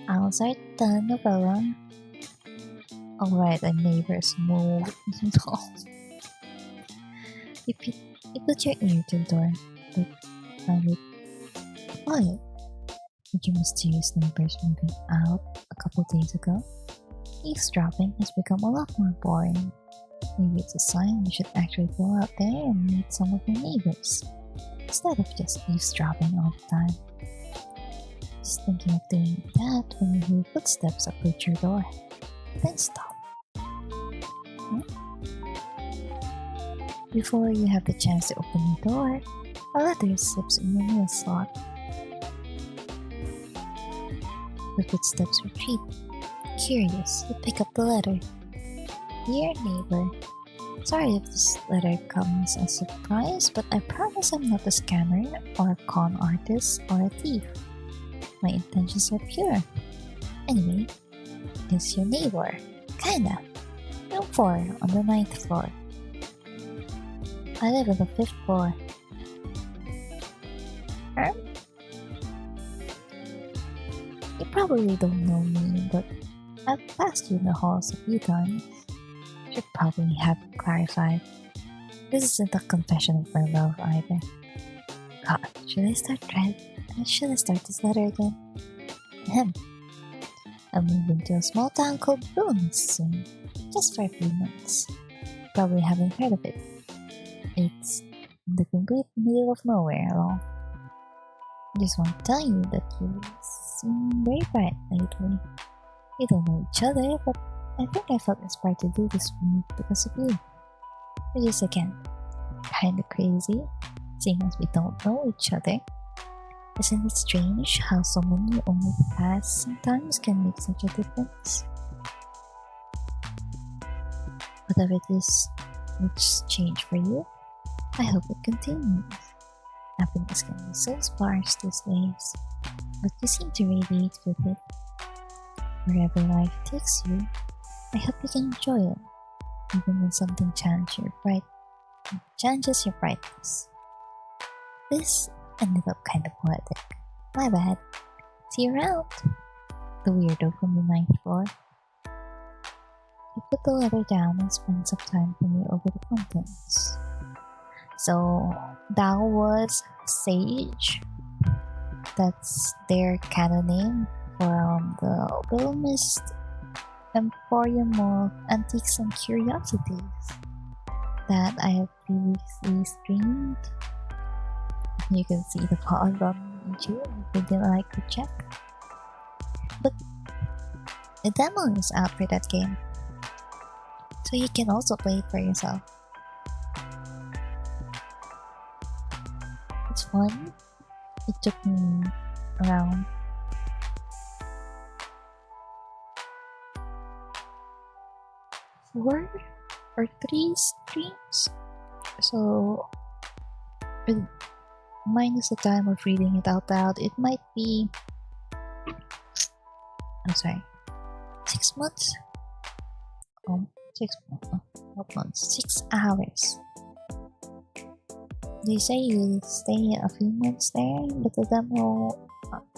Outside the novella. Alright, a neighbor's move. No. You put your ear to the door, but found it quiet. With your mysterious neighbors moving out a couple days ago, eavesdropping has become a lot more boring. Maybe it's a sign you should actually go out there and meet some of your neighbors, instead of just eavesdropping all the time. Just thinking of doing that when you hear footsteps approach your door. Then stop. Before you have the chance to open the door, a letter slips in your mail slot. The footsteps retreat. Curious, you pick up the letter. Dear neighbor, sorry if this letter comes as a surprise, but I promise I'm not a scammer or a con artist or a thief. My intentions are pure. Anyway, it's your neighbor. Kinda. Room 4 on the 9th floor. I live on the 5th floor. You probably don't know me, but I've passed you in the halls a few times. Should probably have clarified. This isn't a confession of my love either. God, should I start this letter again? Ahem. I'm moving to a small town called Boone soon, just for a few months. Probably haven't heard of it. It's in the complete middle of nowhere along. Just want to tell you that you seem very bright lately. We don't know each other, but I think I felt inspired to do this move because of you. Which is again, kinda crazy, seeing as we don't know each other. Isn't it strange how someone you only pass sometimes can make such a difference? Whatever it is which changed for you, I hope it continues. Happiness can be so sparse these days, but you seem to radiate with it. Wherever life takes you, I hope you can enjoy it, even when something challenges your brightness. This ended up kind of poetic. My bad. See you around. The weirdo from the 9th floor. You put the letter down and spend some time thinking over the contents. So that was Sage. That's their canon name from the Wilmist Emporium of Antiques and Curiosities that I have previously streamed. You can see the pause on YouTube if you'd like to check. But the demo is out for that game, so you can also play it for yourself. It's fun. It took me around 4 or 3 streams, so minus the time of reading it out loud, it might be 6 months. 6 hours. They say you stay a few months there, but the demo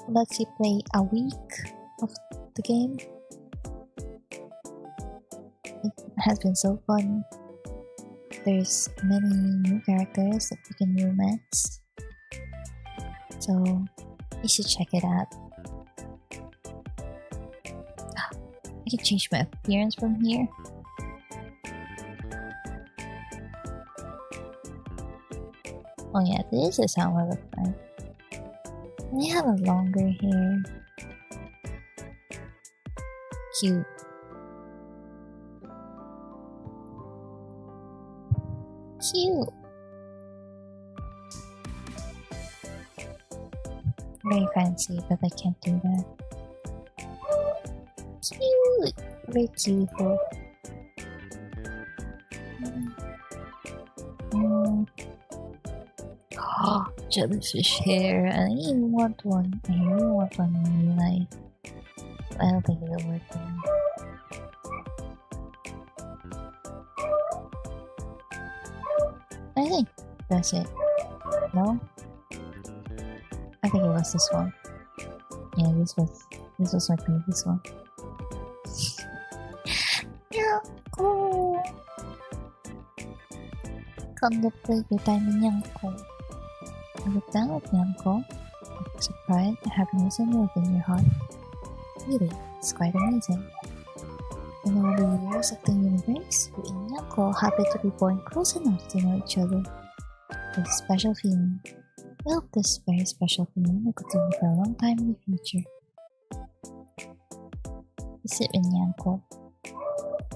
lets you play a week of the game. It has been so fun. There's many new characters that you can romance, so you should check it out. I can change my appearance from here. Oh yeah, this is how I look like. I have a longer hair. Cute. Cute. Very fancy, but I can't do that. Cute. Very cute. Oh, jellyfish hair. I don't even want one. I really want one in real life. I don't think it'll work for me. I think that's it. No? I think it was this one. Yeah, this was my previous one. Yeah, cool. Contemplate your time in Yanko. Look down at Yanko. Surprise, happiness, and love in your heart. Really, it's quite amazing. In all the years of the universe, you and Yanko happen to be born close enough to know each other. With a special feeling. Well, this very special feeling will continue for a long time in the future. You sit with Yanko.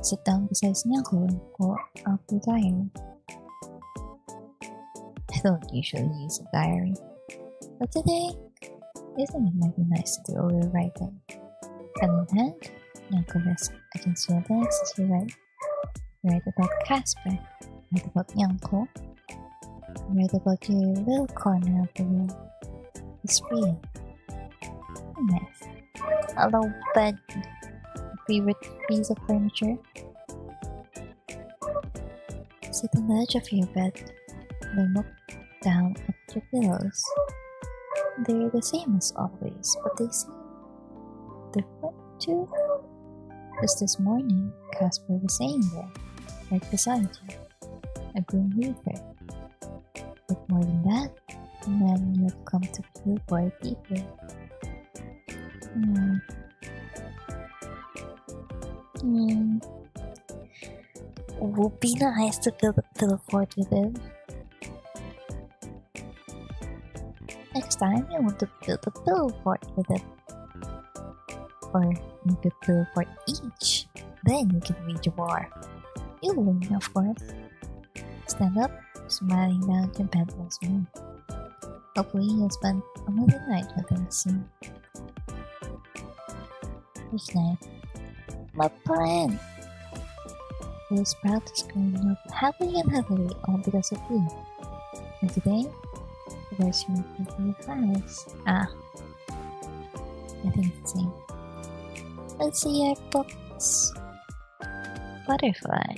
Sit down beside Yanko and go out the diary. I don't usually use a diary, but today, I think it might be nice to do a little writing. Pen in hand, Yanko rests against your legs as you write. You write about Casper, write about Yanko, write about your little corner of the room. It's free. Nice. A low bed. Favorite piece of furniture. Sit on the edge of your bed. Then look down at your pillows. They're the same as always, but they seem different too. Just this morning, Casper was saying there, right beside you, a grim reaper. But more than that, a man you have come to feel for deeply. Would be nice to build a pillow fort with him. Next time, you want to build a pillow fort with him. Or make a pillow fort each. Then you can read your war. You'll win, of course. Stand up, smiling down your bed once more. Hopefully, you'll spend another night with him soon. Which night? My plan! He was proud to scream up happily and heavily, all because of you. And today, the version of the flowers. I think it's the same. Let's see our books. Butterfly.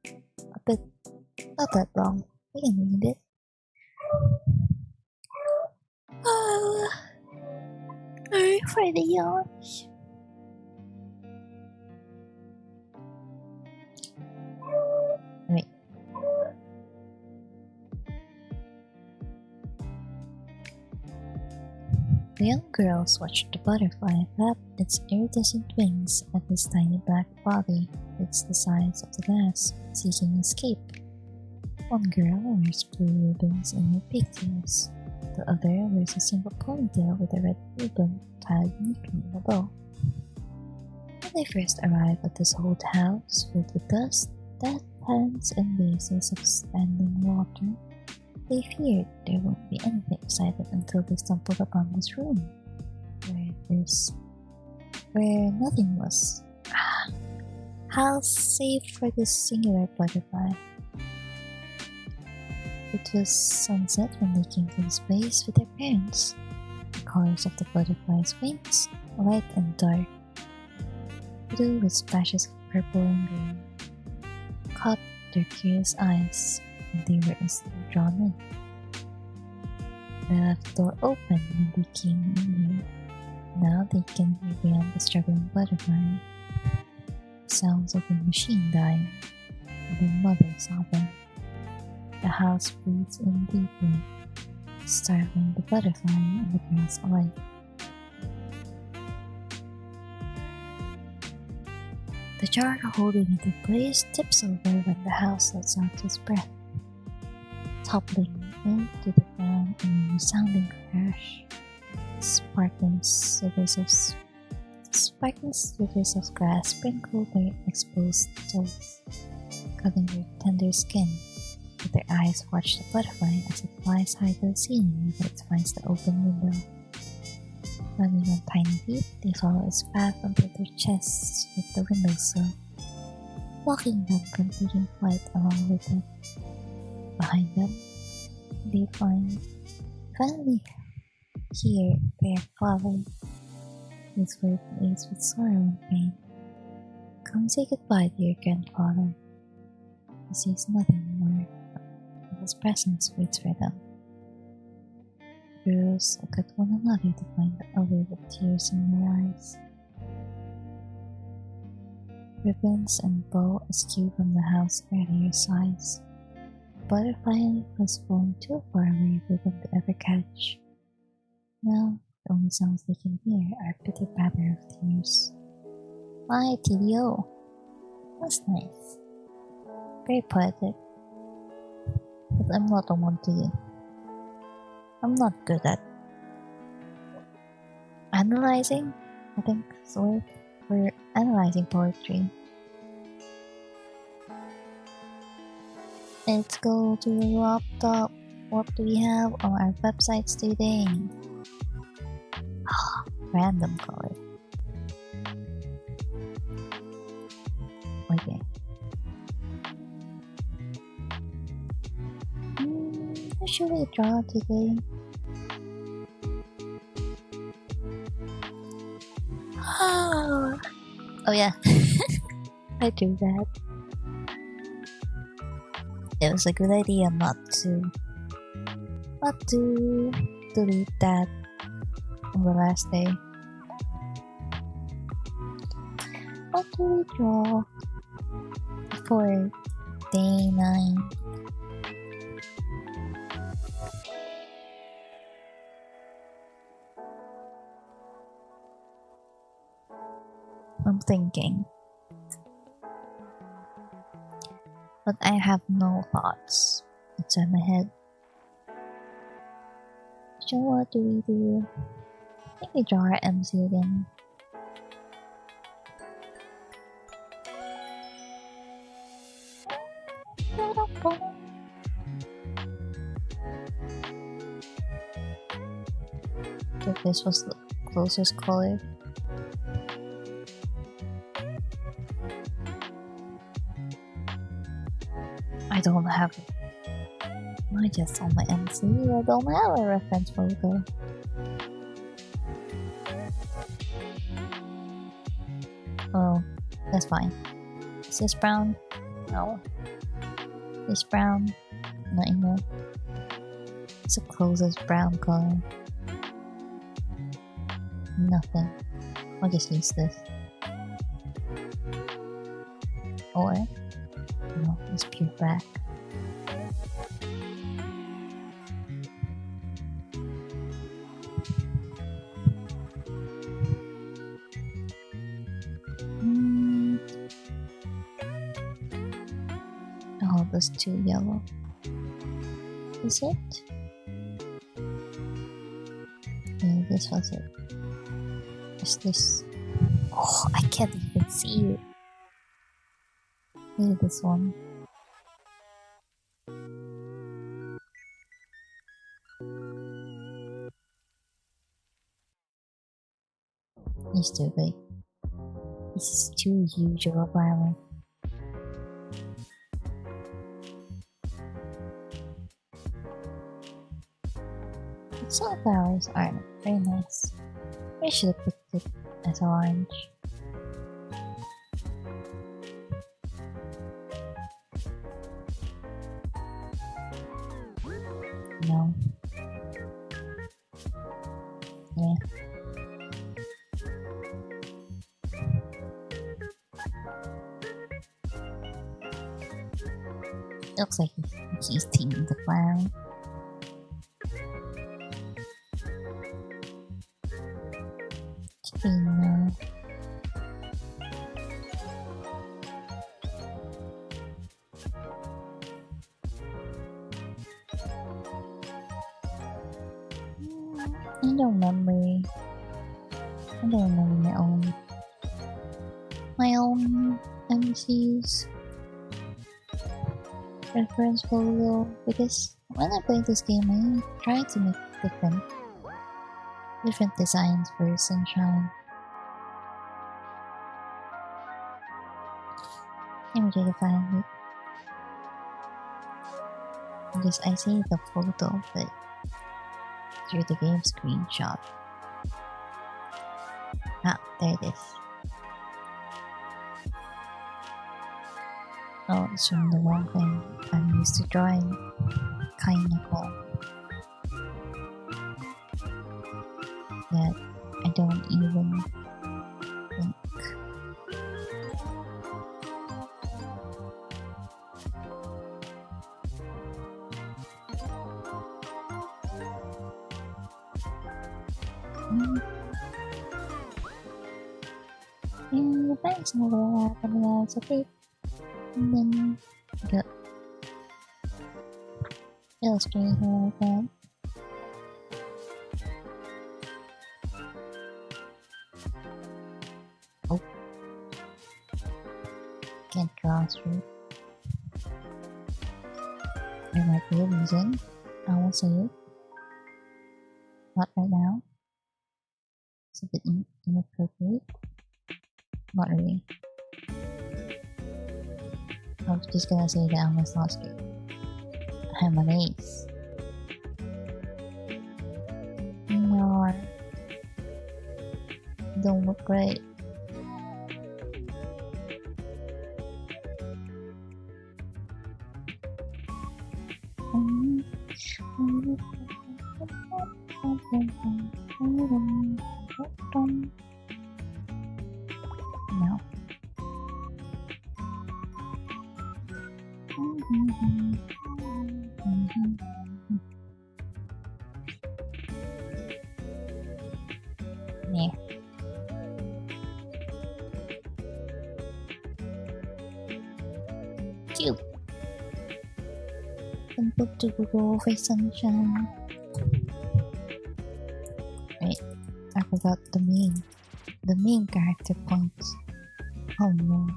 A bit, not that long. We can read it. Oh, sorry for the yawns. Wait. The young girls watched the butterfly flap its iridescent wings at its tiny black body. It's the size of the glass, seeking escape. One girl wears blue ribbons in her pigtails. The other wears a simple ponytail with a red ribbon tied neatly in a bow. When they first arrive at this old house filled with dust, dead pans and vases of standing water, they feared there wouldn't be anything exciting until they stumbled upon this room, where nothing was. How safe for this singular butterfly. It was sunset when they came to this place with their parents. The colors of the butterfly's wings, light and dark, blue with splashes of purple and green, caught their curious eyes, and they were instantly drawn in. They left the door open when they came in here. Now they can hear beyond the struggling butterfly the sounds of a machine dying, and their mother sobbing. The house breathes in deeply, startling the butterfly and the girls alike. The jar holding it in place tips over when the house lets out its breath. toppling into the ground in a resounding crash. Sparkling slivers of grass sprinkled their exposed toes, cutting their tender skin. But their eyes watch the butterfly as it flies high to the ceiling before it finds the open window. Running on tiny feet, they follow its path until their chests hit the windowsill, walking them completing flight along with it. Behind them, they finally hear their father. His voice is with sorrow and pain. Come say goodbye to your grandfather. He says nothing more, but his presence waits for them. The girls look at one another to find the other with tears in their eyes. Ribbons and bow askew from the house bear their sighs. The butterfly has flown too far away for them to ever catch. Now, the only sounds they can hear are pitter-patter of tears. My TDO. That's nice. Very poetic. But I'm not the one to. I'm not good at analyzing, I think that's the word, for analyzing poetry. Let's go to the laptop. What do we have on our websites today? Random color. Okay. What should we draw today? Oh yeah, I do that. It was a good idea not to delete that on the last day. What do we draw for day 9? I'm thinking, but I have no thoughts inside my head. So what do we do? I think we draw our MC again. If this was the closest color. I don't have I just on my MC. I don't have a reference photo. Oh, that's fine. Is this brown? No. This brown? Not anymore. It's the closest brown color. Nothing. I'll just use this. Or no, it's pure black. Oh, that's too yellow. Is it? Yeah, this was it. Is this? Oh, I can't even see it. Maybe this one. It's too big. This is too huge of a flower. Sunflowers are very nice. I should have picked it as orange. No. Yeah. Looks like he's teaming the flower. No. I don't remember my own MC's reference photo, because when I play this game I try to make different designs for Sunshine. Let me try to find it, because I see the photo but through the game screenshot. Ah, there it is. Oh, it's from the wrong thing. I'm used to drawing kinda cool. That I don't even think. And the bank's not gonna happen, it's okay. And then the illustrator like that. Oh, can't draw through. There might be a reason. I won't say it. Not right now. It's a bit inappropriate. Not really. I was just gonna say that I almost lost it. I'm an ace. No, don't look great. No. Yeah. Cute. Simple to Google for Sunshine. Wait, I forgot the main character points. Oh no.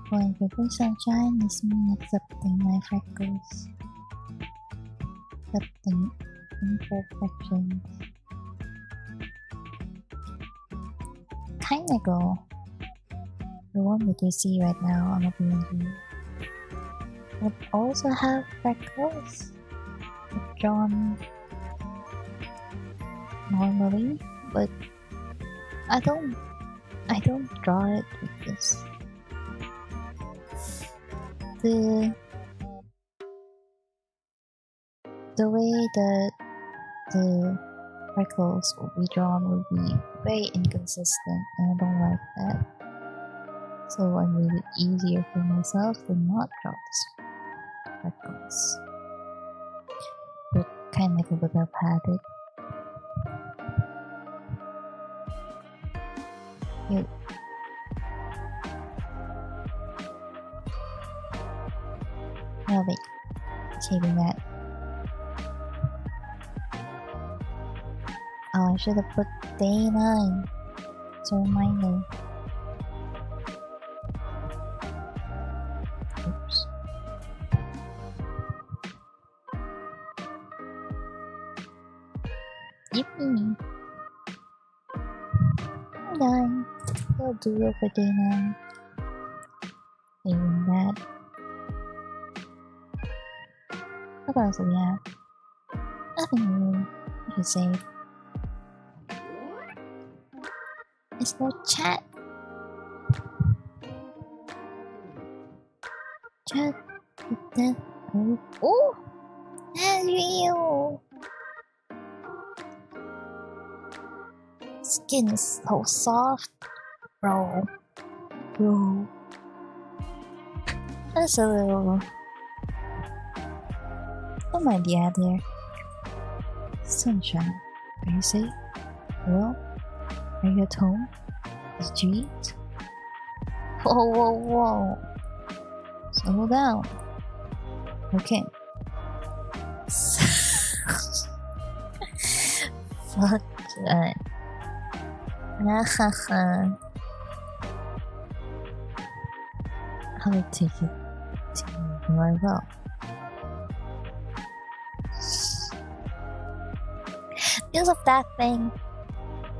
Point for Sunshine is me accepting my freckles, accepting imperfections. Kinda go. The one that you see right now on the PNG would also have freckles, drawn normally, but I don't draw it because the way that the freckles will be drawn will be very inconsistent, and I don't like that. So I made it easier for myself to not draw the freckles, but kind of a bit of habit. Here. No, wait. Saving that. Oh, I should have put day 9. It's a reminder. Oops. Yippee! I'm done. I'll do it for day 9. Saving that. What else do we have? Nothing new. I should say. There's no chat. Chat with that. Oh! That's real! Skin is so soft. Bro. That's a little... What might be out there? Sunshine. Are you safe? Well? Are you at home? Did you eat? Whoa. Slow down. Okay. Fuck that. Nahaha. I will take it to you are well. Because of that thing,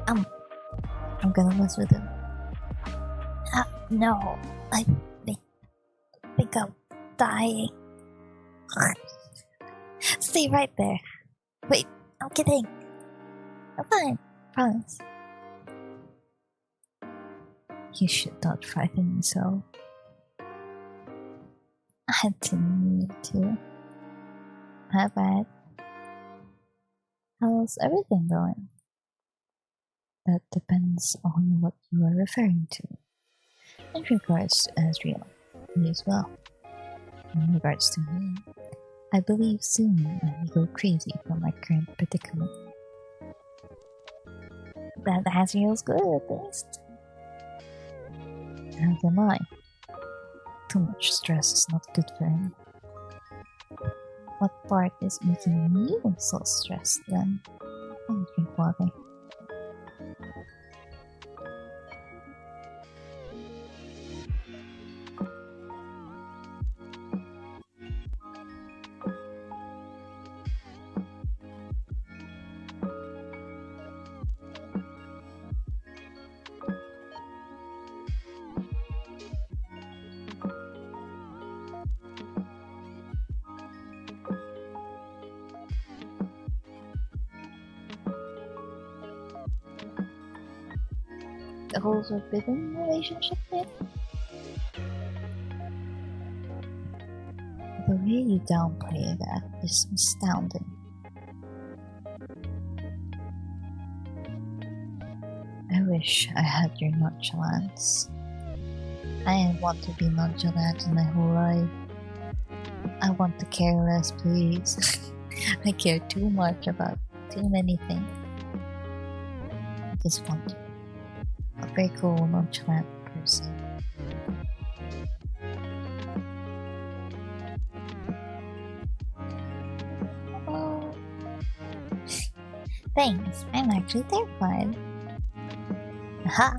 I'm gonna mess with him. No, I think I'm dying. Stay right there. Wait, I'm kidding. I'm fine, promise. You should not frighten me so. I didn't need to. My bad. How's everything going? That depends on what you are referring to. In regards to Asriel, me as well. In regards to me, I believe soon I will go crazy from my current predicament. That Asriel's good at least. As am I. Too much stress is not good for him. What part is making you so stressed then? And drink water. The whole forbidden relationship thing? The way you downplay that is astounding. I wish I had your nonchalance. I didn't want to be nonchalant in my whole life. I want to care less, please. I care too much about too many things. I just want to a very cool, nonchalant person. Oh, thanks. I'm actually terrified. Aha!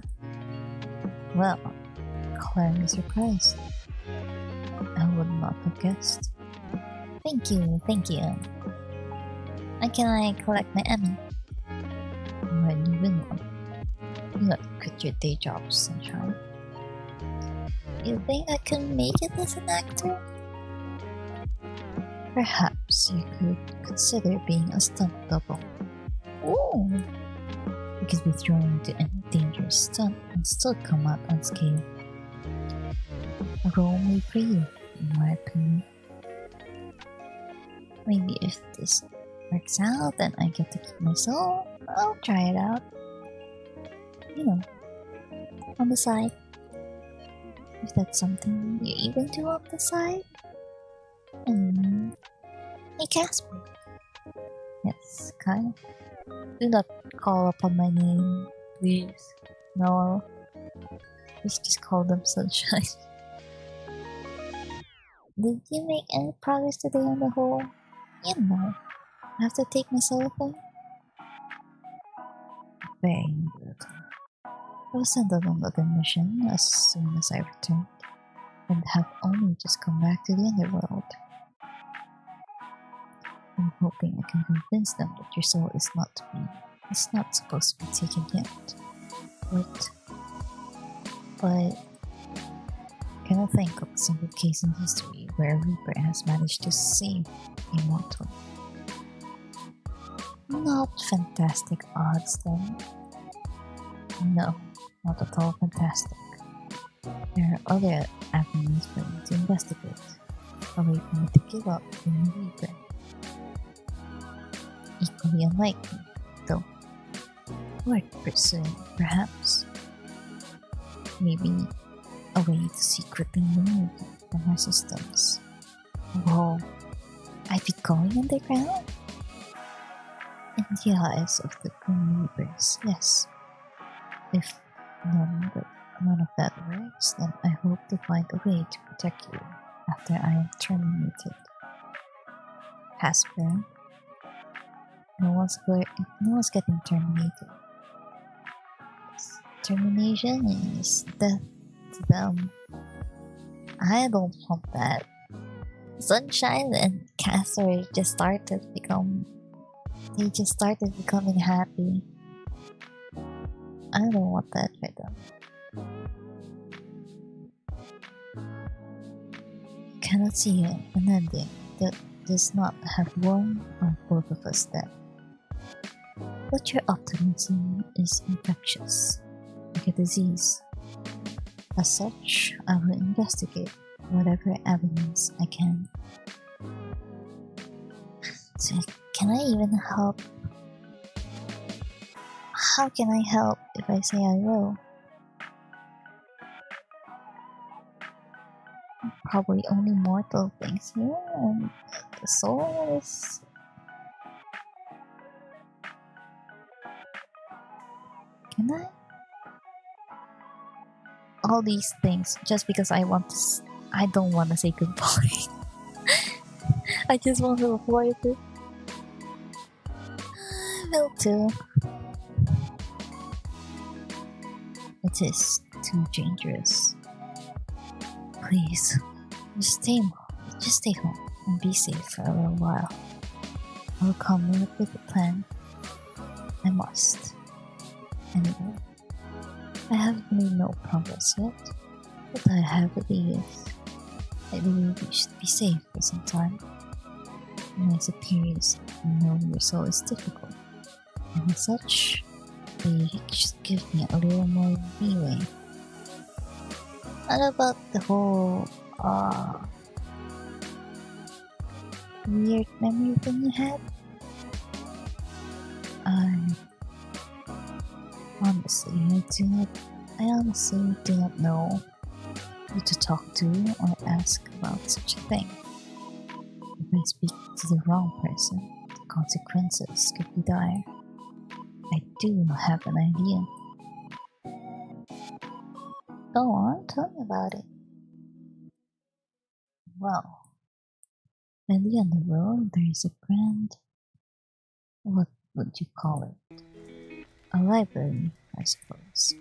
Well, call me surprised. I would not have guessed. Thank you, thank you. When can I collect my Emmy? When you win one. Do not quit your day job, sunshine. You think I can make it as an actor? Perhaps you could consider being a stunt double. Ooh! You could be thrown into a dangerous stunt and still come out unscathed. A role made for you, in my opinion. Maybe if this works out and I get to keep my soul, I'll try it out. You know, on the side. If that's something you even do on the side. Hey Casper. Yes, Kyle. Do not call upon my name, please. No. Please just call them Sunshine. Did you make any progress today on the whole? You know, I have to take my solo thing. Very good. I was sent on another mission as soon as I returned, and have only just come back to the underworld. I'm hoping I can convince them that your soul is not supposed to be taken yet. But can I think of a single case in history where a Reaper has managed to save a mortal? Not fantastic odds then. No, not at all fantastic. There are other avenues for me to investigate, a way for me to give up being a Reaper. Equally unlikely, though, worth pursuing, perhaps. Maybe a way to secretly remove you from our systems. Whoa, I'd be going underground? In the eyes of the Grim Reapers, yes. If none of that works, then I hope to find a way to protect you after I am terminated. Casper, No one's getting terminated. Termination is death to them. I don't want that. Sunshine and Castor just started becoming happy. I don't want that for them. Cannot see an ending that does not have one or both of us dead. But your optimism is infectious, like a disease. As such, I will investigate whatever evidence I can. So, can I even help? How can I help if I say I will? Probably only mortal things here, and the soul is... Can I? All these things just because I don't want to say goodbye. I just want to avoid it. I will too. It is too dangerous. Please, just stay home and be safe for a little while. I'll come up with a plan. I must. Anyway, I haven't made no progress yet, but I believe you should be safe for some time. My superiors know your soul is difficult, and as such, they just give me a little more leeway. What about the whole weird memory thing you had? I honestly do not know who to talk to or ask about such a thing. If I speak to the wrong person, the consequences could be dire. I do have an idea. Go on, tell me about it. Well, early on the road there is a grand... what would you call it? A library, I suppose.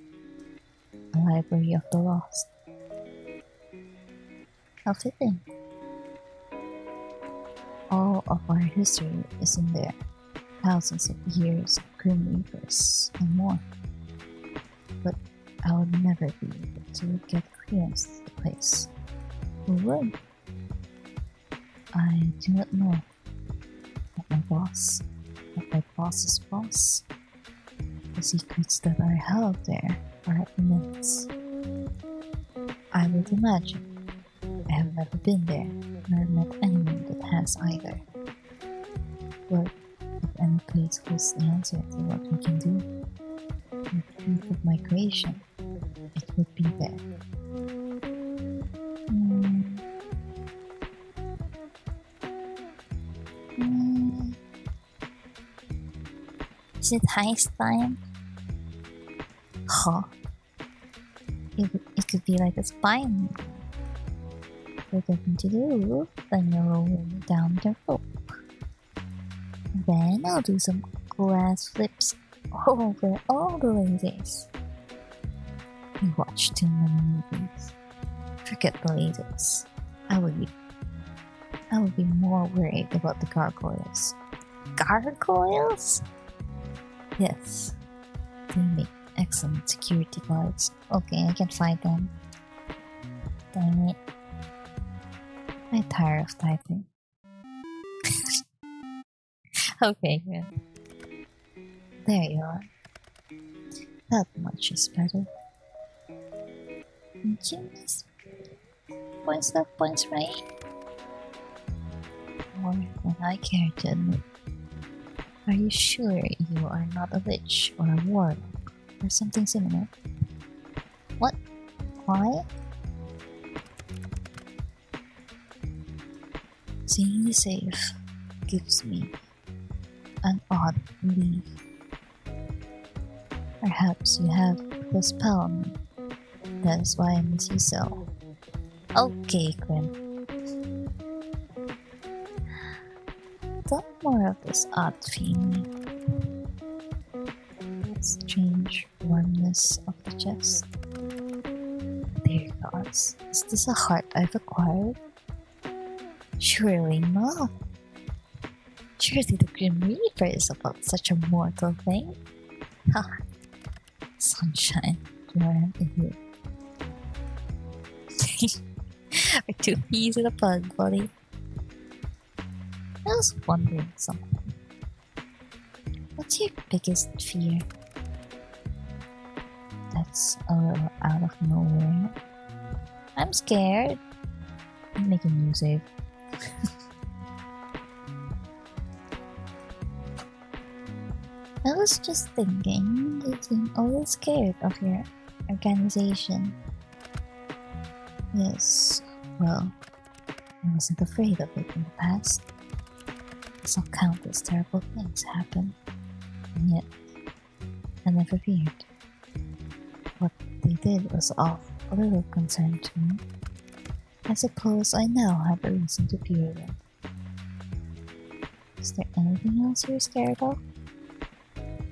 A library of the lost. How fitting. All of our history is in there. Thousands of years of grim reapers and more. But I would never be able to get clearance to the place. Who would? I do not know. But my boss's boss. The secrets that are held there are immense. I would imagine. I have never been there, nor met anyone that has either. But if any place holds the answer to what we can do, the truth of migration, it would be there. Is it heist time? Huh? It could be like a spy movie. We're getting to the roof, then you'll roll me down the rope. Then I'll do some glass flips over all the ladies. You watch too many movies. Forget the ladies. I would be more worried about the gargoyles. Gargoyles? Yes. They make excellent security guards. Okay, I can fight them. Dang it. I'm tired of typing. Okay, good. There you are. That much is better. Genius. Points left, points right. More than I care to admit. Are you sure you are not a lich or a warlock or something similar? What? Why? Seeing you safe gives me an odd relief. Perhaps you have the spell on me. That is why I miss you so. Okay, Quinn. Don't more of this odd feeling. Strange warmness of the chest. Dear gods, is this a heart I've acquired? Surely not. Surely the Grim Reaper is about such a mortal thing. Ha! Sunshine, you are an idiot. We're two peas in a pod, buddy. I was wondering something. What's your biggest fear? That's a little out of nowhere. I'm scared. I'm making music. I was just thinking, you seem always scared of your organization. Yes, well, I wasn't afraid of it in the past. I saw countless terrible things happen, and yet I never feared. What they did was of a little concern to me. I suppose I now have a reason to fear them. Is there anything else you're scared of?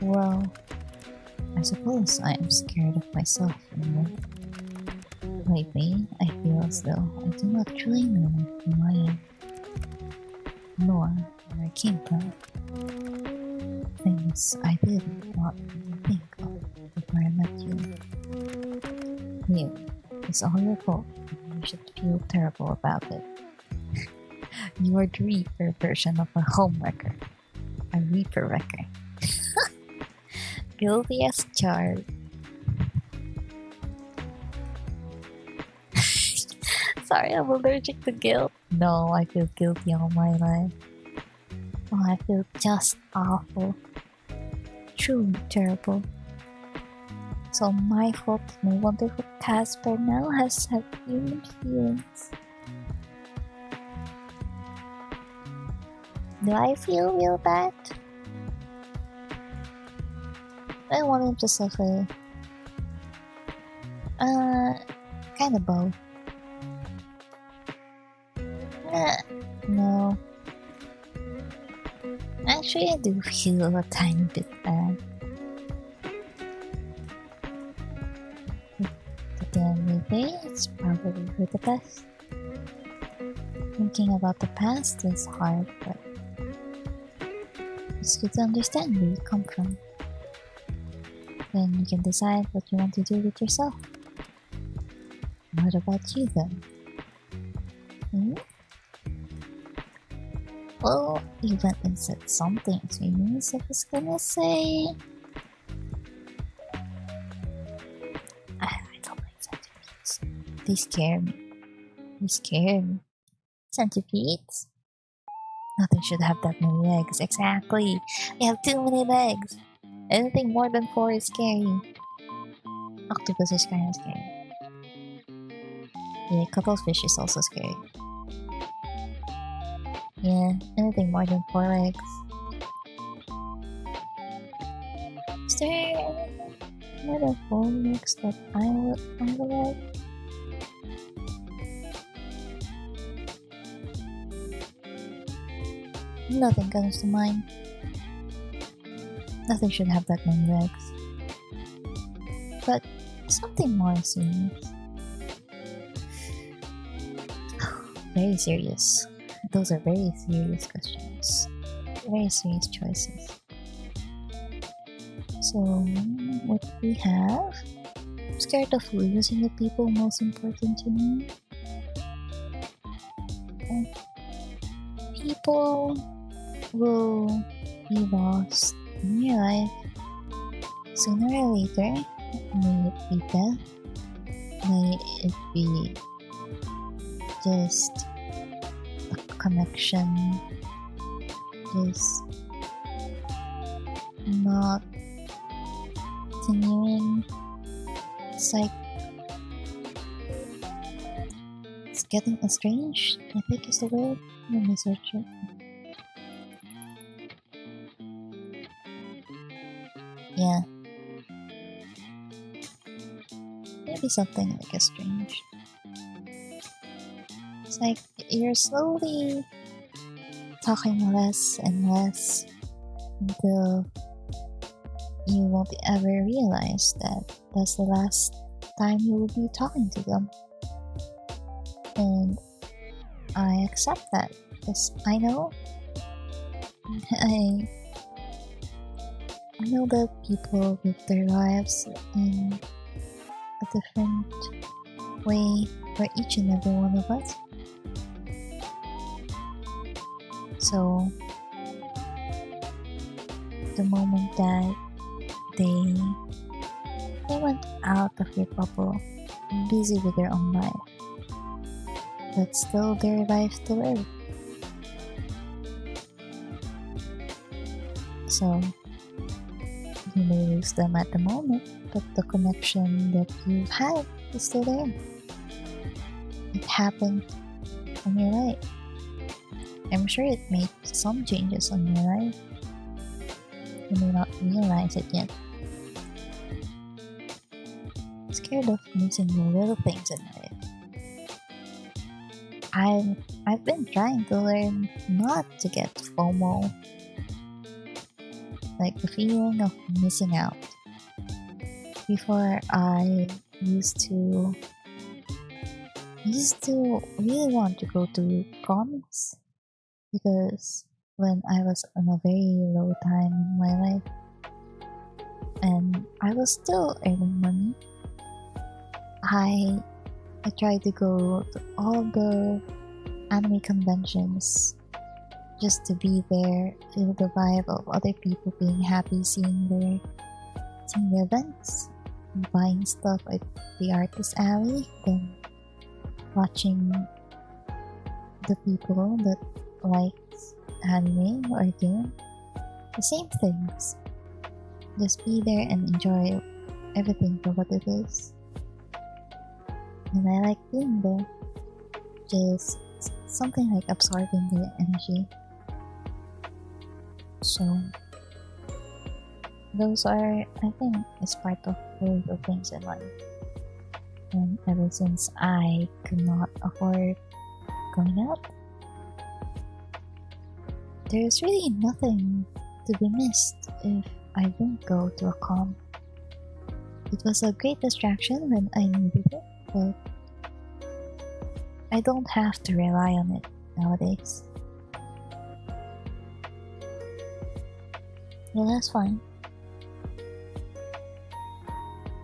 Well, I suppose I am scared of myself anyway. Lately, I feel as though I do not truly know who I am, nor where I came from. Things I did not even think of before I met you. You, it's all your fault, and you should feel terrible about it. You are the Reaper version of a homewrecker. A Reaper wrecker. Guilty as charged. Sorry, I'm allergic to guilt. No, I feel guilty all my life. Oh, I feel just awful. Truly terrible. It's all my fault. No wonderful Casper now has had human feelings. Do I feel real bad? I want him to suffer. Kinda both. No. Actually, I do feel a tiny bit bad. At the end of the day, it's probably for the best. Thinking about the past is hard, but it's good to understand where you come from. Then you can decide what you want to do with yourself. What about you then? Well, you went and said something to me, so I was gonna say... I don't like centipedes. They scare me. They scare me. Centipedes? Nothing should have that many legs. Exactly. They have too many legs. Anything more than 4 is scary. Octopus is kind of scary. Yeah, cuttlefish is also scary. Yeah, anything more than 4 legs. Is there anything more than 4 legs that I would like? Nothing comes to mind. Nothing should have that many legs. But something more serious. Very serious. Those are very serious questions. Very serious choices. So, what do we have? I'm scared of losing the people most important to me. And people will be lost in your life sooner or later. May it be death, may it be just the connection is not continuing. It's like it's getting estranged, I think is the word. Let me search it. Yeah. Maybe something like estranged. It's like you're slowly talking less and less until you won't ever realize that that's the last time you will be talking to them. And I accept that because I know I know that people live their lives in a different way for each and every one of us. So the moment that they went out of your bubble, busy with their own life, that's still their life to live. So you may lose them at the moment, but the connection that you've had is still there. It happened on your life. I'm sure it made some changes on your life. You may not realize it yet. Scared of missing the little things in life. I've been trying to learn not to get FOMO, like the feeling of missing out. Before I used to really want to go to cons because when I was on a very low time in my life and I was still earning money, I tried to go to all the anime conventions just to be there, feel the vibe of other people being happy, seeing the events, buying stuff at the artist alley, then watching the people that likes anime or game, the same things. Just be there and enjoy everything for what it is. And I like being there. Just something like absorbing their energy. So those are, I think, is part of the little things in life. And ever since I could not afford going out, there's really nothing to be missed if I didn't go to a con. It was a great distraction when I needed it, but I don't have to rely on it nowadays. Well, that's fine.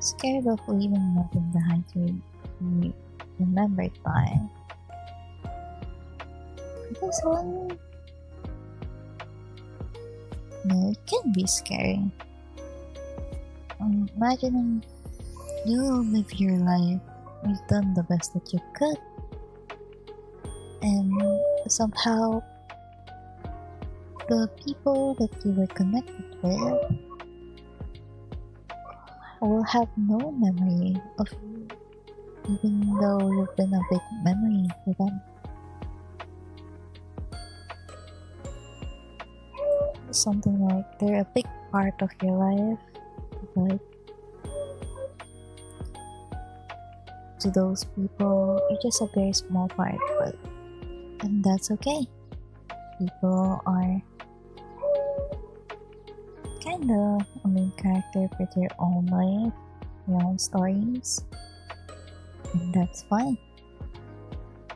Scared of leaving nothing behind to be remembered by. This one, no, it can be scary. Imagining you live your life, you've done the best that you could, and somehow the people that you were connected with will have no memory of you, even though you've been a big memory for them. Something like they're a big part of your life, but to those people, you're just a very small part, and that's okay. People are kinda a main character for their own life, their own stories, and that's fine.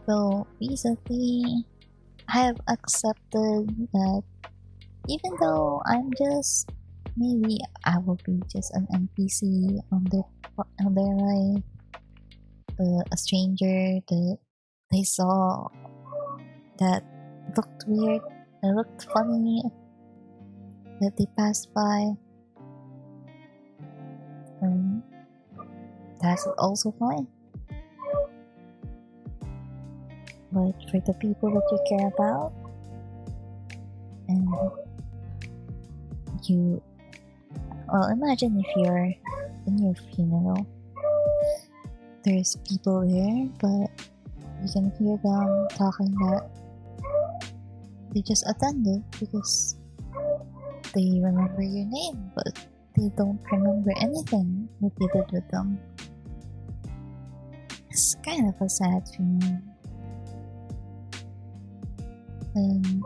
So recently, I have accepted that even though maybe I will be just an NPC on their life, a stranger that they saw that looked weird, that looked funny, that they passed by, and that's also fine. But for the people that you care about, and imagine if you're in your funeral, there's people there, but you can hear them talking that they just attended because they remember your name, but they don't remember anything that you did with them. It's kind of a sad feeling. And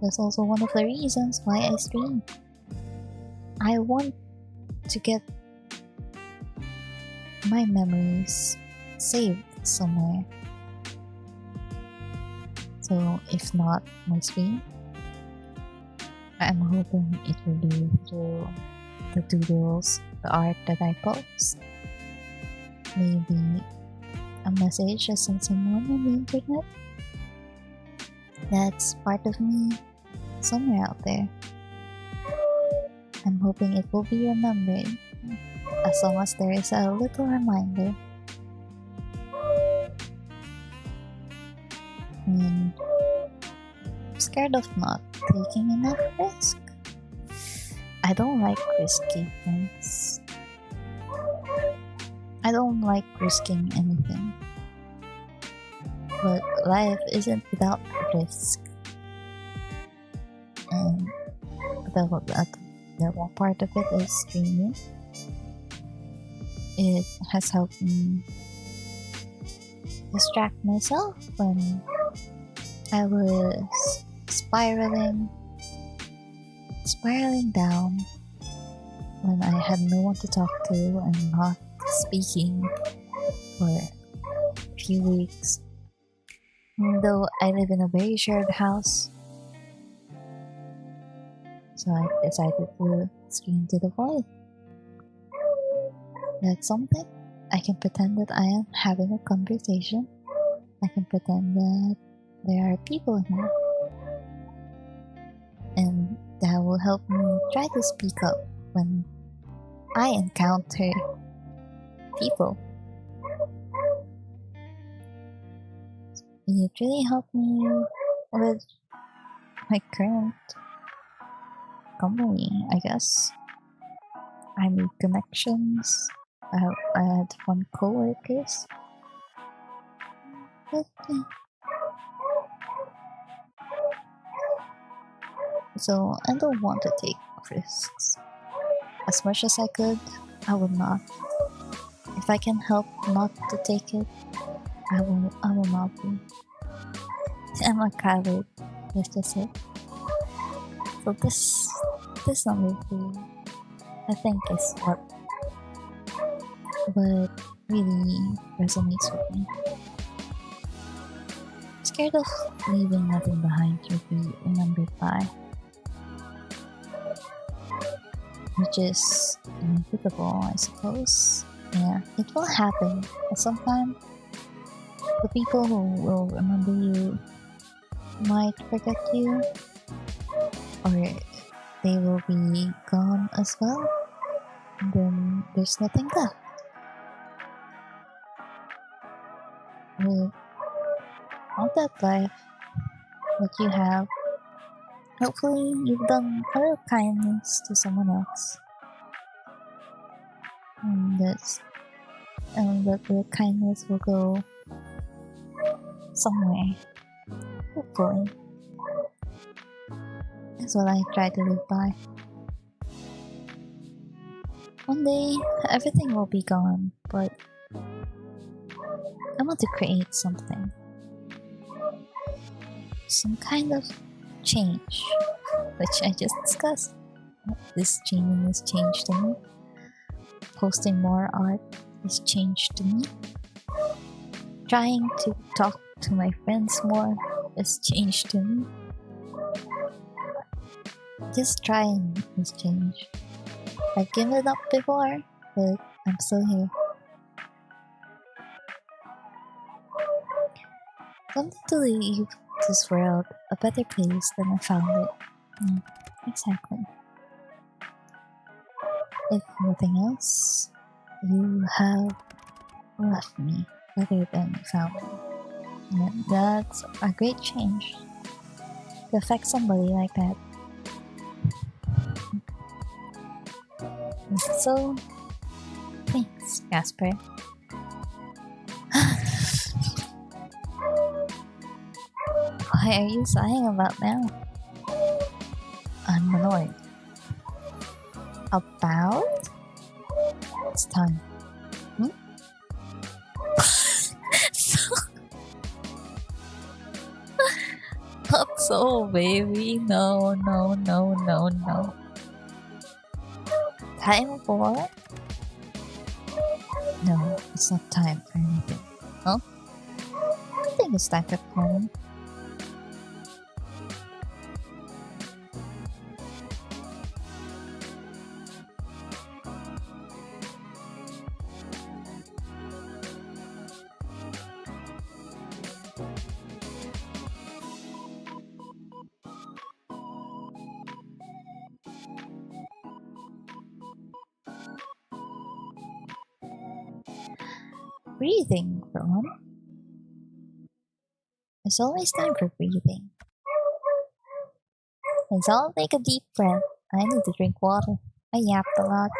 That's also one of the reasons why I stream. I want to get my memories saved somewhere. So if not my stream, I'm hoping it will be through the doodles, the art that I post. Maybe a message I sent someone on the internet. That's part of me somewhere out there. I'm hoping it will be remembered as long as there is a little reminder. And I'm scared of not taking enough risk. I don't like risky things. I don't like risking anything. But life isn't without risk. And the one part of it is streaming. It has helped me distract myself when I was spiraling down, when I had no one to talk to and not speaking for a few weeks. Even though I live in a very shared house, so I decided to stream to the void. That's something. I can pretend that I am having a conversation. I can pretend that there are people here. And that will help me try to speak up when I encounter people. It really helped me with my current company, I guess. I made connections. I had fun co-workers. But, so I don't want to take risks. As much as I could, I would not. If I can help not to take it, I will not be. I'm a coward, let's just say. So this number 2, I think, is what really resonates with me. Scared of leaving nothing behind to be remembered by, which is inevitable, I suppose. Yeah, it will happen at some time. The people who will remember you might forget you, or they will be gone as well, and then there's nothing left. With all that life that you have, hopefully you've done a little kindness to someone else, and that the kindness will go somewhere. Hopefully. That's what I try to live by. One day, everything will be gone, but I want to create something. Some kind of change, which I just discussed. This streaming has changed to me. Posting more art has changed to me. Trying to talk to my friends more has changed to me. Just trying has changed. I've given up before, but I'm still here. Something to leave this world a better place than I found it. Exactly. If nothing else, you have left me better than you found me. And that's a great change to affect somebody like that. So, thanks, Casper. Why are you sighing about now? I'm annoyed. About? It's time. Not so, baby. No, no, no, no, no. Time for? No, it's not time for anything. Huh? I think it's time for porn. Breathing, Ron. There's always time for breathing. Let's all take a deep breath. I need to drink water. I yapped a lot.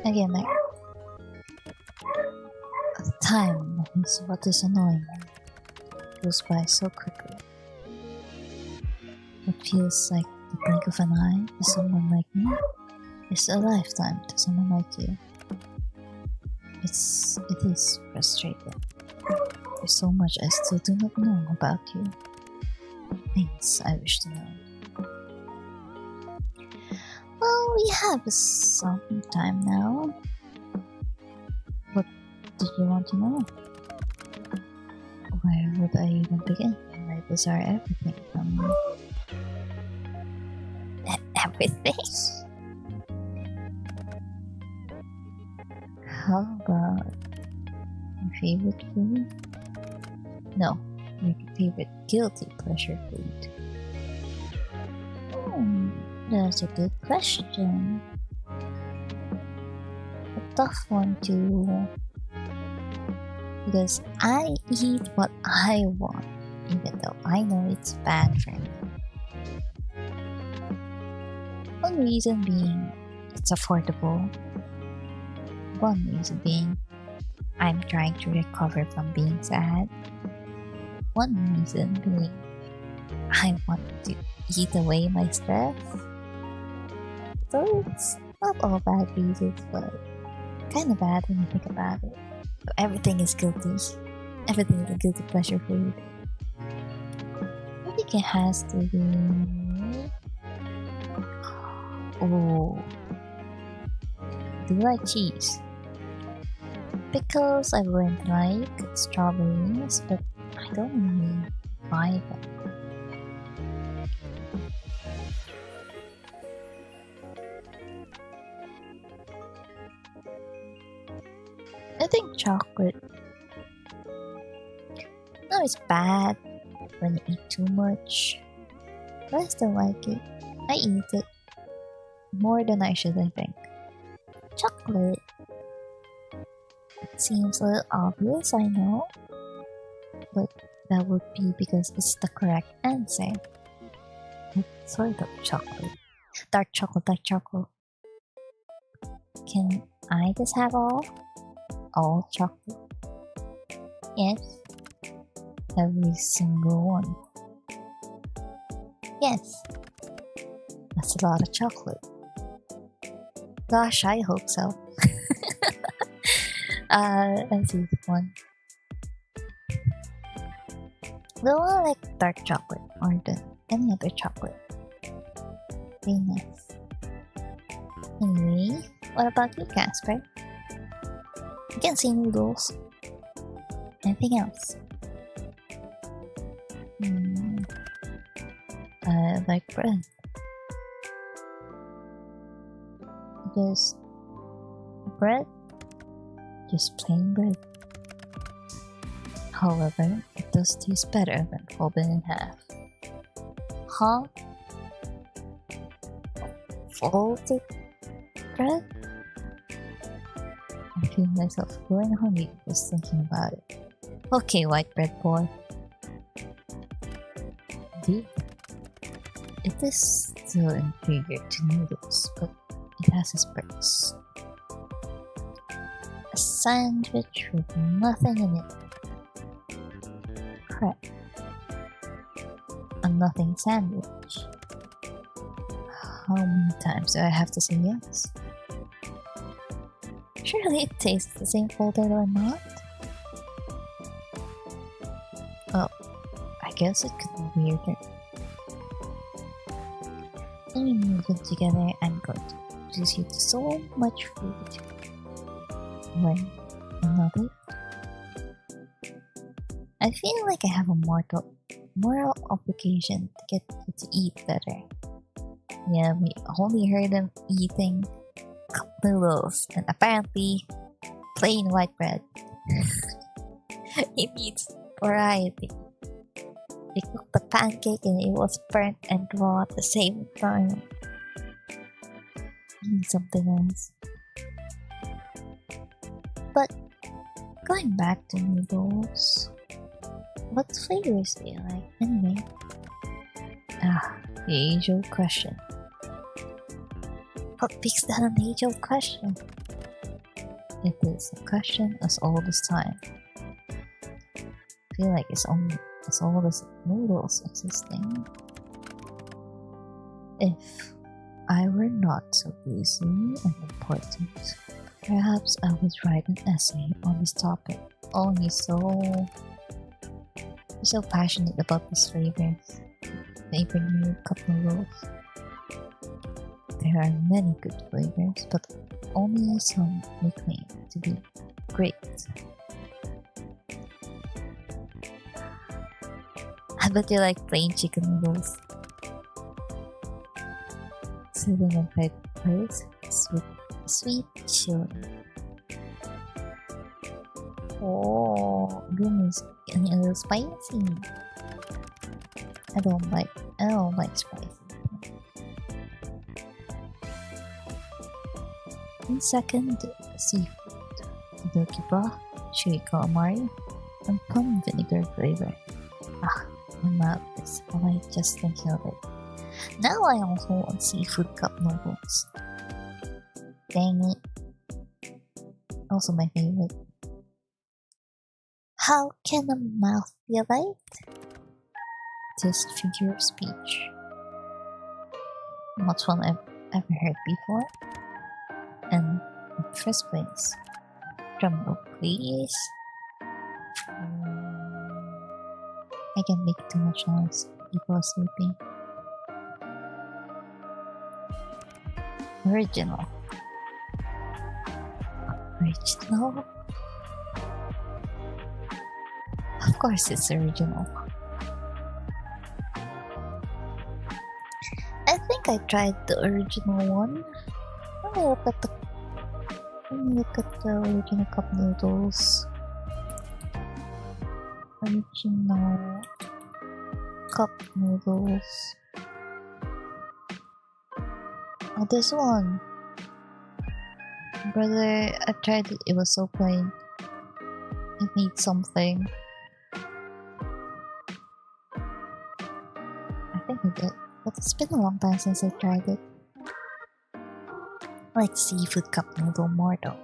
Again, like, time is what is annoying me. It goes by so quickly. What feels like the blink of an eye to someone like me is a lifetime to someone like you. It is frustrating. There's so much I still do not know about you. Things I wish to know. Well, we have some time now. What did you want to know? Where would I even begin? I desire everything from you. Everything? How about your favorite food? No, your favorite guilty pleasure food. That's a good question. A tough one too. Because I eat what I want, even though I know it's bad for me. One reason being it's affordable. One reason being I'm trying to recover from being sad. One reason being I want to eat away my stress. So it's not all bad reasons, but kind of bad when you think about it. So everything is guilty. Everything is a guilty pleasure food. I think it has to be... Oh. Do you like cheese? Pickles I wouldn't like, strawberries, but I don't really buy them. I think chocolate. No, it's bad when you eat too much, but I still like it. I eat it more than I should, I think. Chocolate. It seems a little obvious, I know, but that would be because it's the correct answer. What sort of chocolate? Dark chocolate, dark chocolate. Can I just have all chocolate? Yes. Every single one. Yes. That's a lot of chocolate. Gosh, I hope so. Let's see one. Though I like dark chocolate more than any other chocolate. Very nice. Anyway, what about you, Casper? You can say noodles. Anything else? I like bread. Just bread? Just plain bread. However, it does taste better when folded in half. Huh? Folded bread? I feel myself growing hungry just thinking about it. Okay, white bread boy. Indeed, it is still inferior to noodles, but it has its perks. sandwich with nothing in it. Crap. A nothing sandwich. How many times do I have to say yes? Surely it tastes the same folder or not? Well, I guess it could be weirder. When we move in together, I'm going to introduce you to so much food. When another, I feel like I have a moral obligation to get you to eat better. Yeah, we only heard them eating cup noodles and apparently plain white bread. It needs variety. They cooked the pancake and it was burnt and raw at the same time. Need something else. But going back to noodles, what flavors do you like anyway? The age-old question. What makes that an age-old question? It is a question as old as time. I feel like it's only as old as noodles existing. If I were not so busy and important, perhaps I would write an essay on this topic. Oh, you're so passionate about this flavor. Favorite cup noodles. There are many good flavors, but only some may claim to be great. I bet you like plain chicken noodles. Sitting in fireplace, sweet chili. Oh, goodness, getting a little spicy. I don't like spicy. In second, seafood, adobo broth, chili calamari, and plum vinegar flavor. My mouth is alright just thinking of it. Now I also want seafood cup noodles. Dang it. Also my favorite. How can a mouth be alright? Just figure of speech. Not one I've ever heard before. And in the first place, drum roll please. I can make too much noise. People are sleeping. Original. Original? Of course it's original. I think I tried the original one. Let me look at the original cup noodles. Original cup noodles. Oh, this one. Brother, I tried it. It was so plain. It needs something. I think I did. But it's been a long time since I tried it. I like seafood cup noodle more though.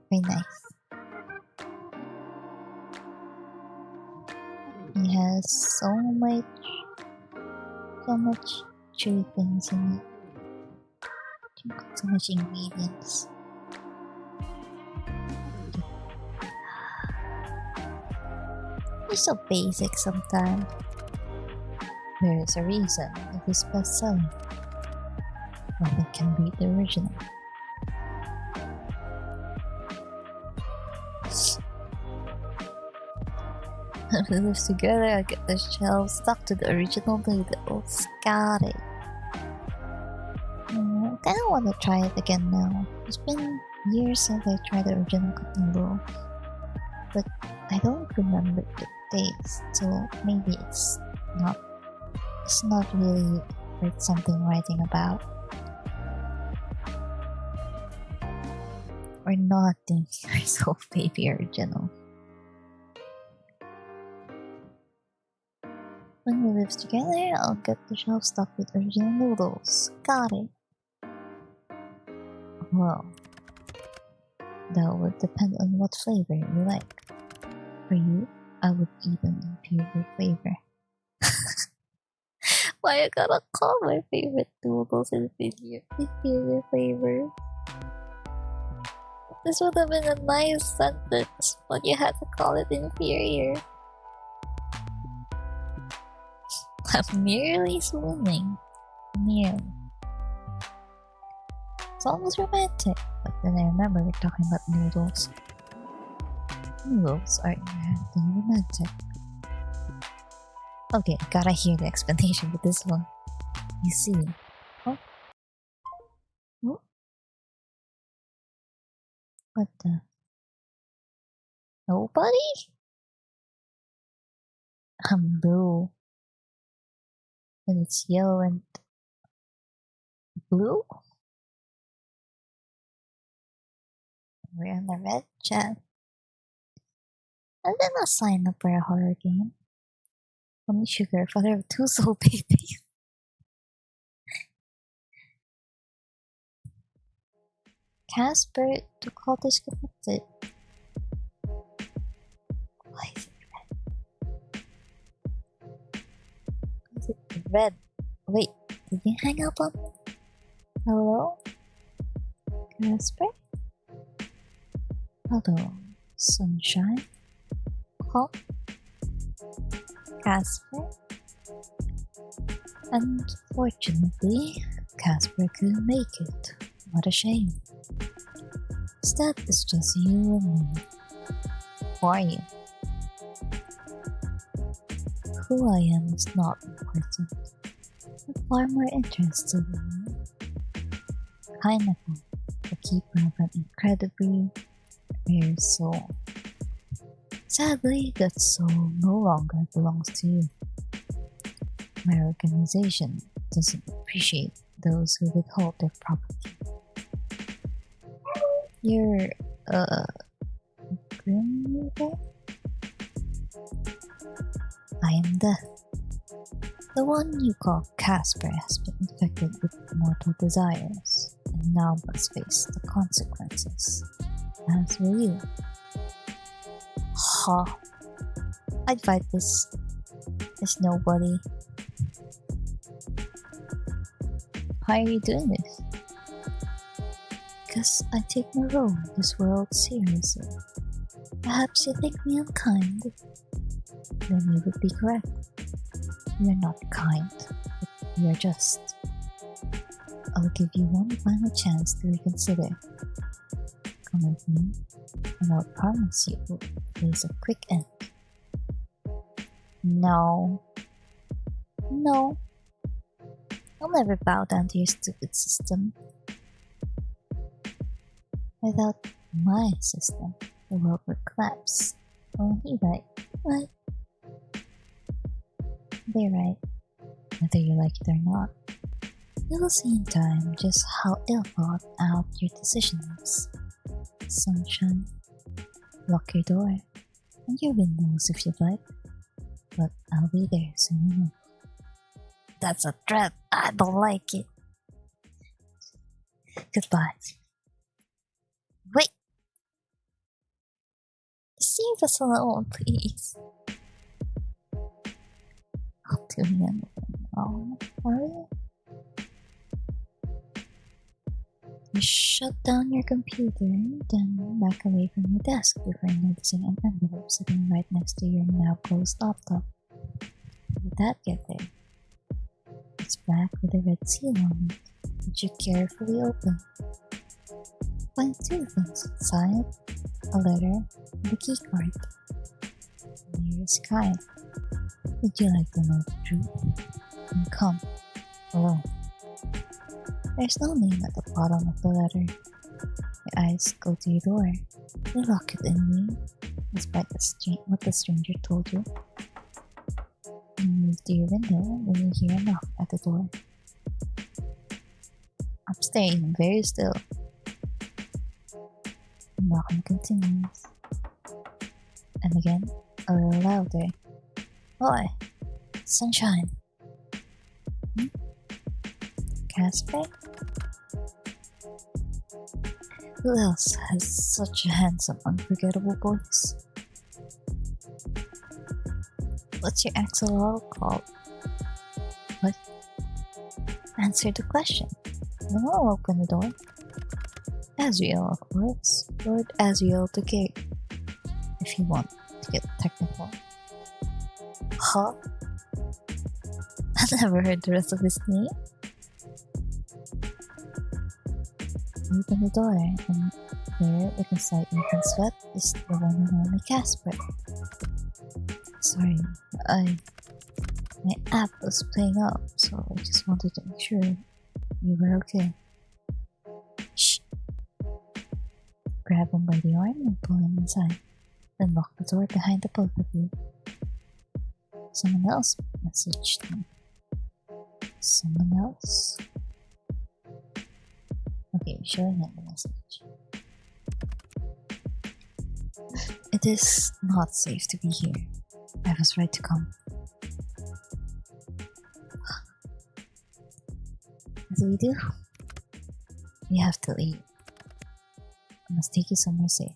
Very nice. It has so much chili things in it. So much ingredients. It's so basic sometimes. There is a reason it is best selling. Nothing can beat the original. When we live together, I get the shelves stuck to the original noodles. Got it. I kinda wanna try it again now. It's been years since I tried the original cup noodle. But I don't remember the taste, so maybe it's not really worth something writing about. Or not thinking myself baby original. When we live together, I'll get the shelf stocked with original noodles. Got it. Well, That would depend on what flavor you like. For you, I would eat an inferior flavor. Why you gotta call my favorite noodles inferior flavor? This would have been a nice sentence, but you had to call it inferior. I'm merely swooning. Merely. It's almost romantic, but then I remember we're talking about noodles. Noodles are inherently romantic. Okay, gotta hear the explanation with this one. You see. Oh? Oh? What the? Nobody? I'm blue. And it's yellow and blue? We're on the red chat. I did not sign up for a horror game. Only sugar, father of two soul babies. Casper to call disconnected. Why is it red? Why is it red? Wait, did you hang up on me? Hello? Casper? Hello, sunshine? Huh? Casper? Unfortunately, Casper couldn't make it. What a shame. Instead, it's just you and me. Who are you? Who I am is not important, but far more interesting in Pineapple, the keeper of an incredibly rare soul. Sadly, that soul no longer belongs to you. My organization doesn't appreciate those who withhold their property. You're, Grim Reaper? I am Death. The one you call Casper has been infected with mortal desires, and now must face the consequences. As will you. Ha! I'd fight this nobody. Why are you doing this? Because I take my role in this world seriously. Perhaps you think me unkind. Then you would be correct. You are not kind, but you are just. I'll give you one final chance to reconsider. Come with me, and I'll promise you there's a quick end. No. No. I'll never bow down to your stupid system. Without my system, the world would collapse. Oh, you're right. What? They're right. Whether you like it or not. You will see in time just how ill thought out your decision is. Sunshine. Lock your door. And your windows if you'd like. But I'll be there soon enough. That's a threat. I don't like it. Goodbye. Wait! Leave us alone, please. I'll do anything wrong. Are you? You shut down your computer, then back away from your desk before noticing an envelope sitting right next to your now closed laptop. How did that get there? It's black with a red seal on it, which you carefully open. Find two things inside: a letter and a keycard. Nearest guy. Would you like to know the truth? Then come, alone. There's no name at the bottom of the letter. Your eyes go to your door. You lock it anyway, despite what the stranger told you. You move to your window when you hear a knock at the door. I'm staying very still. The knocking continues. And again, a little louder. Boy, sunshine. Casper? Who else has such a handsome, unforgettable voice? What's your axolotl called? What? Answer the question. No one will open the door. Azriel, of course. Lord Azriel the Gate. If you want to get technical. Huh? I never heard the rest of his name. Open the door, and there, with a sight you can sweat, is the one and only Casper. Sorry, my app was playing up, so I just wanted to make sure you were okay. Shh! Grab him by the arm and pull him inside. Then lock the door behind the both of you. Someone else messaged me. Someone else? Okay, showing him the message. It is not safe to be here. I was right to come. What do we do? We have to leave. I must take you somewhere safe.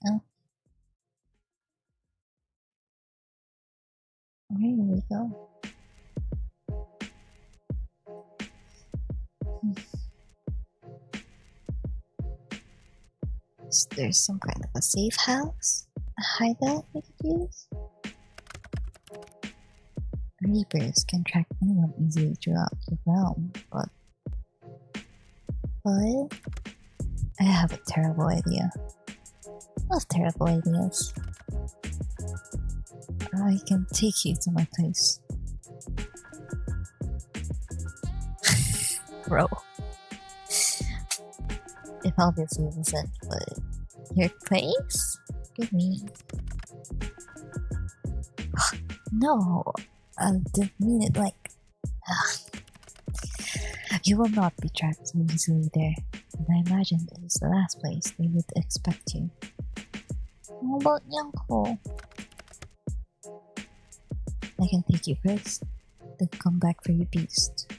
Oh. Where do we go? Is there some kind of a safe house? A hideout we could use? Reapers can track anyone easily throughout the realm, but I have a terrible idea. I have terrible ideas. I can take you to my place. Bro. It obviously isn't, but your place? Give me. No, I didn't mean it like. You will not be trapped so easily there, and I imagine it is the last place they would expect you. How about Yanko? I can take you first, then come back for your beast.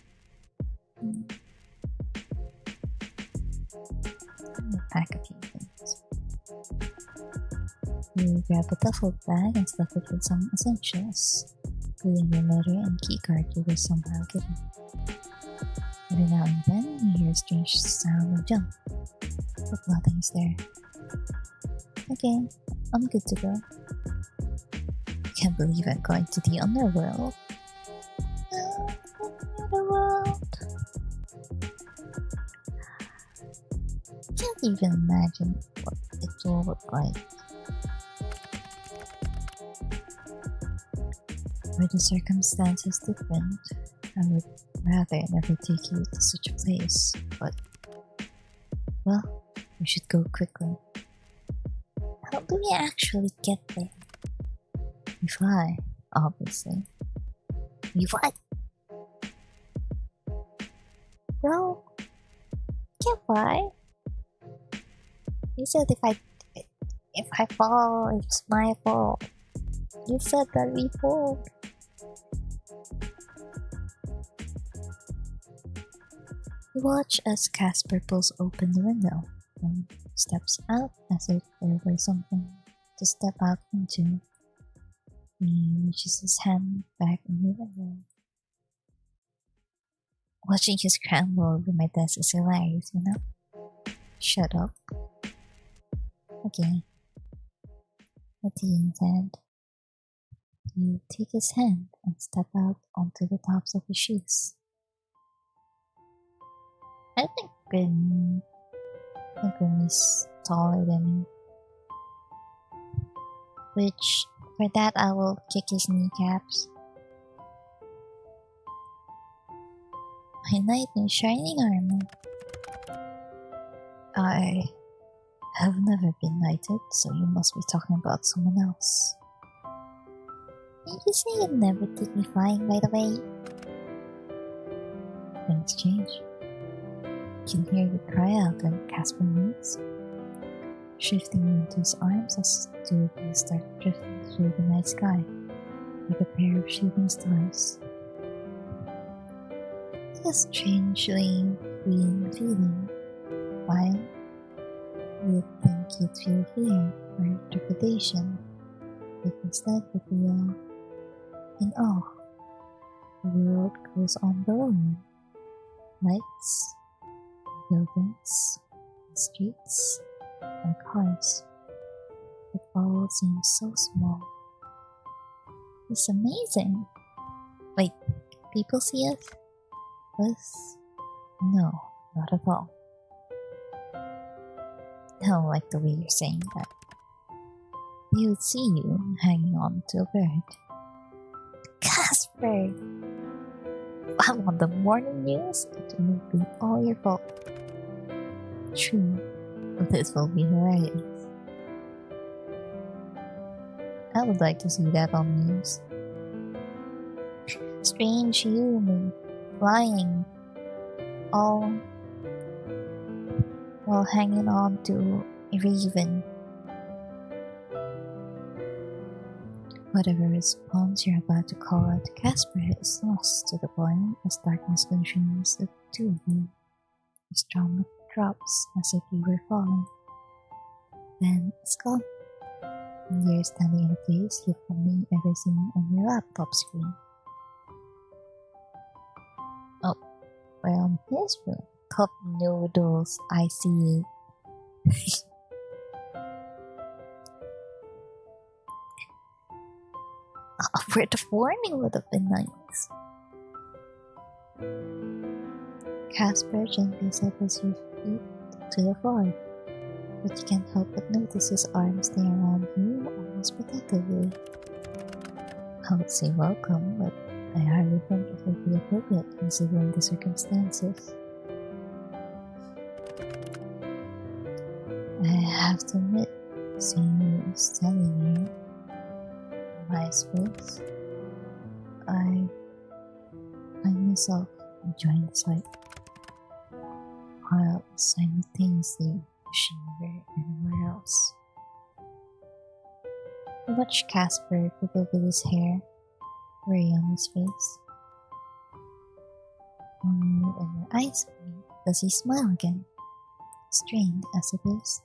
Pack a few things. You grab a duffel bag and stuff it with some essentials, including your letter and keycard you were somehow given. Every now and then you hear a strange sound and jump, but nothing is there. Okay, I'm good to go. Can't believe I'm going to the underworld. Underworld. Can't even imagine what it will look like. Were the circumstances different, I would rather never take you to such a place, but well, we should go quickly. How do we actually get there? We fly, obviously. We what? Bro, can't fly. You said if I fall, it's my fault. You said that we fall. You watch as Casper pulls open the window and steps out as if there were something to step out into. He reaches his hand back in the window. Watching you scramble over my desk is hilarious, you know? Shut up. Okay. What do you intend? You take his hand and step out onto the tops of his shoes. I think Grim is taller than me. Which, for that, I will kick his kneecaps. My knight in shining armor. I have never been knighted, so you must be talking about someone else. Did you say you'd never take me flying, by the way? Things change. You can hear you cry out when Casper moves, shifting into his arms as the two of you start drifting through the night sky like a pair of shooting stars. a strangely freeing feeling. Why? You'd think you'd feel fear or trepidation, but instead you feel in awe. The world goes on below you. Lights, buildings, streets, and cars. It all seems so small. It's amazing. Wait, people see us? Us? No, not at all. I don't like the way you're saying that. They would see you hanging on to a bird. Casper! If I'm on the morning news, it will be all your fault. True, but this will be hilarious. I would like to see that on news. Strange human flying all while hanging on to a raven. Whatever response you're about to call out to Casper is lost to the point as darkness consumes the two of you. A strong drops as if you were falling. Then it's gone. And you're standing in a place you've only ever seen on your laptop screen. Oh, we're on his room. Cup noodles, I see it. A word of warning would have been nice. Casper gently settles your feet to the floor, but you can't help but notice his arms stay around you almost protectively. I would say welcome, but I hardly think it would be appropriate considering the circumstances. I have to admit, seeing you standing here in my space, I find myself enjoying the sight, while simultaneously wishing we were anywhere else. I watch Casper fiddle with his hair, worry on his face. Only when your eyes meet does he smile again, strained as it is.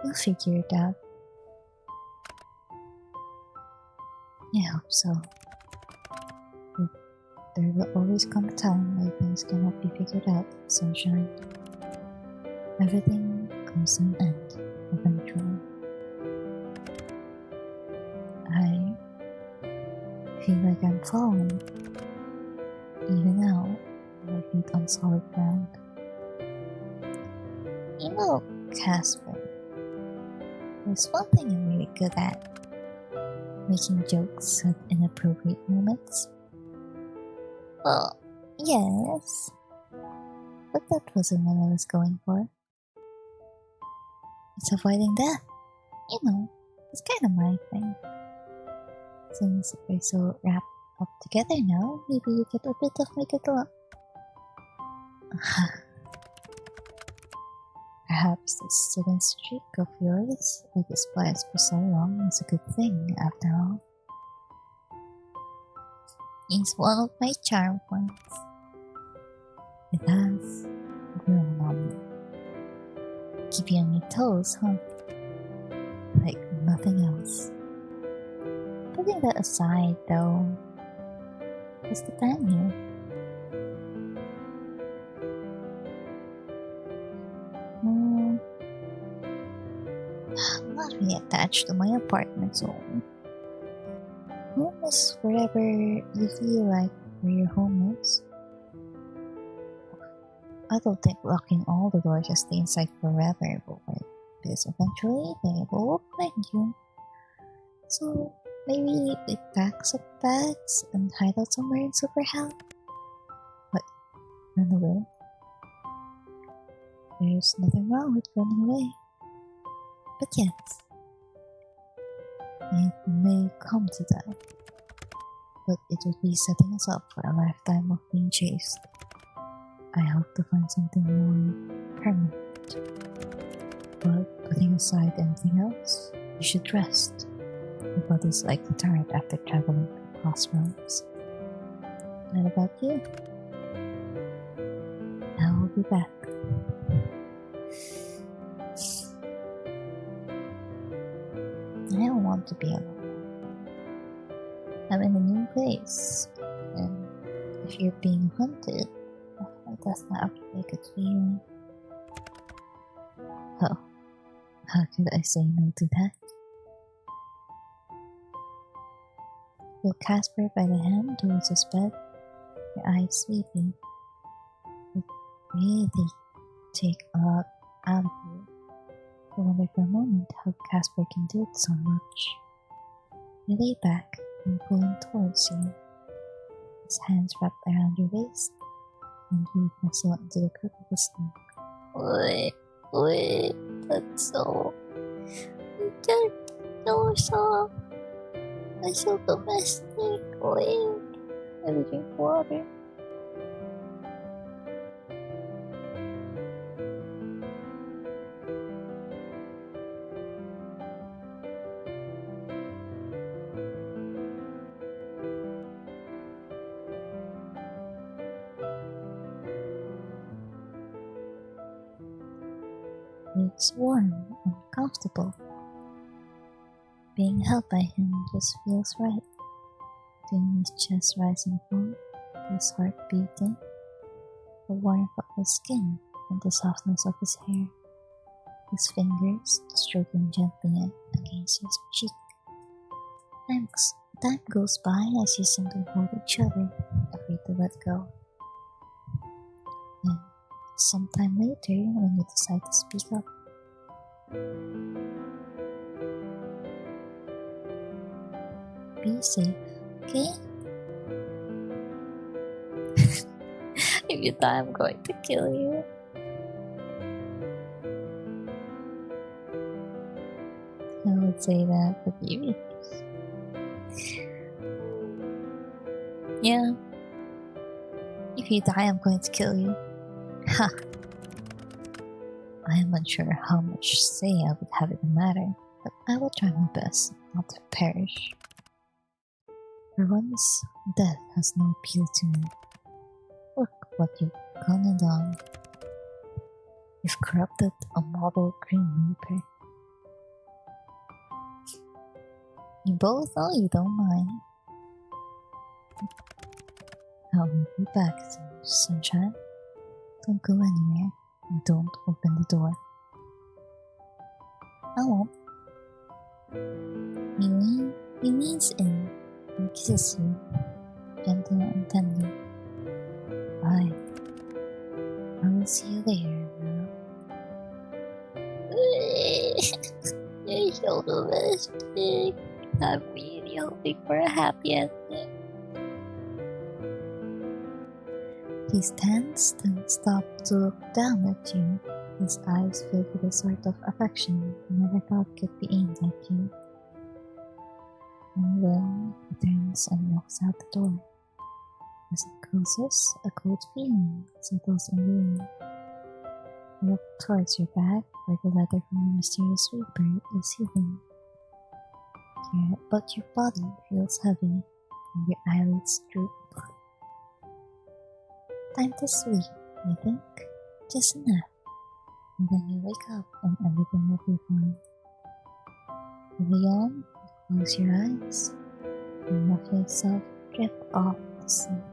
You'll figure it out. I hope so. But there will always come a time when things cannot be figured out, sunshine. Everything comes to an end, eventually. I feel like I'm falling, even now, my feet on solid ground. You know, Casper, there's one thing I'm really good at. Making jokes at inappropriate moments. Well, yes. But that wasn't what I was going for. It's avoiding death. You know, it's kind of my thing. Since we're so wrapped up together now, maybe you get a bit of my good luck. Perhaps this sudden streak of yours I despised for so long is a good thing after all. It's one of my charm points. It has grown on me. Keep you on your toes, huh? Like nothing else. Putting that aside though, what's the plan here? I'm not really attached to my apartment, so home is wherever you feel like where your home is. I don't think locking all the doors and stay inside forever will work, because eventually they will find you. So maybe we pack some bags and hide out somewhere in super hell. What? Run away? There's nothing wrong with running away. But yes, it may come to that, but it would be setting us up for a lifetime of being chased. I hope to find something more permanent. But putting aside anything else, you should rest. Your body's likely tired after traveling through crossroads. What about you? I will be back. I don't want to be alone. I'm in a new place, and if you're being hunted, that's not a good feeling. Oh, how could I say no to that? Pull Casper by the hand towards his bed, your eyes sleepy. It really take a lot out of you. I wonder for a moment how Casper can do it so much. You lay back and pull him towards you, his hands wrapped around your waist, and you nestle into the crook of his neck. Wait, that's so... That's so... That's so domestic. Wait, let me drink water. It's warm and comfortable. Being held by him just feels right. Feeling his chest rise and fall, his heart beating, the warmth of his skin and the softness of his hair, his fingers stroking gently against his cheek. Time goes by as you simply hold each other, afraid to let go. And sometime later, when you decide to speak up, be safe, okay? If you die, I'm going to kill you. I would say that, but you. Yeah. If you die, I'm going to kill you. Ha! I am unsure how much say I would have in the matter, but I will try my best not to perish. For once, death has no appeal to me. Look what you've gone and done. You've corrupted a model Green Reaper. You both know you don't mind. I will be back soon, sunshine. Don't go anywhere and don't open the door. I won't. He leans in and kisses you, gentle and tender. Bye. I will see you later, Mel. You're so domestic. I'm really hoping for a happy ending. He stands and stops to look down at you, his eyes filled with a sort of affection he never thought could be aimed at you. And then he turns and walks out the door. As he closes, a cold feeling settles in the room. You look towards your bag where the letter from the mysterious Reaper is hidden. But your body feels heavy and your eyelids droop. Time to sleep, you think? Just enough. And then you wake up and everything will be fine. With a yawn, close your eyes and let yourself drift off to sleep.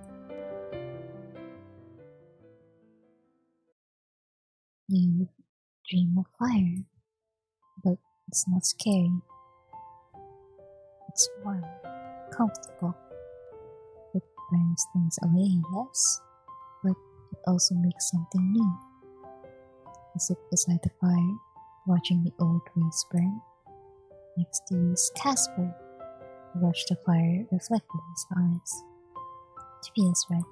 You dream of fire, but it's not scary. It's warm, comfortable. It burns things away, yes, but it also makes something new. You sit beside the fire, watching the old ways burn. Next to you is Casper. You watch the fire reflect in his eyes. It feels right.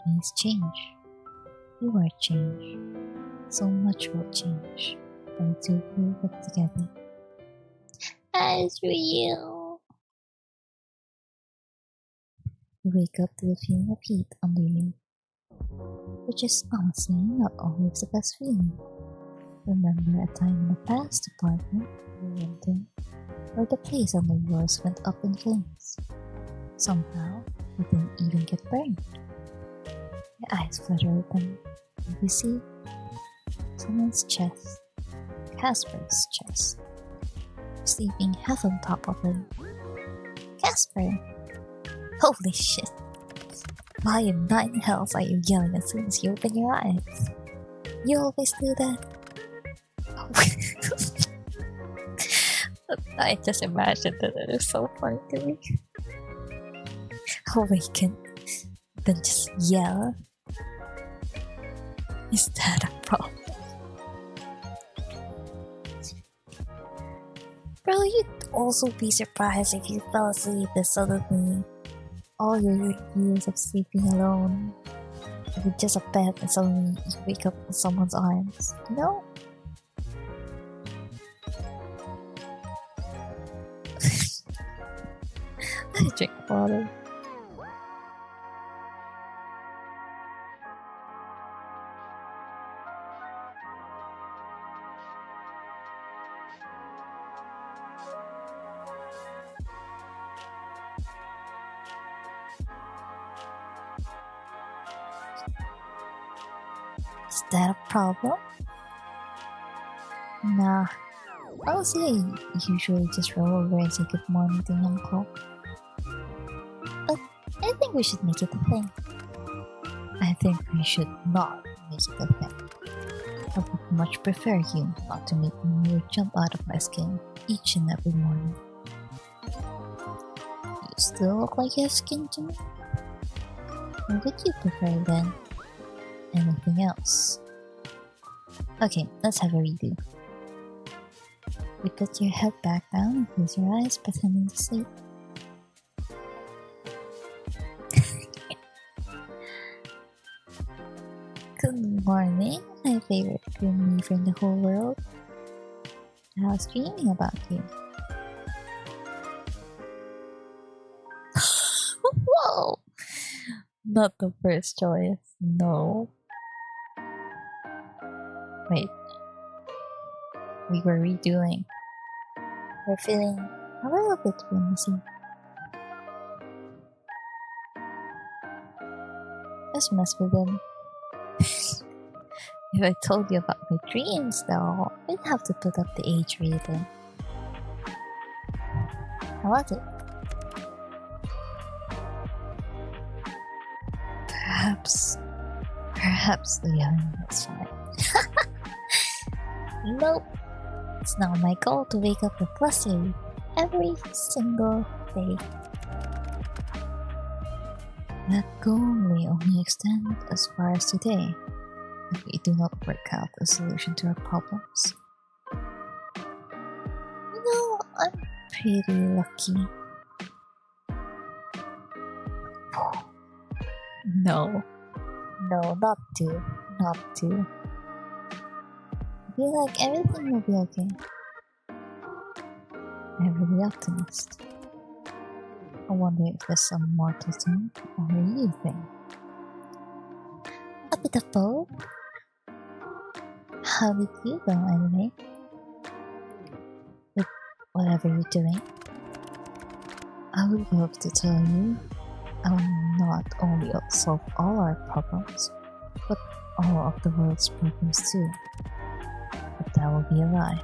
Things change. You are change. So much will change when the two of you get together. As real. You wake up to the feeling of heat under you, which is honestly not always the best feeling. Remember a time in the past apartment you lived in where the place under yours went up in flames. Somehow, You didn't even get burned. Your eyes flutter open. And you see someone's chest. Casper's chest. Sleeping half on top of him. Casper! Holy shit! Why in nine hells are you yelling as soon as you open your eyes? You always do that. I just imagined that it is so funny to me. Awaken, then just yell. Is that a problem? Bro, you'd also be surprised if you fell asleep and suddenly all your years of sleeping alone with just a bed and suddenly you wake up in someone's arms, you know? I drink water. Is that a problem? Nah. Honestly, I usually just roll over and say good morning to Uncle. But I think we should make it a thing. I think we should not make it a thing. I would much prefer you not to make me jump out of my skin each and every morning. You still look like you have skin to me? What would you prefer then? Anything else? Okay, let's have a redo. You put your head back down and close your eyes, pretending to sleep. Good morning, my favorite creamy from the whole world. I was dreaming about you. Whoa! Not the first choice, no. Wait. We were redoing. We're feeling a little bit whimsy. Just mess with him. If I told you about my dreams though, we'd have to put up the age rating. How was it? Perhaps the young is fine. Nope. It's now my goal to wake up with flustery every single day. That goal may only extend as far as today if we do not work out a solution to our problems. You know, I'm pretty lucky. No, not to. I feel like everything will be okay. I'm really optimist. I wonder if there's some mortal thing or a you thing. A bit of both. How did you go anyway? With whatever you're doing. I would love to tell you I will not only solve all our problems, but all of the world's problems too. But that will be a lie.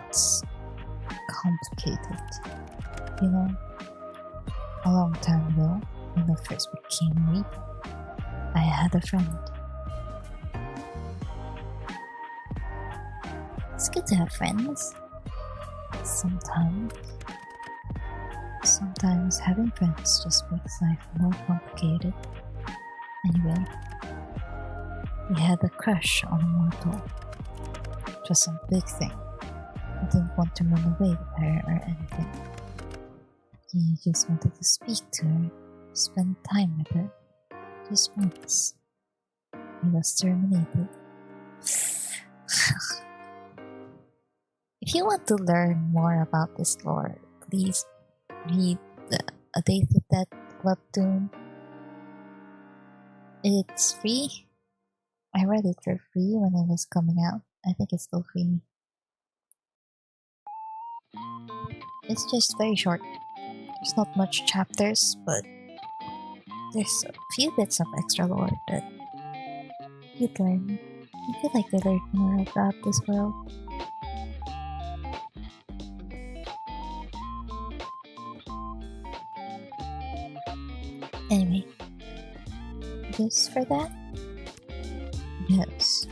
It's complicated. You know, a long time ago, when I first became a reaper, I had a friend. It's good to have friends. Sometimes having friends just makes life more complicated. Anyway, we had a crush on a mortal. It was some big thing. I didn't want to run away with her or anything. He just wanted to speak to her, spend time with her. Just once. He was terminated. If you want to learn more about this lore, please read A Day to Death webtoon. It's free. I read it for free when it was coming out. I think it's still free. It's just very short. There's not much chapters, but there's a few bits of extra lore that you'd learn. I feel like I learned more about this world. Anyway, just for that? Yes,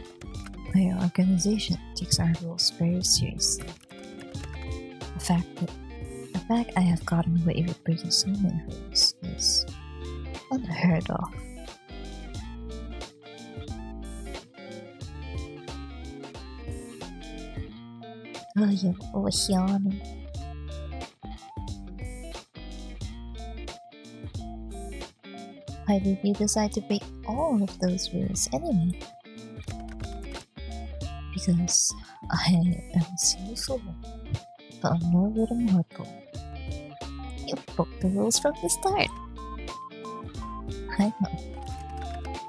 my organization takes our rules very seriously. The fact I have gotten away with breaking so many rules is unheard of. Oh, you're always yawning. Why did you decide to break all of those rules anyway? Because I am so the unworthy mortal. You broke the rules from the start. I know.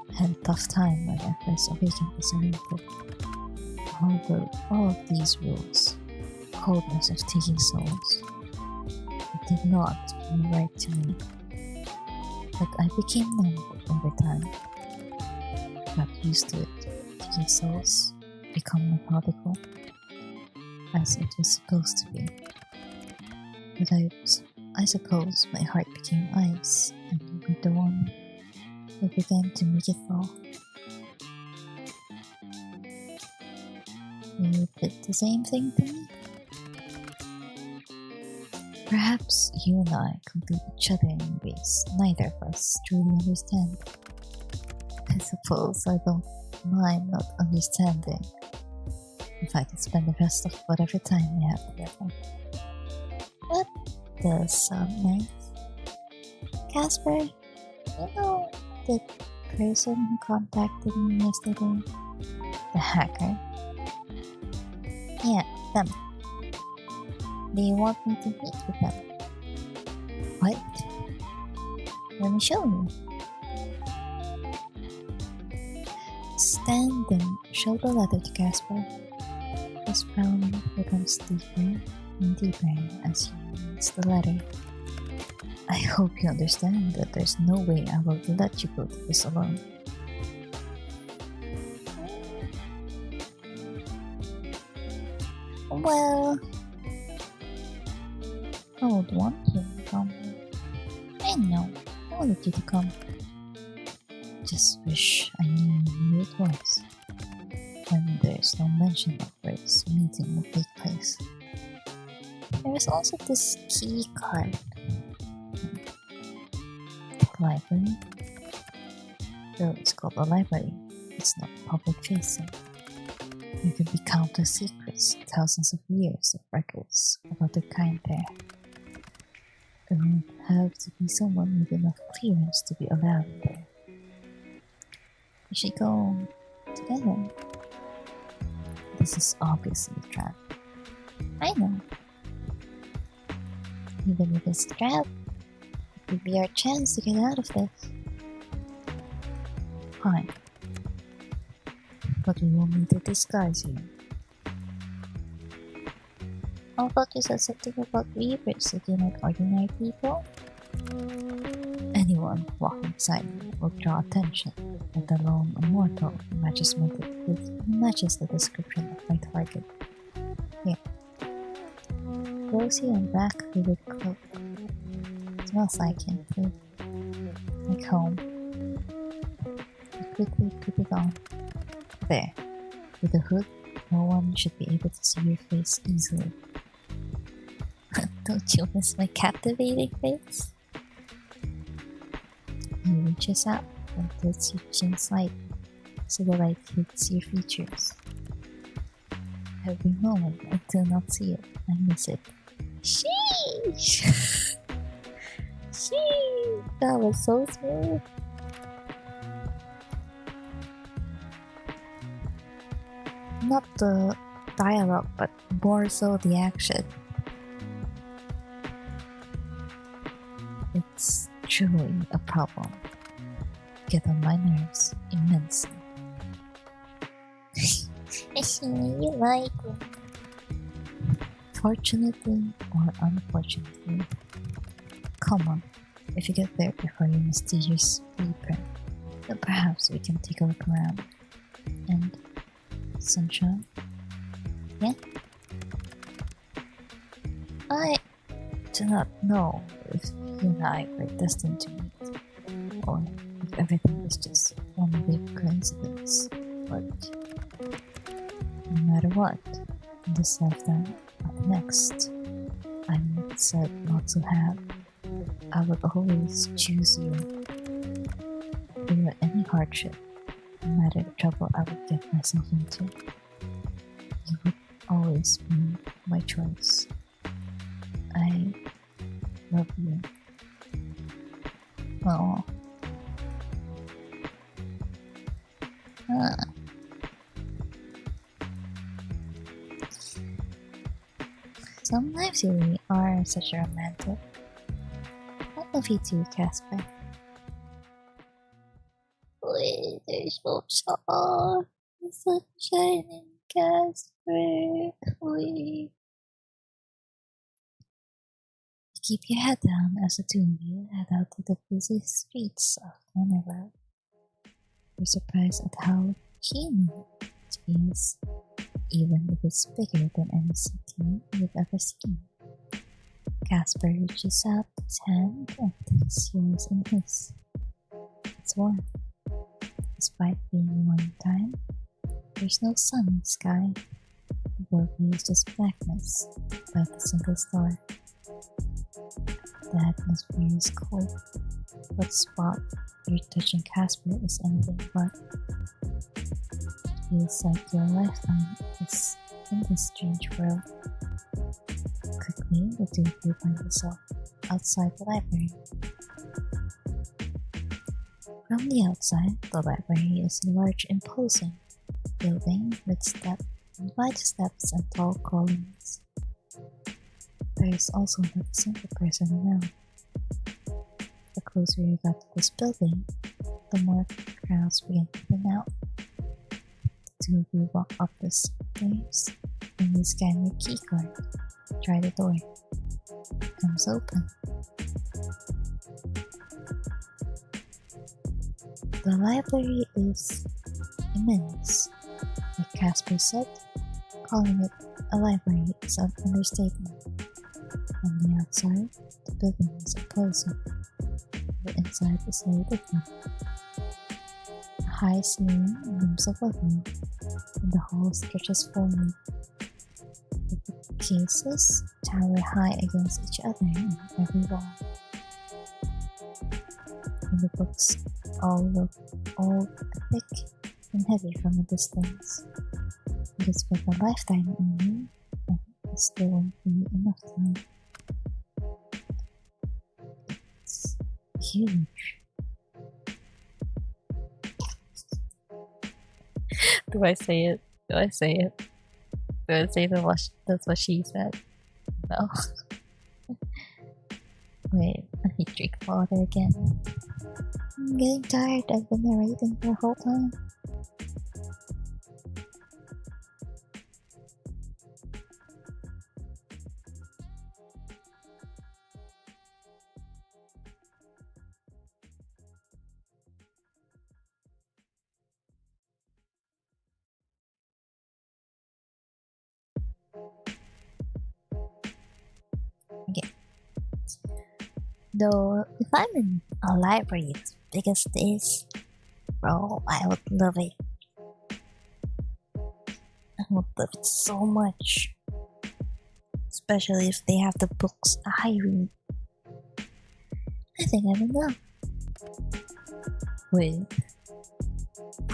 I had a tough time when I first awakened as a mortal. Although all of these rules called us of taking souls, it did not feel right to me. But I became numb over time. Got used to it. Taking souls become methodical, as it was supposed to be. But I suppose my heart became ice, and you were the one who began to make it fall. You did the same thing to me? Perhaps you and I complete each other in ways neither of us truly understand. I suppose I don't mind not understanding if I can spend the rest of whatever time we have together. That does sound nice. Casper, you know the person who contacted me yesterday? The hacker? Yeah, them. Do you want me to meet with them? What? Let me show you. Stand and show the letter to Casper. His frown becomes deeper and deeper as he reads the letter. I hope you understand that there's no way I will let you go through this alone. Well, I would want you to come. I know, I wanted you to come. Just wish I knew who it was. And there's no mention of where this meeting will take place. There is also this key card. The library. Though it's called a library, it's not public facing. There could be countless secrets, thousands of years of records about the kind there. There would have to be someone with enough clearance to be allowed there. We should go together. This is obviously a trap. I know. Even if it's a trap, it would be our chance to get out of this. Fine. But we will need to disguise you. I thought you said something about reapers that you're not ordinary people. Anyone walking beside me will draw attention, let alone a mortal who matches the description of my target. Here. Rosy and black hooded cloak. Smells like him too. Like home. You quickly put it on. There. With the hood, no one should be able to see your face easily. Don't you miss my captivating face? He reaches out and tilts your chin slightly so the light hits your features. Every moment I do not see it, I miss it. Sheesh! Sheesh! That was so smooth. Not the dialogue, but more so the action. It's truly a problem. Get on my nerves immensely. You like it. Fortunately or unfortunately, Come on, if you get there before your mysterious blueprint, then perhaps we can take a look around. And sunshine? Yeah? I do not know if you and I were destined to meet, or if everything was just one big coincidence, but no matter what, in this lifetime or the next, I'm sad not to have. I would always choose you. Through any hardship, no matter the trouble I would get myself into, you would always be my choice. I love you. Oh. Sometimes you really are such a romantic. I love you too, Casper. Wait, there's no song. The sunshine in Casper. Wait. Keep your head down as the two of you head out to the busy streets of Monaco. You're surprised at how human it is, even if it's bigger than any city you've ever seen. Casper reaches out his hand and takes yours in his. It's warm. Despite being warm time, there's no sun in the sky. The worldview is just blackness without a single star. The atmosphere is cold, but the spot you're touching Casper is anything but. It feels like your lifeline is in this strange world. Quickly, the two of you find yourself outside the library. From the outside, the library is a large, imposing building with wide steps and tall columns. There is also not a single person around. The closer you got to this building, the more crowds begin to thin out. The two of you walk up the stairs and you scan your keycard. Try the door. It comes open. The library is immense. Like Casper said, calling it a library is an understatement. On the outside, the building is imposing. The inside is very different. A high ceiling looms above you, and the hall stretches forward. The bookcases tower high against each other in every wall. And the books all look old, thick, and heavy from a distance. You could spend a lifetime in here, and it still won't be enough time. It's huge. Do I say it? Do I say it? Do I say that's what she said? No. Wait, I need to drink water again. I'm getting tired. I've been narrating the whole time. Okay. Though, if I'm in a library as big as this, bro, I would love it. I would love it so much. Especially if they have the books I read. I think I'm in love with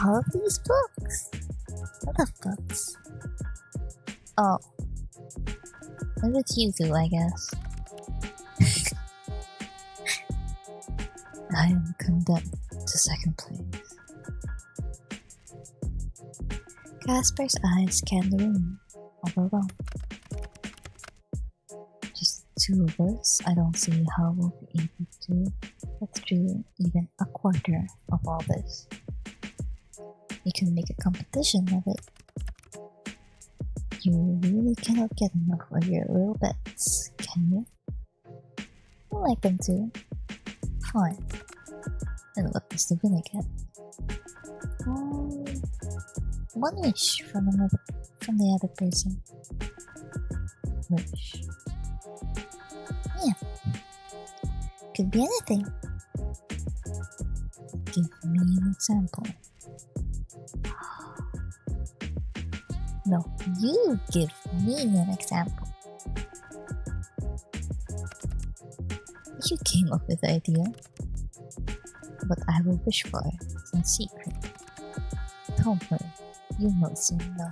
all of these books. I love books. Oh. Maybe it's you two, I guess. I am condemned to second place. Casper's eyes scan the room, overwhelmed. Just two of us, I don't see how we'll be able to get through even a quarter of all this. You can make a competition of it. You really cannot get enough of your little bets, can you? like them too. Fine. And what does the winner get? One wish from the other person. Wish. Yeah. Could be anything. Give me an example. No, you give me an example. You came up with the idea. What I will wish for is in secret. Don't worry, you will soon know.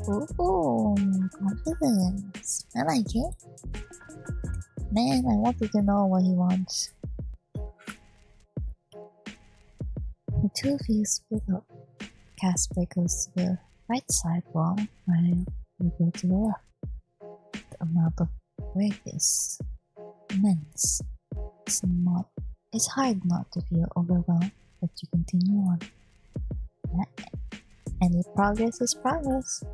Ooh, confidence. I like it. Man, I wanted to know what he wants. The two of you split up. Casper goes to the right side wall while you go to the left. The amount of work is immense. It's hard not to feel overwhelmed, but you continue on. Any progress is progress.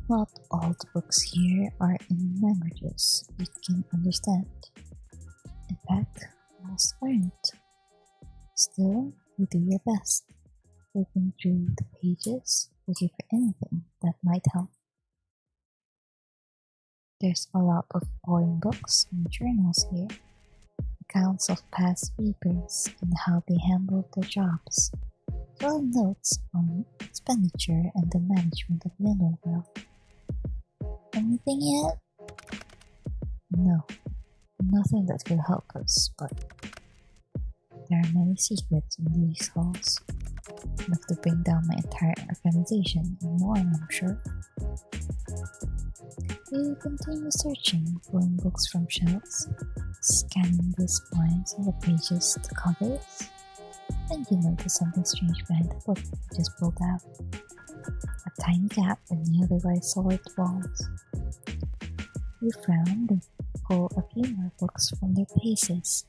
Not all the books here are in languages you can understand. In fact, most aren't. Still, you do your best, flipping through the pages, looking for anything that might help. There's a lot of boring books and journals here, accounts of past reapers and how they handled their jobs, as well as notes on expenditure and the management of the underworld. Anything yet? No, nothing that could help us, but there are many secrets in these halls. Enough to bring down my entire organization and more, I'm sure. You continue searching, pulling books from shelves, scanning the spines of the pages, the covers, and you notice something strange behind the book you just pulled out. A tiny gap in the otherwise solid walls. You frown and pull a few more books from their paces.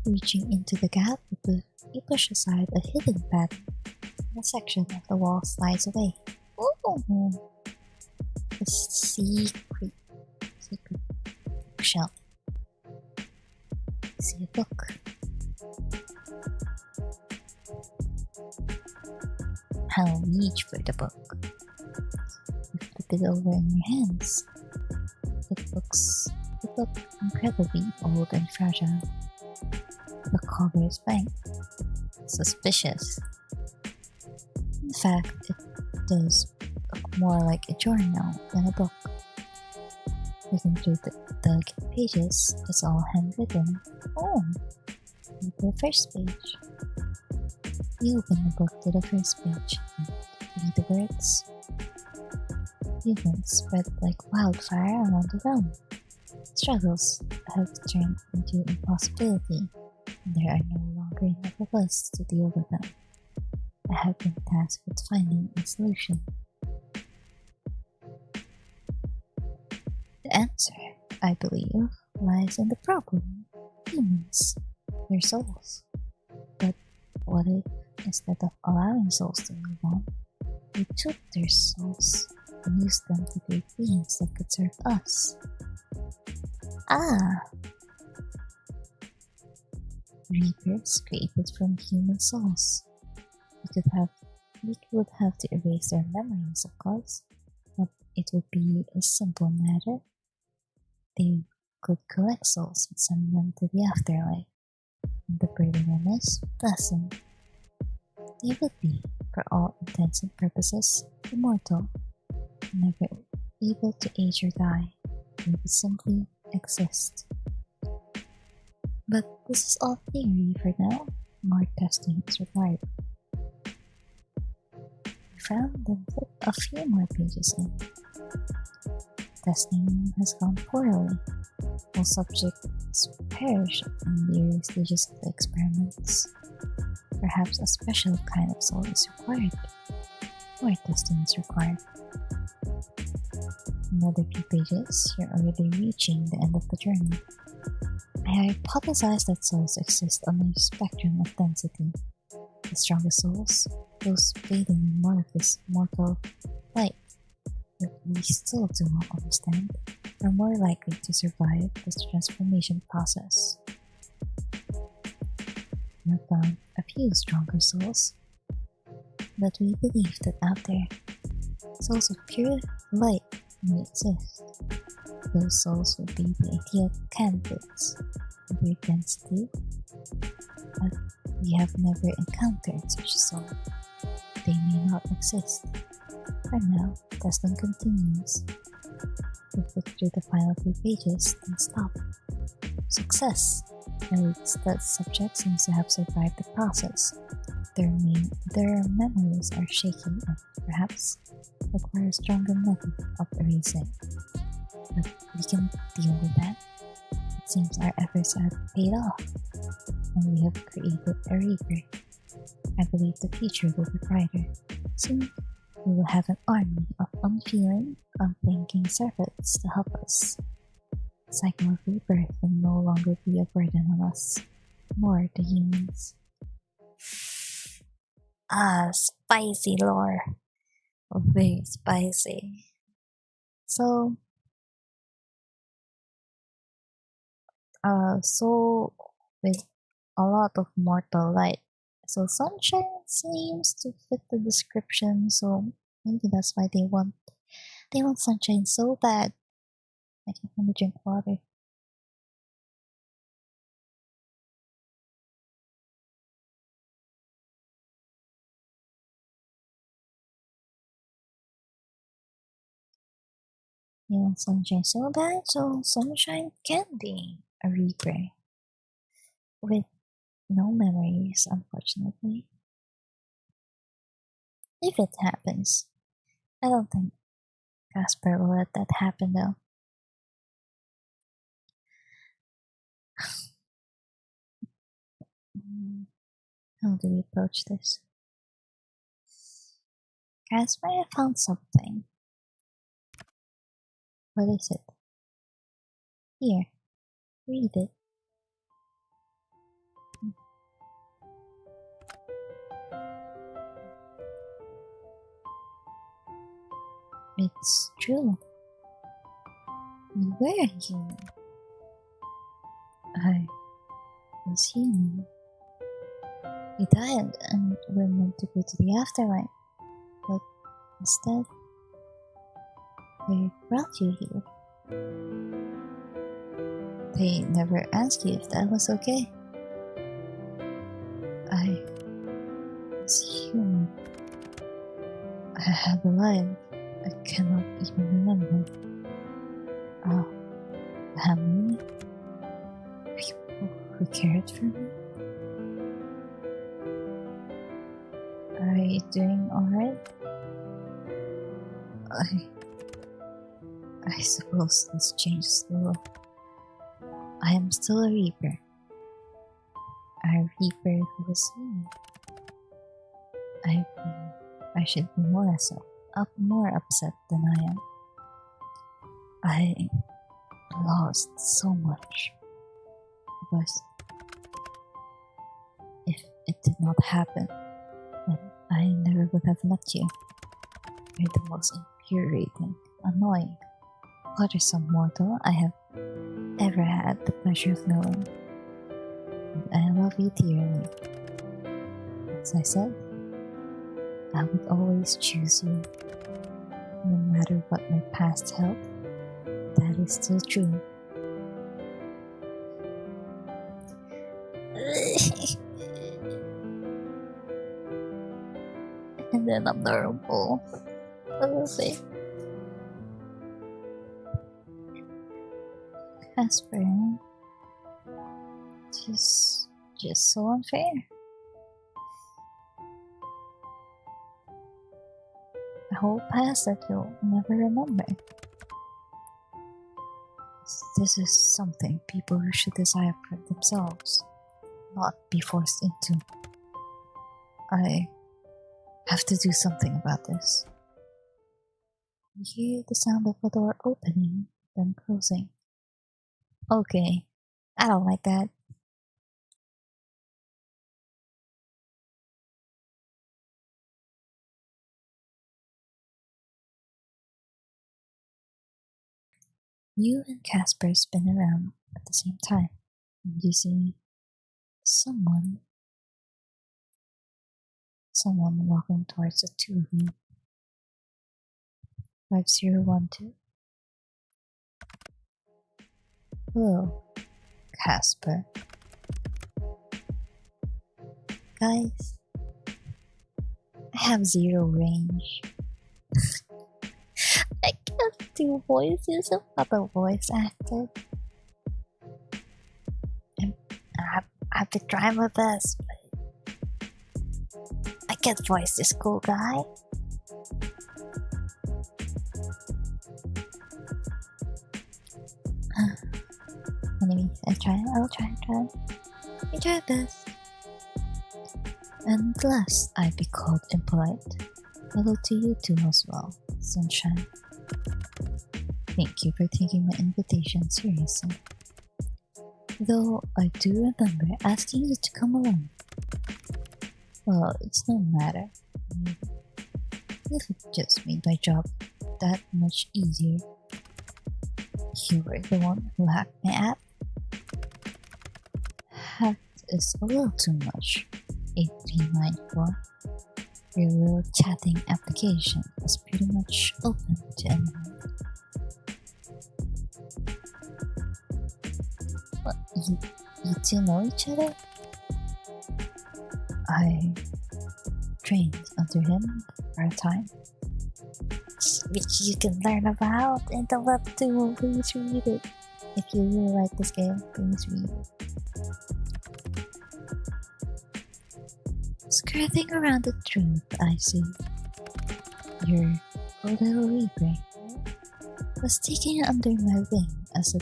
Reaching into the gap, you push aside a hidden pattern, and a section of the wall slides away. Ooh! The secret bookshelf. See a book. I'll reach for the book. You flip it over in your hands. It looks incredibly old and fragile. The cover is blank. Suspicious. In fact, it does look more like a journal than a book. Looking through the pages, it's all handwritten. Oh! Read the first page. You open the book to the first page and read the words. Humans spread like wildfire around the realm. Struggles have turned into impossibility, and there are no longer enough of us to deal with them. I have been tasked with finding a solution. The answer, I believe, lies in the problem. Humans. Their souls. But what if, instead of allowing souls to move on, we took their souls and used them to create beings that could serve us? Reapers created from human souls. We would have to erase their memories, of course, but it would be a simple matter. They could collect souls and send them to the afterlife, and the burden on us would lessen. They would be, for all intents and purposes, immortal, never able to age or die. They would simply exist. But this is all theory for now. More testing is required. We found and put a few more pages in. Testing has gone poorly. All subjects perish in the early stages of the experiments. Perhaps a special kind of soul is required. More testing is required. Another few pages, you're already reaching the end of the journey. I hypothesize that souls exist on a spectrum of density. The strongest souls, those bathing in more of this mortal light, but we still do not understand, are more likely to survive this transformation process. We have found a few stronger souls, but we believe that out there, souls of pure light may exist. Those souls would be the ideal candidates for their density, but we have never encountered such a soul. They may not exist. For now, testing continues. We flick through the final few pages, then stop. Success! Notes that subject seems to have survived the process. Their memories are shaky and perhaps require a stronger method of erasing. But we can deal with that. It seems our efforts have paid off, and we have created a reaper. I believe the future will be brighter. Soon, we will have an army of unfeeling, unthinking servants to help us. The cycle of rebirth will no longer be a burden on us, nor the humans. Spicy lore. Very spicy. So with a lot of mortal light. So sunshine seems to fit the description, so maybe that's why they want sunshine so bad. I can only drink water. They want sunshine so bad, so sunshine can be a reaper. With no memories, unfortunately. If it happens, I don't think Casper will let that happen though. How do we approach this? Casper, I found something. What is it? Here, read it. It's true. You were human. I was human. You died and were meant to go to the afterlife, but instead, they brought you here. They never asked you if that was okay. I was human. I had a life I cannot even remember. Family? People who cared for me? Are you doing alright? I suppose this changes the world. I am still a reaper. A reaper who was human. I should be more upset than I am. I lost so much. But if it did not happen, then I never would have met you. You're the most infuriating, annoying, bothersome mortal I have ever had the pleasure of knowing. And I love you dearly. As I said, I would always choose you. No matter what my past held, that is still true. And then adorable. Okay. Casper, just so unfair. A whole past that you'll never remember. This is something people should desire for themselves, not be forced into. I have to do something about this. You hear the sound of a door opening, then closing. Okay, I don't like that. You and Casper spin around at the same time, and you see someone walking towards the two of you. 5012. Hello, Casper. Guys, I have zero range. I can't do voices. I'm not a voice actor. I have to try my best, but I can't voice this cool guy. Anyway, I'll try. We try our best. And lest I be called impolite, hello to you too as well, Sunshine. Thank you for taking my invitation seriously. Though I do remember asking you to come along. Well, it's no matter. If it just made my job that much easier. You were the one who hacked my app. Hacked is a little too much. 8394. Your little chatting application is pretty much open to anyone. What, you two know each other? I trained under him for a time, which you can learn about in the webtoon. Please read it. If you really like this game, please read it. Skirting around the truth, I see. Your little Reaper was taken under my wing as a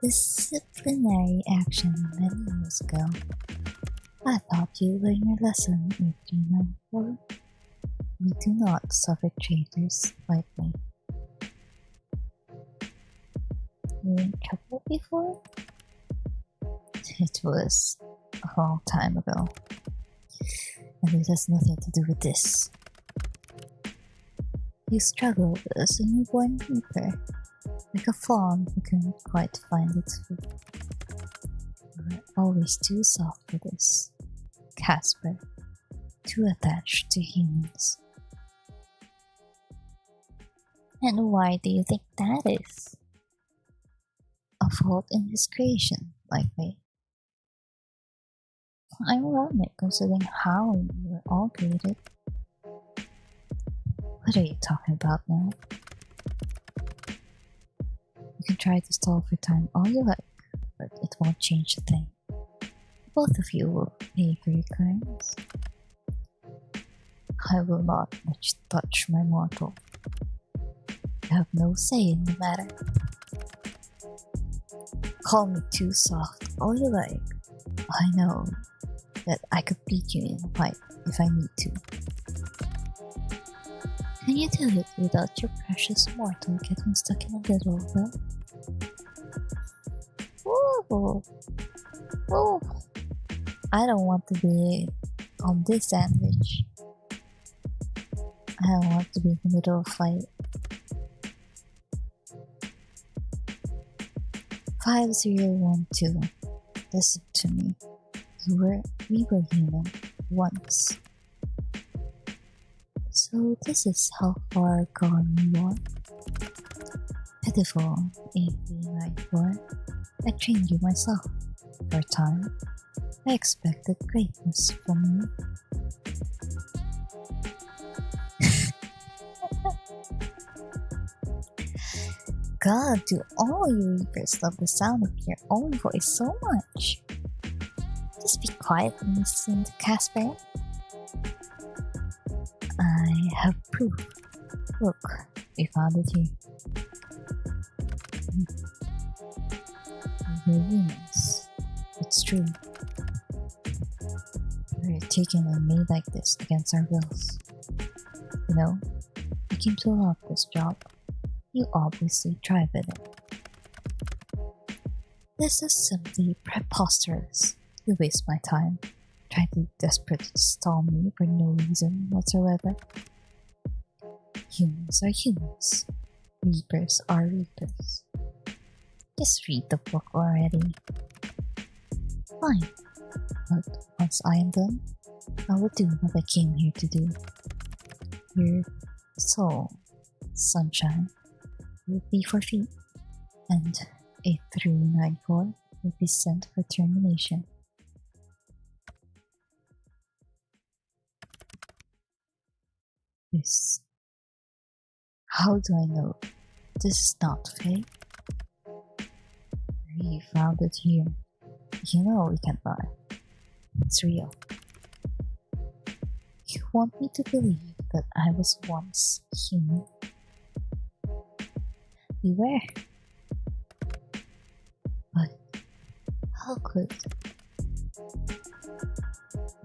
disciplinary action many years ago. I thought you learned your lesson, 8394. We do not suffer traitors lightly. You were in trouble before? It was a long time ago. And it has nothing to do with this. You struggled as a newborn reaper, like a fawn who couldn't quite find its food. You were always too soft for this, Casper, too attached to humans. And why do you think that is? A fault in his creation, likely. Ironic considering how we were all created. What are you talking about now? You can try to stall for time all you like, but it won't change a thing. Both of you will pay for your crimes. I will not let you touch my mortal. You have no say in the matter. Call me too soft all you like. I know that I could beat you in a fight if I need to. Can you do it without your precious mortal getting stuck in a little well? Whoa! Whoa! I don't want to be on this sandwich. I don't want to be in the middle of a fight. 5012. Listen to me. We were human once. So this is how far gone you are. Pitiful 8394. I trained you myself. For a time, I expected greatness from you. God, do all you Reapers love the sound of your own voice so much? Just be quiet and listen to Casper. I have proof. Look, we found it here. We're humans. It's true. We're taken and made like this against our wills. You know, you came to love this job. You obviously thrive in it. This is simply preposterous. You waste my time, trying to desperately stall me for no reason whatsoever. Humans are humans. Reapers are reapers. Just read the book already. Fine, but once I am done, I will do what I came here to do. Your soul, sunshine, will be forfeit, and a through 9-4 will be sent for termination. This. How do I know this is not fake? We found it here. You know we can't lie. It's real. You want me to believe that I was once human? We were. But how could?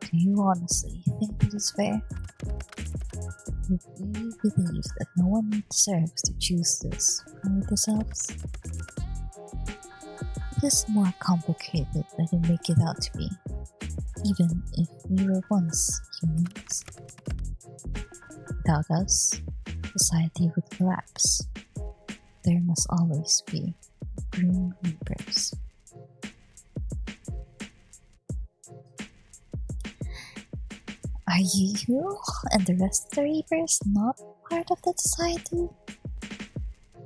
Do you honestly think this is fair? Do you believe that no one deserves to choose this for themselves? It is more complicated than you make it out to be, even if we were once humans. Without us, society would collapse. There must always be grim reapers. Are you and the rest of the reapers not part of the society?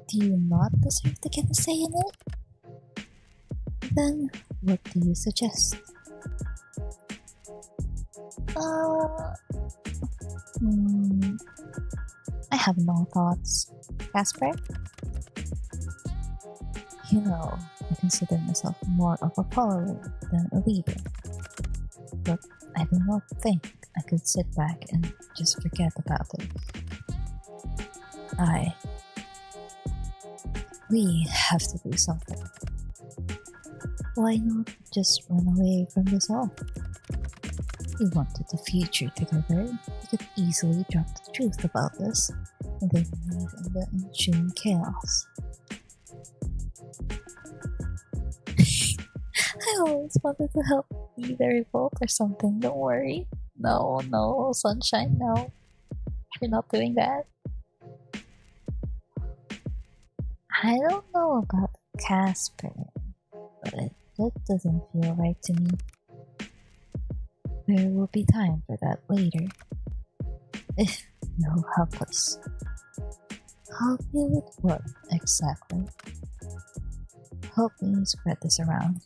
Do you not deserve to get a say in it? Then what do you suggest? I have no thoughts. Casper? You know, I consider myself more of a follower than a leader. But I do not think I could sit back and just forget about it. We have to do something. Why not just run away from this all? We wanted the future together. We could easily drop the truth about this and then live in the ensuing chaos. I always wanted to help lead the revolt or something, don't worry. No, sunshine, no. You're not doing that. I don't know about Casper, but that doesn't feel right to me. There will be time for that later. If you'll help us. Help you with what, exactly? Help me spread this around.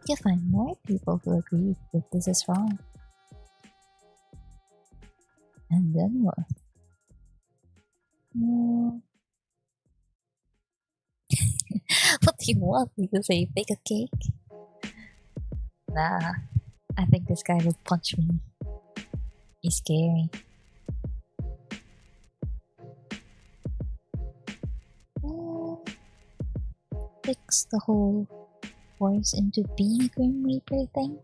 You'll find more people who agree that this is wrong. And then what? What do you want me to say? Bake a cake? Nah, I think this guy will punch me. He's scary. Fix the whole force into being a Grim Reaper thing?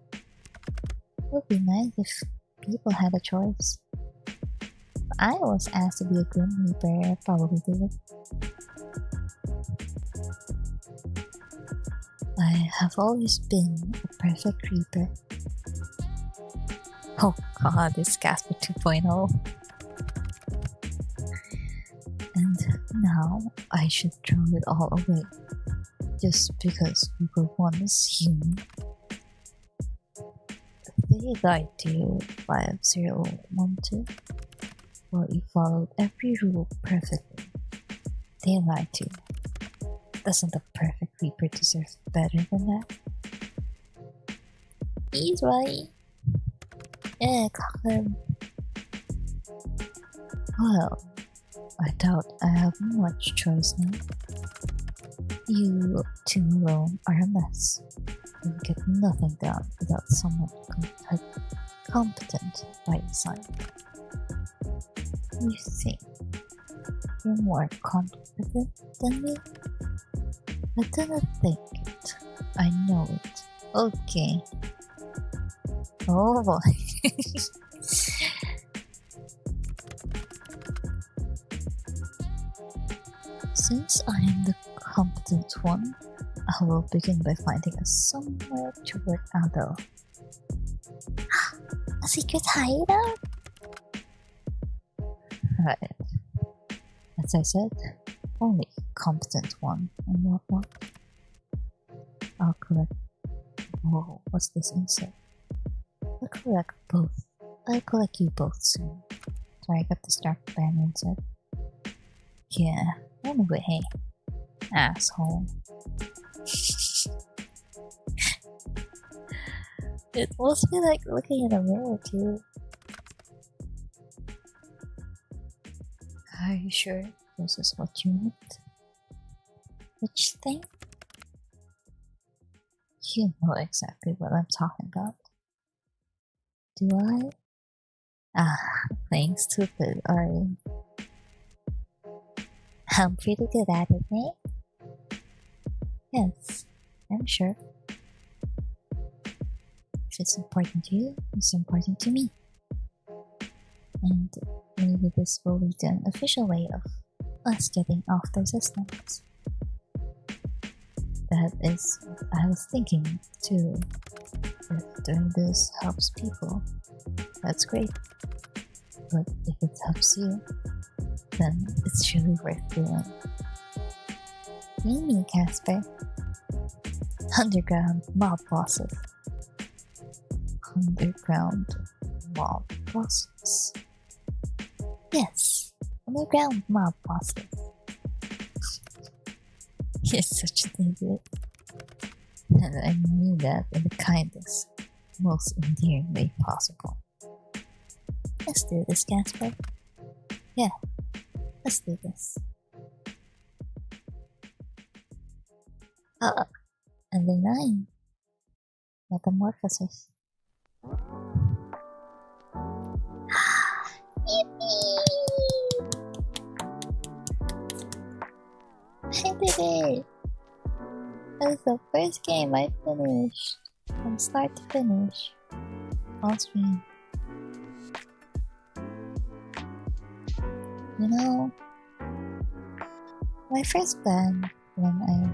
Would be nice if people had a choice. If I was asked to be a Grim Reaper, I'd probably do it. I have always been a perfect Reaper. Oh god, this Casper 2.0. And now I should throw it all away. Just because we were once human. They lied to you, 5012. Well, you followed every rule perfectly. They lied to you. Doesn't a perfect Reaper deserve better than that? He's right. Yeah, clock him. Well, I doubt I have much choice now. You two alone are a mess. You get nothing done without someone competent by your side. You think you're more competent than me? I do not think it. I know it. Okay. Oh boy. Since I am the competent one, I will begin by finding us somewhere to work out though. A secret hideout? Right. As I said, only competent one and whatnot. I'll collect. Whoa, what's this insect? I'll collect both. I'll collect you both soon. Sorry, I got distracted by an insect. Yeah, run away, asshole. It must be like looking in a mirror too. Are you sure this is what you want? Which thing? You know exactly what I'm talking about. Do I? Playing stupid, are you? I'm pretty good at it, eh? Yes, I'm sure. If it's important to you, it's important to me. And maybe this will lead to an official way of us getting off their systems. That is what I was thinking too. If doing this helps people, that's great. But if it helps you, then it's really worth doing. You mean, Casper? Underground mob bosses. Underground mob bosses. Yes, underground mob bosses. You're such an idiot. And I mean that in the kindest, most endearing way possible. Let's do this, Casper. Yeah, let's do this. And the 9. Metamorphosis. Yippee! I did it! That was the first game I finished from start to finish on stream. You know, my first plan when I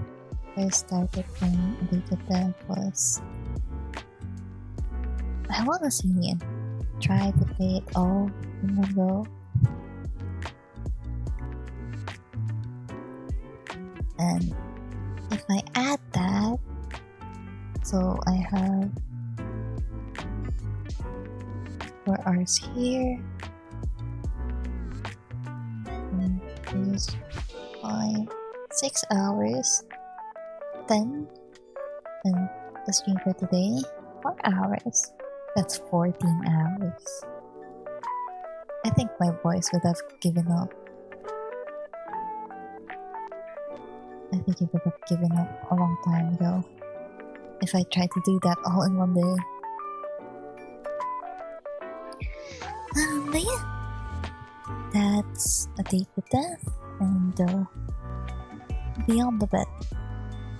first started playing Beta Dev was I wanna see and try to play it all in one go. And if I add that, so I have 4 hours here, and there's 6 hours, 10, and the stream for today, 4 hours. That's 14 hours. I think my voice would have given up. I think it would have given up a long time ago if I tried to do that all in one day. But yeah, that's A Date with Death and Beyond the Bed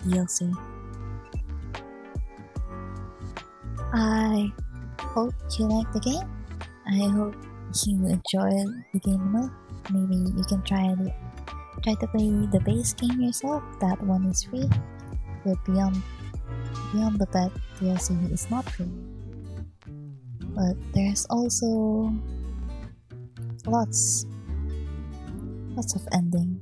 DLC. I hope you like the game. I hope you enjoyed the game enough. Maybe you can try to play the base game yourself. That one is free. The Beyond the Bed DLC is not free. But there's also lots of ending.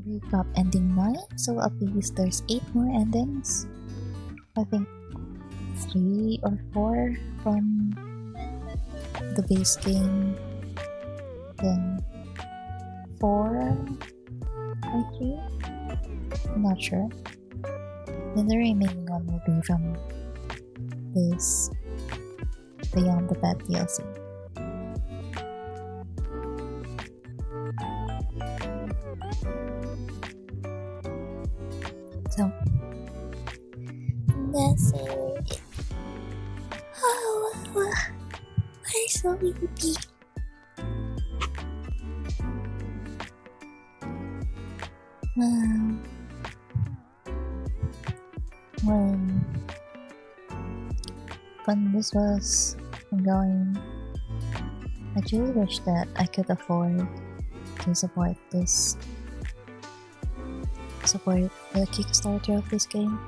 We got ending 9, so at least there's 8 more endings. I think 3 or 4 from the base game, then 4 or 3, I'm not sure. Then the remaining one will be from this Beyond the Bed DLC. So that's it. Oh, I'm so sleepy. When this was going, I truly wish that I could afford to support the Kickstarter of this game,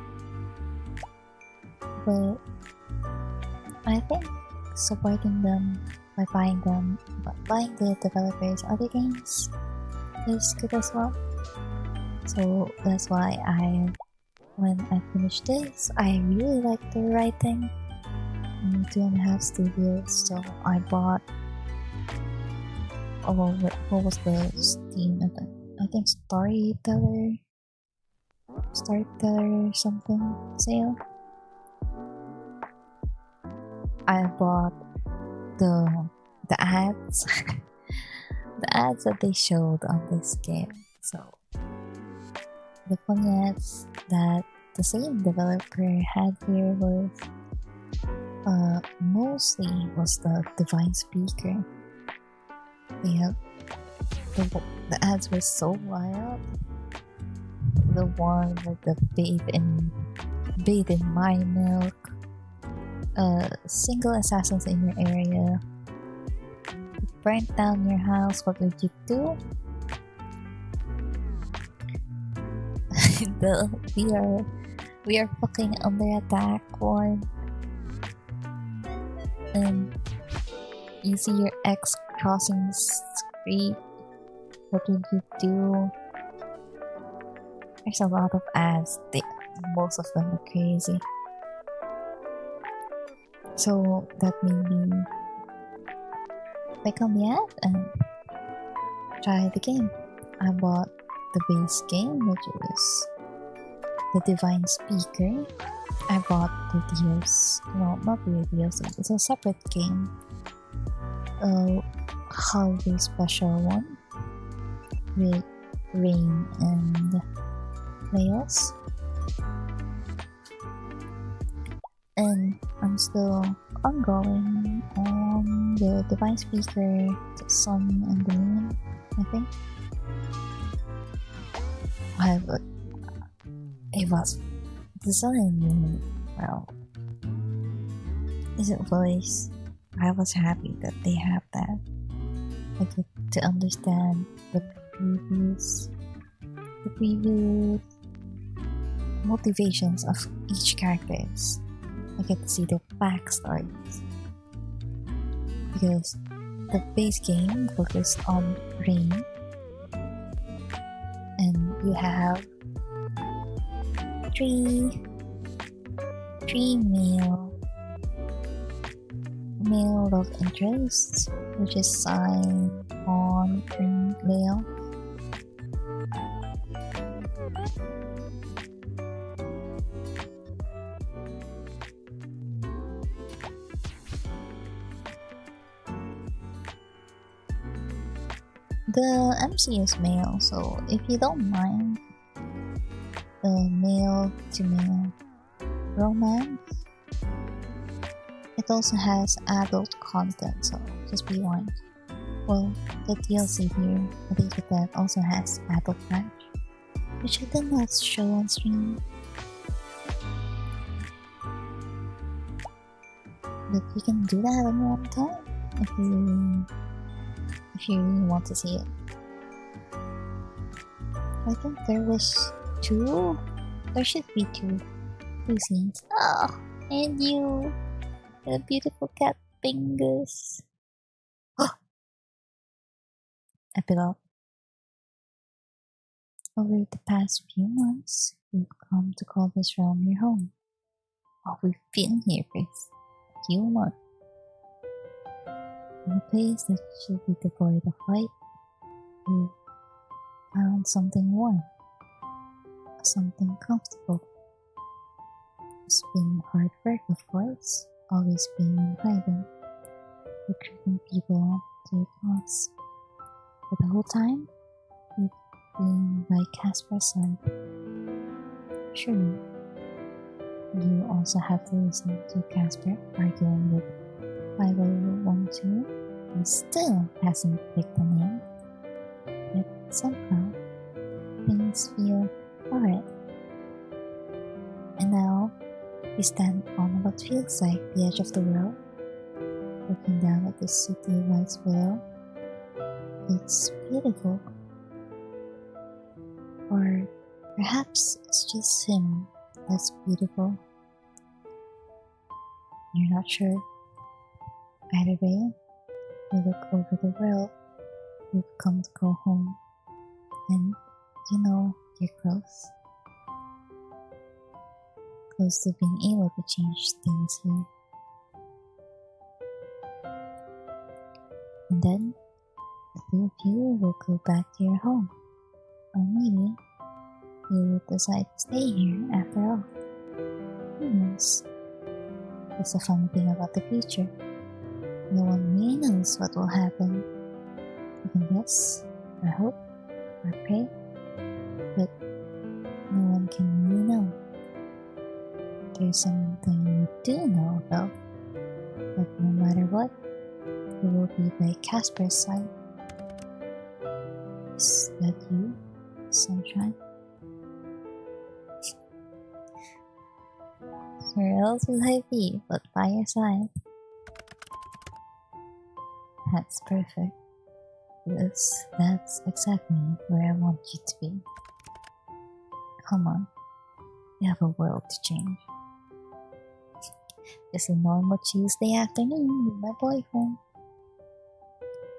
but I think supporting them by buying them, but buying the developers' other games is good as well. So that's why when I finished this, I really liked the writing. 2.5 Studios, so I bought. Oh, what was the Steam event? I think Storyteller something sale. I bought the ads, the ads that they showed on this game. So the funny ads that the same developer had here was mostly was the Divine Speaker. They have the ads were so wild. The one with the bathe in my milk, single assassins in your area, burnt down your house, what would you do? We are fucking under attack one, and you see your ex crossing the street, what would you do? There's a lot of ads. Most of them are crazy. So that made me click on the ad and try the game. I bought the base game, which is the Divine Speaker. I bought the DLC. No, not the DLC. It's a separate game. A holiday special one with Rain and Nails. And I'm still ongoing on the Divine Speaker, the Sun and the Moon, I think. It was the Sun and Moon. Well, I was happy that they have that. I get to understand the previous motivations of each characters. I get to see their backstories, because the base game focused on Rain, and you have three male love interests, which is Sign, On, and Leo. The MC is male, so if you don't mind the male to male romance, it also has adult content, so just be warned. Well, the DLC here, I think that also has adult match, which I did not show on stream. But you can do that on your own time if you really want to see it. I think there was two. There should be two scenes. Oh, and you, the beautiful cat fingers. Epilogue. Over the past few months, you've come to call this realm your home. Oh, we've been here for a few months. In a place that should be devoid of light, you found something warm, something comfortable. It's been hard work, of course, always being in hiding, recruiting people to your cause. But the whole time, you've been by Casper's side. Sure, you also have to listen to Casper arguing with 5012, who still hasn't picked a name. Yet somehow, things feel alright. And now, you stand on what feels like the edge of the world, looking down at the city lights below. It's beautiful. Or perhaps it's just him that's beautiful. You're not sure. Either way, you look over the world, you've come to go home, and you know you're close. Close to being able to change things here. And then, the two of you will go back to your home. Or maybe, you will decide to stay here after all. Who knows? That's the funny thing about the future. No one really knows what will happen. You can guess, or hope, or pray, but no one can really know. There's something you do know though, that no matter what, you will be by Casper's side. Is that you, sunshine? Where else would I be but by your side? That's perfect. Yes, that's exactly where I want you to be. Come on, you have a world to change. Just a normal Tuesday afternoon with my boyfriend.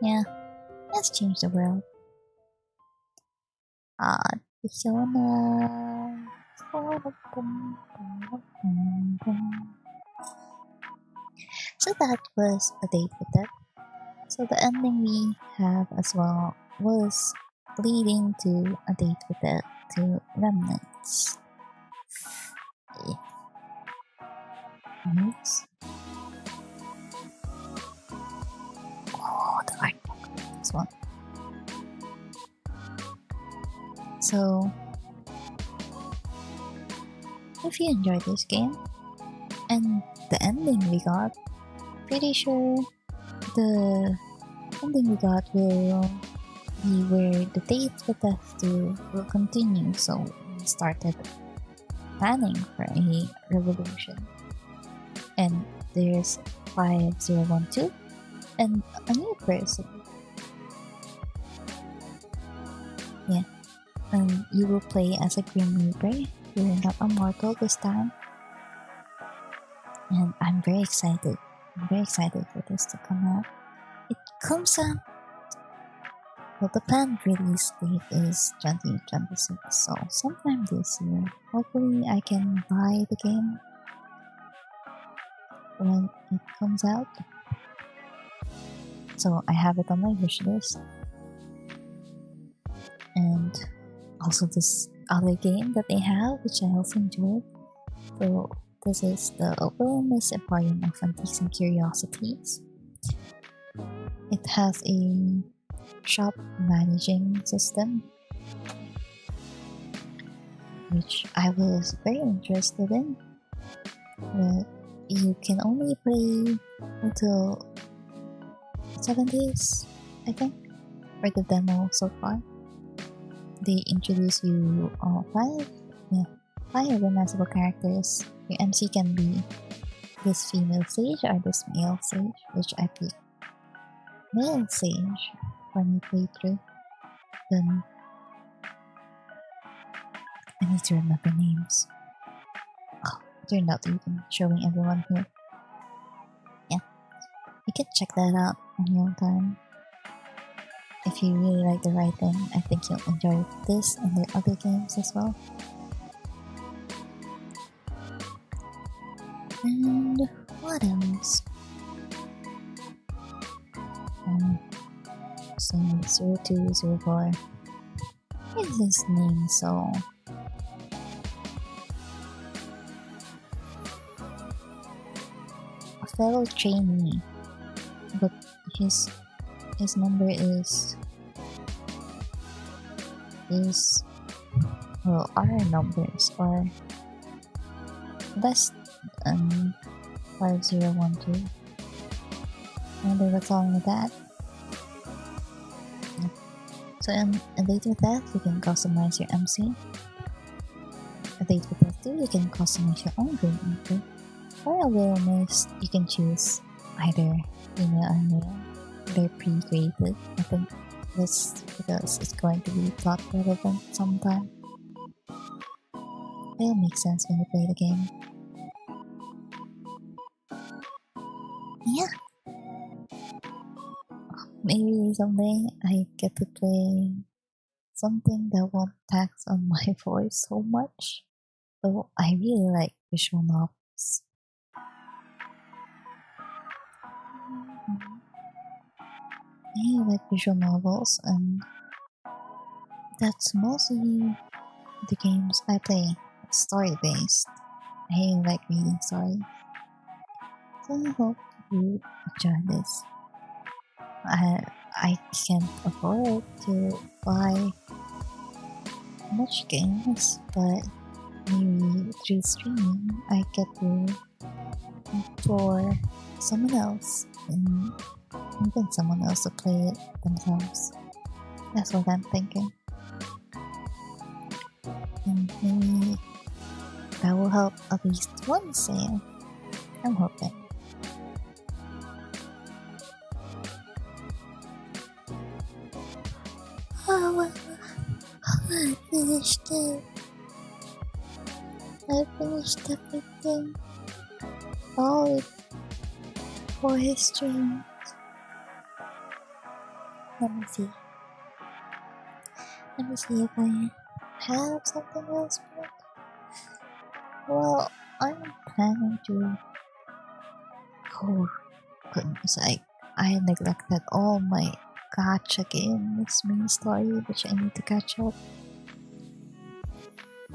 Yeah, let's change the world. Fiona. So that was a date with that. So the ending we have as well was leading to a date with that to remnants. Yeah. Yes. Oh, the art book. This one. So, if you enjoyed this game and the ending we got, pretty sure the ending we got will be where the date with Death 2 will continue. So we started planning for a revolution, and there's 5012 and a new person. Yeah, and you will play as a Grim Reaper. You're not a mortal this time, and I'm very excited. I'm very excited for this to come out. It comes out. Well, the planned release date is 2026, so sometime this year. Hopefully, I can buy the game when it comes out. So I have it on my wish list. And also this other game that they have, which I also enjoyed. So this is the Wellness Emporium of Antiques and Curiosities. It has a shop managing system, which I was very interested in. But you can only play until 7 days, I think, for the demo so far. They introduce you five recognizable characters. Your MC can be this female sage or this male sage, which I picked male sage for my playthrough. Then I need to remember names. Oh, turned out even showing everyone here. Yeah, you can check that out on your own time. If you really like the writing, I think you'll enjoy this and their other games as well. And what else? So 0204. What is his name? So a fellow trainee, but his number is well, our numbers are less than 5012. Remember what's wrong with that? Yep. So in a date with that, you can customize your MC. A date with that too, you can customize your own Grim Reaper. For a wellness, you can choose either female or male. They're pre-created. I think this because it's going to be plot relevant sometime. It'll make sense when you play the game. Yeah. maybe someday I get to play something that won't tax on my voice so much. Though I really like visual novels. I really like visual novels, and that's mostly the games I play. Story based. I really like reading stories. So I hope you enjoy this. I can't afford to buy much games, but maybe through streaming I get to implore someone else and even someone else to play it themselves. That's what I'm thinking. And maybe that will help at least one sale. I'm hoping. Oh, well, I finished it. I finished everything. All 4 streams. Let me see. Let me see if I have something else. Well, I'm planning to. Oh goodness, I neglected all my gacha games mini story, which I need to catch up.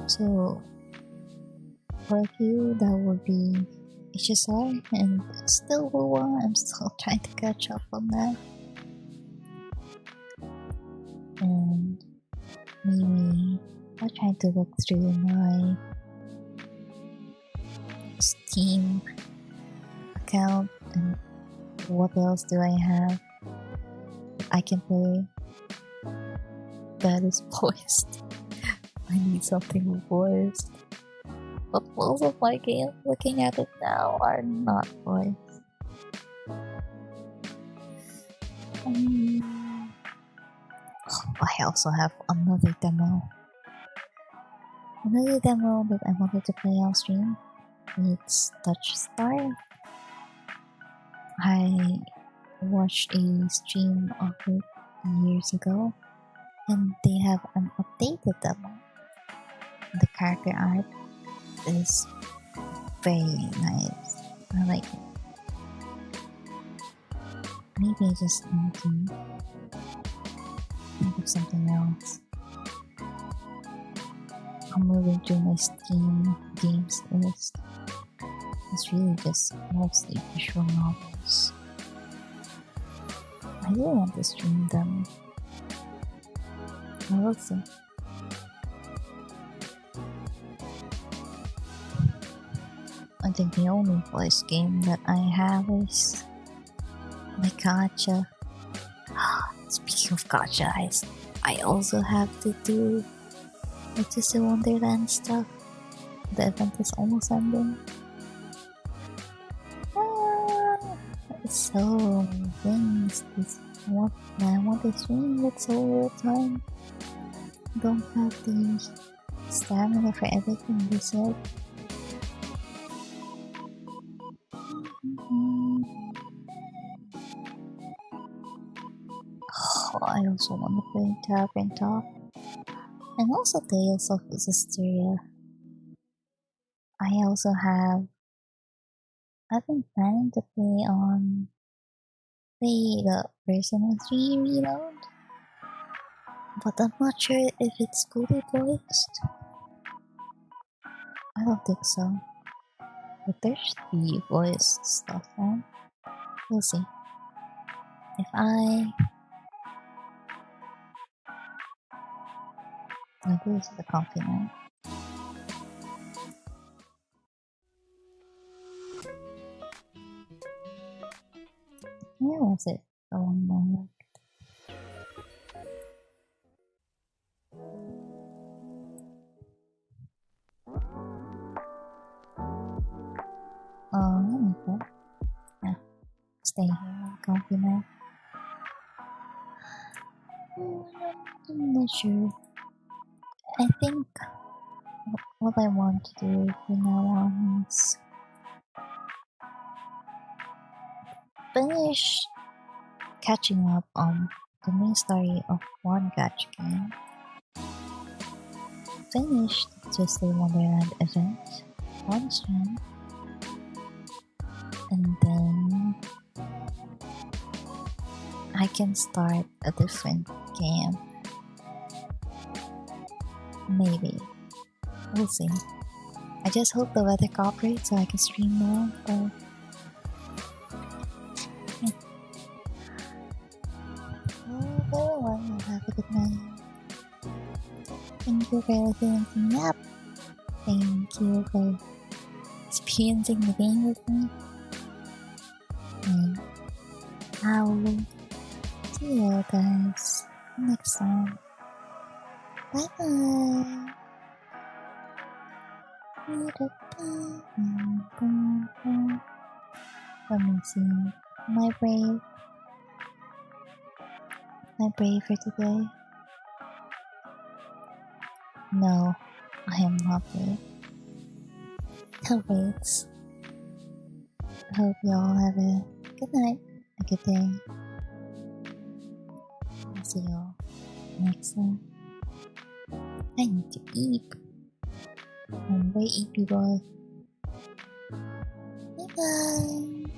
So for a few, that would be HSR and still WoWa. I'm still trying to catch up on that. And maybe I'll try to look through my Steam account and what else do I have I can play that is voiced. I need something voiced. But most of my games, looking at it now, are not voiced. I also have another demo. Another demo that I wanted to play on stream. It's Touch Star. I watched a stream of it years ago, and they have an updated demo. The character art is very nice. I like it. Maybe I just need to think of something else. I'm moving through my Steam games list. It's really just mostly visual novels. I really want to stream them. I will see. I think the only voice game that I have is my gacha. Speaking of gacha, I also have to do Alice in Wonderland stuff. The event is almost ending. So things what I want to stream with so little time. Don't have the stamina for everything they said. I also want to play Tavern Top. And also Tales of Zestiria. I've been planning to play the Persona 3 Reload. But I'm not sure if it's fully voiced. I don't think so. But there should be voiced stuff then. We'll see. If I go to the coffee now. Where was it? The one more. Let me go. Yeah, stay here. Coffee now. I'm not sure. I think what I want to do from now on is finish catching up on the main story of one gacha game. Finished Tuesday Wonderland event, one strand, and then I can start a different game. Maybe. We'll see. I just hope the weather cooperates so I can stream more, but everyone, have a good night. Thank you for listening to me up. Thank you for experiencing the game with me. And I will see you guys next time. Bye bye. Let me see. My brave for today. No, I am not brave. Wait. Hope you all have a good night, a good day. I'll see you all next time. I need to eat. I'm very eaty boy. Bye bye.